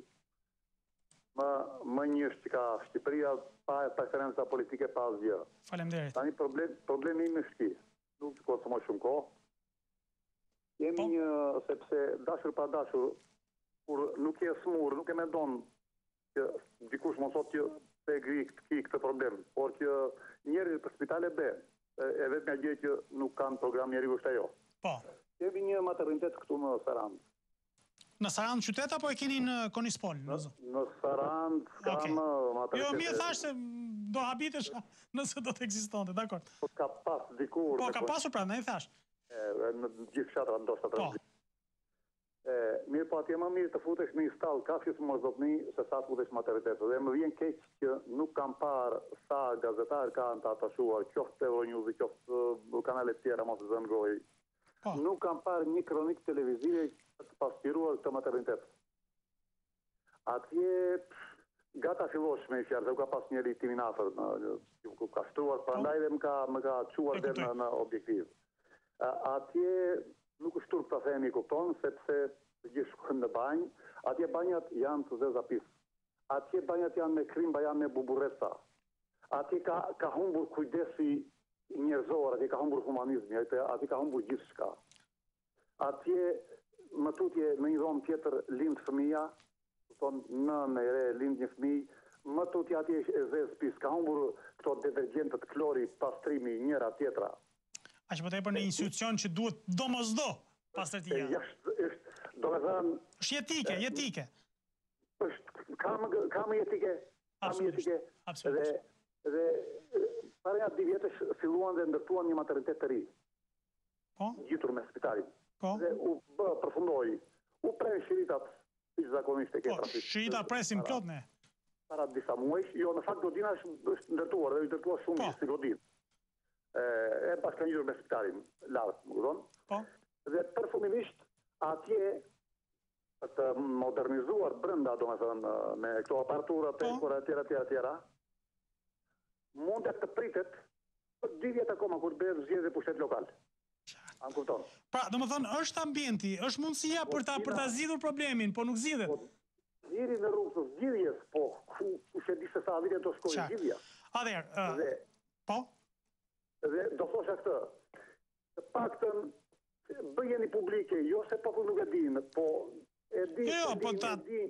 më njësht që ka Shqipëria pa preferenca politike pa asgjë. Faleminderit. Tani problemi im është ky. Nuk konsumoj shumë kohë. Jemi një, sepse dashur pa dashur, kur nuk je smur, nuk e mendon që dikush mos thotë që te ki këtë problem, por që njerëzit për spitale B, e vetmja gjë që nuk kanë program njeriu është ajo. Po. Kemi një maternitet këtu në Sarand. Në Sarand qytet apo e keni në Konispol? Në Sarand kam maternitet. Jo, mi e thash se do habitesh nëse do të ekzistonte, dakor. Po ka pas dikur. Po ka pasur pra, ne i thash. Në gjithë fshatra ndoshta tranzit. Mirë po atje më mirë të futesh në një stall kafshës mërzotni se sa të futesh maternitet. Dhe më vjen keq që nuk kam parë sa gazetar kanë të atashuar, qoftë Euronews, qoftë kanalet tjera mos zën gojë. Nuk kam parë një kronik televizive të pastiruar këtë maternitet. Atje gata fillosh me fjalë, dhe ka pas njëri timin afër, ku ka shtruar, prandaj dhe më ka çuar deri në objektiv. Atje nuk është turp të themi kupton, sepse të gjithë shkojnë në banjë, atje banjat janë të zeza pis. Atje banjat janë me krimba, janë me buburresa. Atje ka humbur kujdesi njerëzor, atje ka humbur humanizmi, atje ka humbur gjithë shka. Atje më tutje në një dhomë tjetër lind fëmija, në e re lind një fëmij, më tutje atje e zezë pis, ka humbur këto detergjentët klori, pastrimi, njëra tjetra. A që po të e për një institucion që duhet do mos do pastërtia. Do me thënë... është jetike. Kam jetike. Dhe para 2 vjetësh filluan dhe ndërtuan një maternitet të ri. Gjitur me spitalin. Dhe u përfundoi. U prej shiritat, si që zakonisht e ke trafik. Shirita presim plot ne. Para disa muajsh, jo në fakt godina është ndërtuar, dhe është ndërtuar shumë si godin. E pas ka njërë me spitalin lartë, më gëdon. Dhe përfundimisht, atje të modernizuar brenda, do me thënë, me këto aparatura, tekora, tjera, mundet të pritet për 2 vjetë akoma, kur bëhet zgjedhje pushtet lokal. Anë kupton. Pra, do me thënë, është ambienti, është mundësia për ta zgjidhur problemin, po nuk zgjidhet. Njëri në rrugë të zgjidhjes, po, ku se di se sa vite do shkojë zgjidhja. Atëherë, po? Dhe do thosha këtë, të paktën bëjeni publike, jo se popull nuk e dinë, po e dinë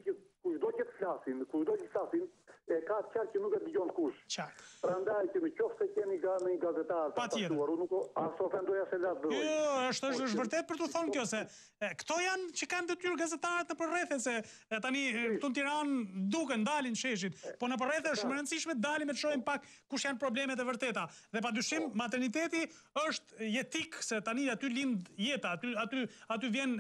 që kushdo që të flasin, e ka qartë që nuk e dëgjon kush. Prandaj që në qoftë se keni një gazetar të pasuar, unë nuk aso ofendoja se latë dëroj. Jo, është vërtet për të thonë kjo, se këto janë që kanë detyrë gazetarët në përrethe, se tani këtu në Tiranë duken, dalin sheshit, po në përrethe është shumë rëndësishme dalim e të shohim pak kush janë problemet e vërteta. Dhe padyshim materniteti është jetik, se tani aty lind jeta, aty vjen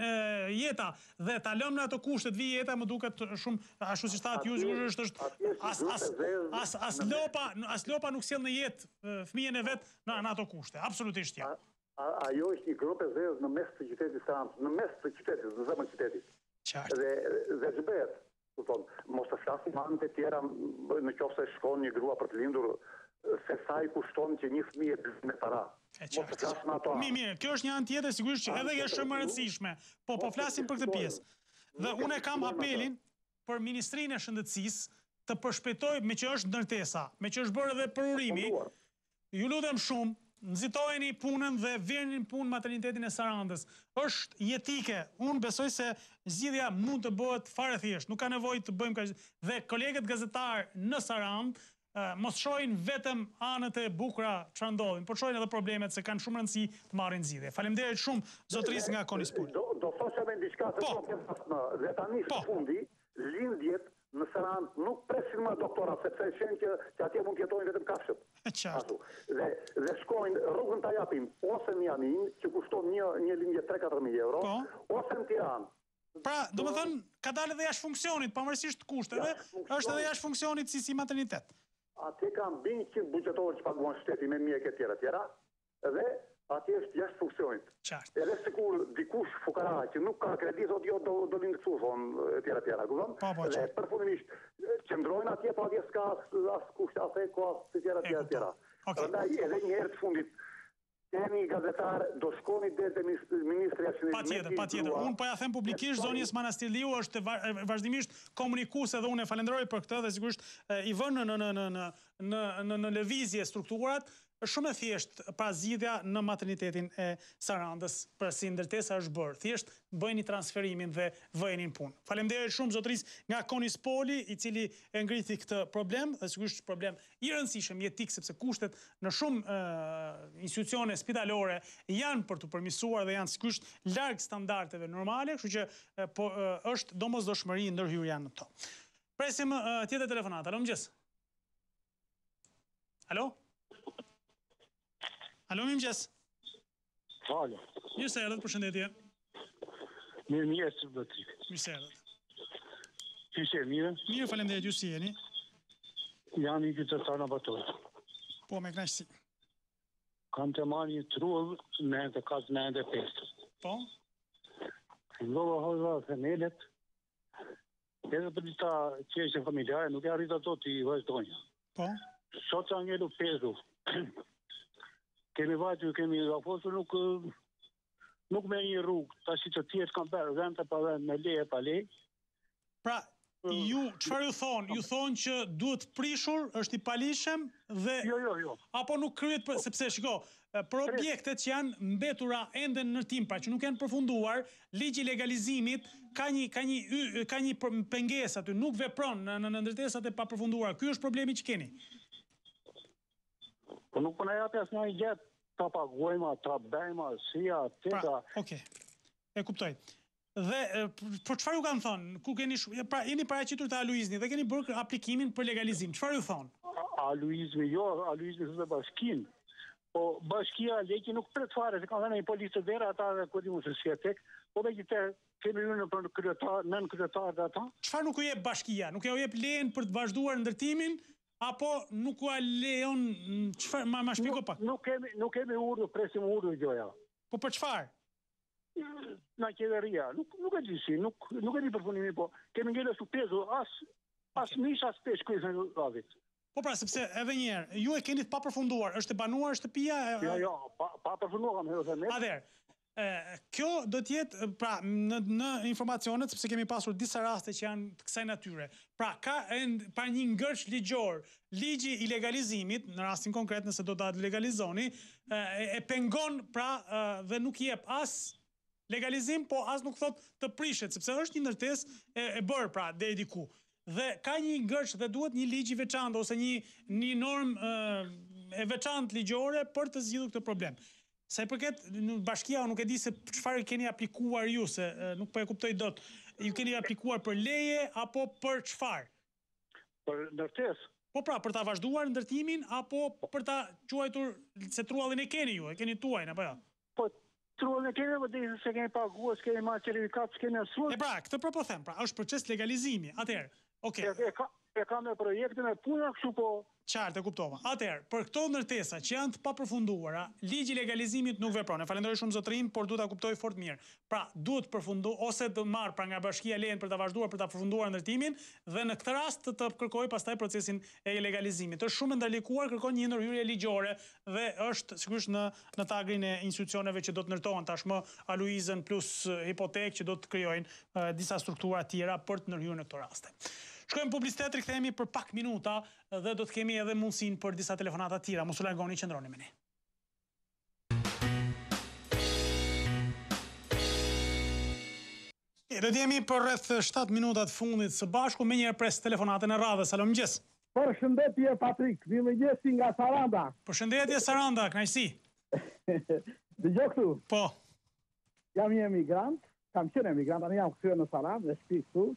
jeta, dhe ta lëmë në ato kushtet vi jeta, më duket shumë, ashtu si shtatë ju është as lopa nuk sjell në jetë fëmijën e vet në ato kushte, absolutisht ja. Ajo është një grop e zezë në mes të qytetit Sarandës, në mes të qytetit, në zemër qytetit. Dhe zbet, mos të flasim anë të tjera në qoftë se shkon një grua për të lindur, se sa i kushton që një fëmijë me para. Mos të flasim ato. Mirë, kjo është një anë tjetër, sigurisht që edhe është shumë e rëndësishme, po flasim për këtë pjesë. Dhe unë kam apelin për Ministrinë e Shëndetësisë të përshpejtoj me që është ndërtesa, me që është bërë edhe përurimi, ju lutem shumë, nxitojeni punën dhe vjerni në punë maternitetin e Sarandës. Është jetike. Unë besoj se zgjidhja mund të bëhet fare thjesht. Nuk ka nevojë të bëjmë kaq. Dhe kolegët gazetarë në Sarandë mos shohin vetëm anët e bukura çfarë ndodhin, por shohin edhe problemet se kanë shumë rëndësi të marrin zgjidhje. Faleminderit shumë zotërisë nga Konispol. Do thosha me diçka se dhe tani së fundi lindjet në Sarandë nuk presin më doktorat, sepse shenë që atje mund të jetojnë vetëm kafshët. Dhe shkojnë rrugën të japim ose në Janin, që kushton një lindje 3-4.000 euro, ose në Tiranë. Pra, do më thënë, ka dalë edhe jashtë funksionit, pamërsisht kushteve, është edhe jashtë funksionit si maternitet. Atje kam 100 buxhetorë që paguan shteti me mjekë tjera, dhe atje është jashtë funksionit. Edhe sikur dikush fukara që nuk ka kredi, thotë jo do lindë këtu, thonë tjera, kupton? Dhe përfundimisht qëndrojnë atje, po atje s'ka as kusht, as eko, as tjera. Prandaj edhe një herë të fundit kemi gazetar, do shkoni dhe Ministri e Shëndetësisë. Patjetër. Unë po ja them publikisht, zonjës Manastirliu është vazhdimisht komunikuese dhe unë e falenderoj për këtë dhe sigurisht i vënë në lëvizje strukturat. Është shumë e thjeshtë pra zgjidhja në maternitetin e Sarandës për si ndërtesa është bërë. Thjesht bëjni transferimin dhe vëjeni në punë. Faleminderit shumë zotërisë nga Konispoli, i cili e ngriti këtë problem, dhe sigurisht problem i rëndësishëm jetik, sepse kushtet në shumë institucione spitalore janë për të përmirësuar dhe janë sigurisht larg standardeve normale, kështu që është domosdoshmëri ndërhyrja në to. Presim tjetër telefonat. Alo, mëngjes. Alo? Alo, mëngjes. Alo. Mirë se erdhët, përshëndetje. Mirë se erdhët. Mirë se erdhët. Ju se mirë? Mirë, faleminderit, ju si jeni? Jam i qytetar në Bator. Po, me kënaqësi. Kam të marrë një trull 94-95. Po? Fillova hodha themelet. Edhe për dita qeshje familjare, nuk e arrita do t'i vazhdojnë. Po? Sot që angelu pezu. Kemi vajtu, kemi rafosur, nuk me një rrugë, ta si të tjetë kam bërë vend pa vend, me leje pa lej. Pra, ju, qëfar ju thonë? Ju thonë që duhet prishur, është i palishem dhe... Jo. Apo nuk kryet, sepse, shiko, për objektet që janë mbetura ende në nërtim, pra që nuk janë përfunduar, ligji legalizimit ka një penges aty, nuk vepron në ndërtesat e pa përfunduar. Ky është problemi që keni. Po nuk po na japi as një gjetë, ta paguajma, ta bëjma, sia, teta. Okej, e kuptoj. Dhe, për qëfar ju kanë thonë? Ku keni pra, jeni paraqitur të Aluizni dhe keni bërë aplikimin për legalizim. Qëfar ju thonë? Aluizmi dhe bashkin. Po bashkia leki nuk pret fare, se kanë thënë një policë të vera, ata dhe kodi mu se si e tek, po dhe gjithë kemi ju në nën kryetar dhe ata. Qëfar nuk u jep bashkia? Nuk u jep lejen për të vazhduar ndërtimin? Apo nuk u lejon, qëfar, ma shpiko pak? Nuk kemi urdhë, presim urdhë gjoja. Po për qëfar? Na qeveria, nuk e gjisi, nuk e di përfunimi, po kemi ngele su pezu, as mish, as pesh kërës në ravit. Po pra, sepse edhe njerë, ju e keni të pa përfunduar, është e banuar shtëpia? Jo, pa përfunduar kam hedhë dhe Ader, kjo do tjetë, pra, në informacionet, sepse kemi pasur disa raste që janë të kësaj natyre. Pra, ka një ngërç ligjor, ligji i legalizimit, në rastin konkret nëse do të legalizoni, e pengon, pra, dhe nuk jep as legalizim, po as nuk thot të prishet, sepse është një ndërtesë e bërë, pra, deri diku. Dhe ka një ngërç dhe duhet një ligj i veçantë ose një normë e veçantë ligjore për të zgjidhur këtë problem. Sa i përket bashkia, nuk e di se çfarë keni aplikuar ju, se nuk po e kuptoj dot. Ju keni aplikuar për leje apo për çfarë? Për ndërtesë. Po pra, për ta vazhduar ndërtimin apo për ta quajtur se truallin e keni ju, e keni tuajin apo jo? Po truallin e keni, po dhe se keni paguar, s'keni marrë certifikat, s'keni asnjë. E pra, këtë po them, pra, është proces legalizimi. Atëherë, okay. e ka me projekte me puna kështu po. Qartë, e kuptova. Atëherë, për këto ndërtesa që janë të papërfunduara, ligji i legalizimit nuk vepron. E falenderoj shumë zotrin, por duhet ta kuptoj fort mirë. Pra, duhet përfundu ose të marr pra nga bashkia lejen për ta vazhduar për ta përfunduar ndërtimin dhe në këtë rast të kërkoj pastaj procesin e legalizimit. Është shumë ndalikuar, kërkon një ndërhyrje ligjore dhe është sigurisht në tagrin e institucioneve që do të ndërtohen tashmë aluizën plus hipotekë që do të krijojnë disa struktura tjera për të ndërhyrë në këto raste. Shkojmë publicitet, rikthehemi për pak minuta dhe do të kemi edhe mundësinë për disa telefonata tjera. Mos u largoni, qëndroni me ne. Do të jemi për rreth 7 minutat fundit së bashku me një pres telefonatën e radhës. Alo, mëngjes. Përshëndetje Patrik, mëngjesi nga Saranda. Përshëndetje Saranda, kënaqësi. Dëgjoj këtu. Po. Jam një emigrant, kam qenë emigrant, tani jam kthyer në Sarandë, në shtëpi këtu.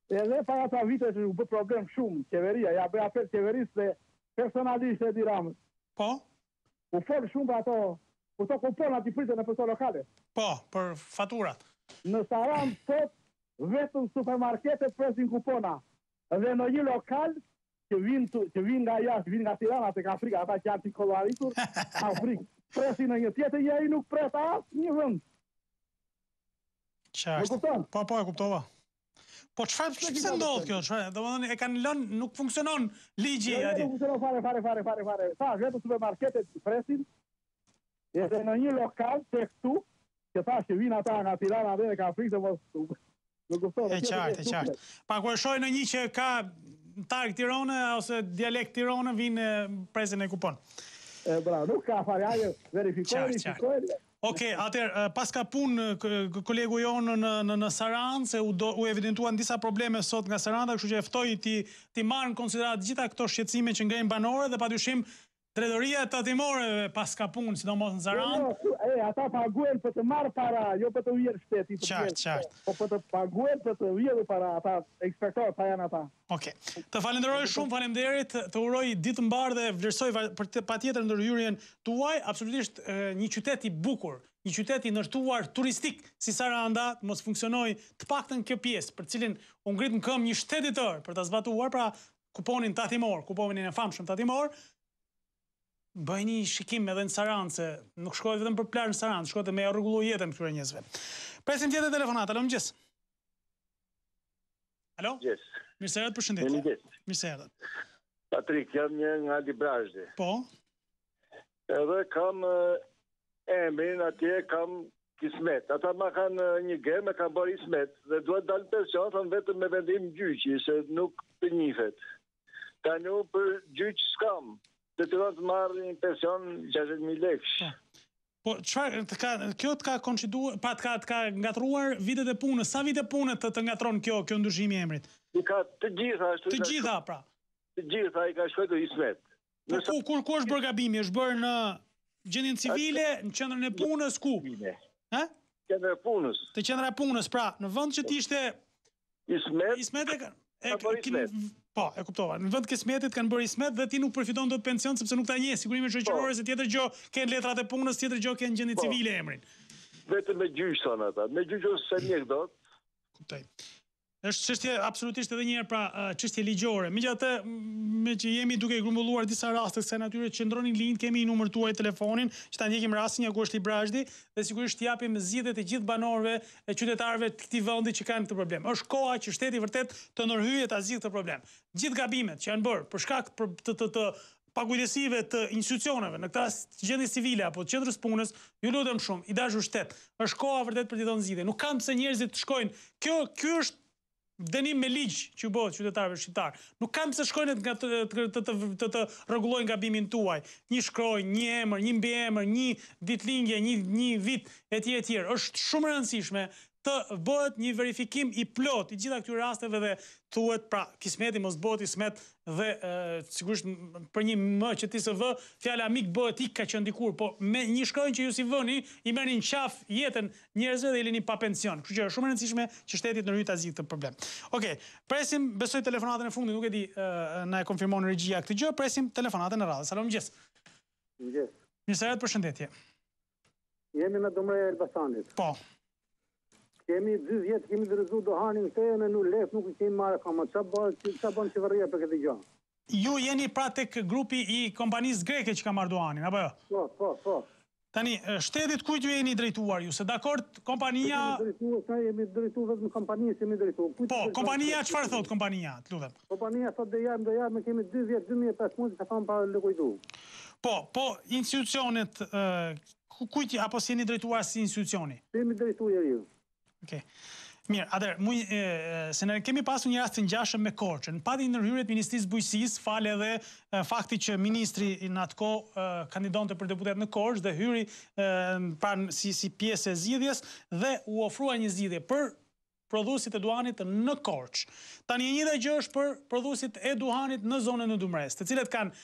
Edhe para ata vite që u bë problem shumë, qeveria, ja bëj apel qeverisë dhe personalisht e Tiranës. Po? U fol shumë për ato kuponat i pritën në përto lokale. Po, për faturat. Në Sarandë sot, vetëm supermarketet presin kupona. Dhe në një lokal që vinë nga jashtë, vinë nga Tirana, tek Afrika, ata që janë të koloritur, Afrikë, presin në një tjetër, ja i nuk pret asë një vend. Qartë. Po, e kuptova. Po çfarë pse ndodh kjo? Domethënë e kanë lënë, nuk funksionon ligji atje. Nuk funksionon fare. Sa vetëm supermarketet presin. Edhe në një lokal tek këtu, që thashë vinë ata nga Tirana dhe nga Afrika, mos nuk kupton. E qartë. Pa kur shoj në një që ka targ Tirana ose dialekt Tirana vinë presin e kupon. Bravo, nuk ka fare, verifikojnë. Okej, atëherë, pas ka punë kolegu jonë në Sarandë, se u evidentuan disa probleme sot nga Saranda, kështu që e ftoj ti marrë në konsiderat gjitha këto shqetësime që ngrenë banore dhe padyshim drejtoria tatimore pas ka punë, sidomos në Sarandë. Ata paguajnë për të marrë para, jo për të vjerë shteti. Qartë. Po për të paguajnë për të vjerë para ata inspektorë, pa janë ata. Okej. Të falenderoj shumë, faleminderit, të uroj ditë mbar dhe vlerësoj patjetër ndërhyrjen tuaj, absolutisht një qytet i bukur, një qytet i ndërtuar turistik si Saranda, mos funksionoi të paktën kjo pjesë, për cilin u ngrit në këmbë një shtetitor për ta zbatuar, pra kuponin tatimor, kuponin e famshëm tatimor. Bëjni shikim edhe në Sarandë, se nuk shkojë vetëm për plazh në Sarandë, shkojë me rregullu jetën këtyre njerëzve. Presim tjetër telefonat. Alo, mëngjes. Alo? Mëngjes. Mirëserat, përshëndetje. Mirëserat. Patrik, jam një nga Librazhdi. Po? Edhe kam emrin atje, kam Kismet. Ata ma kanë një gem, e kanë bërë Ismet, dhe duhet dalë pension, thonë vetëm me vendim gjyqi, se nuk të njifet. Tani unë për gjyq s'kam. Dhe të do të marrë një pension 60.000 lekësh. Po, kjo të ka konstituar, pa të ka ngatruar vitet e punës. Sa vite punët të ngatron kjo ndryshimi emrit? I ka të gjitha. Të gjitha, pra? Të gjitha i ka shkojtë Ismet. Kur është bërë gabimi? është bërë në gjendjen civile, në qendrën e punës, ku? Qendra e punës. Të qendra e punës, pra, në vend që t'ishte Ismet Po, e kuptova. Në vend Kismetit kanë bërë Ismet dhe ti nuk përfiton dot pension sepse nuk ta njeh sigurimin shoqëror se tjetër gjë kanë letrat e punës, tjetër gjë kanë gjendje civile emrin. Vetëm me gjyq thonë ata. Me gjyq ose se njeh dot. Kuptoj. Është çështje absolutisht edhe një herë pra çështje ligjore. Megjithatë, me që jemi duke i grumbulluar disa raste kësaj natyre, qëndroni në linjë, kemi numrin tuaj telefonin, që ta ndjekim rastin nga ku është i Brazhdi dhe sigurisht japim zgjidhjet e gjithë banorëve e qytetarëve të këtij vendi që kanë këtë problem. Është koha që shteti vërtet të ndërhyjë ta zgjidhë këtë problem. Gjithë gabimet që janë bërë për shkak të pakujdesive të institucioneve në këtë gjendje civile apo të qendrës punës, ju lutem shumë, i dashur shtet, është koha vërtet për të dhënë zgjidhje. Nuk kam pse njerëzit të shkojnë. Ky është dënim me ligj që bëhet qytetarëve shqiptar. Nuk kam pse shkojnë të rregullojnë gabimin tuaj. Një shkronjë, një emër, një mbiemër, një ditëlindje, një vit etj. Është shumë e rëndësishme të bëhet një verifikim i plot i gjitha këtyre rasteve dhe thuhet pra Kismeti mos bëhet Ismet dhe sigurisht për një më që ti se vë, fjala mik bëhet ik ka qenë dikur, po me një shkronjë që ju si vëni, i merrni në qaf jetën njerëzve dhe i lini pa pension. Kështu që është shumë e rëndësishme që shteti të ndërhyjë ta zgjidhë këtë problem. Okej, presim, besoj telefonatën e fundit, nuk e di, na e konfirmon regjia këtë gjë, presim telefonatën e radhës. Alo, mëngjes. Mëngjes. Mirëserat, përshëndetje. Jemi në Domre Elbasanit. Po. Kemi 2 vjetë, kemi dërëzu duhanin këte, në nuk lek, nuk kemi marrë kama. Qa bën qeveria për këtë gjë? Ju jeni pra tek grupi i kompanisë greke që ka marrë duhanin, apo jo? Po. Tani, shtetit kujt ju jeni drejtuar ju? Se dakord, kompania... Jemi drejtu vetëm kompanijës, jemi drejtu. Po, kompania, qëfar thot kompania, të lutem? Kompania thot do jam, kemi 2 vjetë, 2015, ka thonë pa lëkujtu. Po, institucionet, kujt, apo si jeni drejtuar si institucioni? Jemi drejtu ju. Okej. Mirë, atër, se ne kemi pasur një rast të ngjashëm me Korçën. Pati ndërhyrjet Ministrisë Bujqësisë, fal edhe fakti që ministri në atë kohë kandidonte për deputet në Korçë dhe hyri si pjesë e zgjidhjes dhe u ofrua një zgjidhje për prodhuesit e duhanit në Korçë. Tani një dhe gjë është për prodhuesit e duhanit në zonën e Dumres, të cilët kanë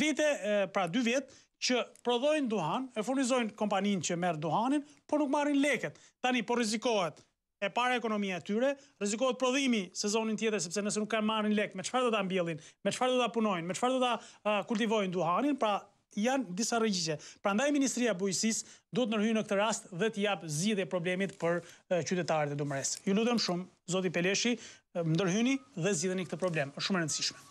vite, pra 2 vjet, që prodhojnë duhan, e furnizojnë kompaninë që merr duhanin, por nuk marrin leket. Tani po rrezikohet e para ekonomia e tyre, rrezikohet prodhimi sezonin tjetër, sepse nëse nuk kanë marrin lek, me çfarë do ta mbjellin, me çfarë do ta punojnë, me çfarë do ta kultivojnë duhanin, pra janë disa rregjisje. Prandaj Ministria e Bujqësisë duhet ndërhyjë në këtë rast dhe të jap zgjidhje problemit për qytetarët e Dumres. Ju lutem shumë, zoti Peleshi, ndërhyni dhe zgjidheni këtë problem. Është shumë e rëndësishme.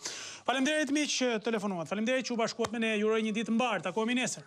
Faleminderit miq që telefonuat. Faleminderit që u bashkuat me ne. Ju uroj një ditë të mbarë. Takohemi nesër.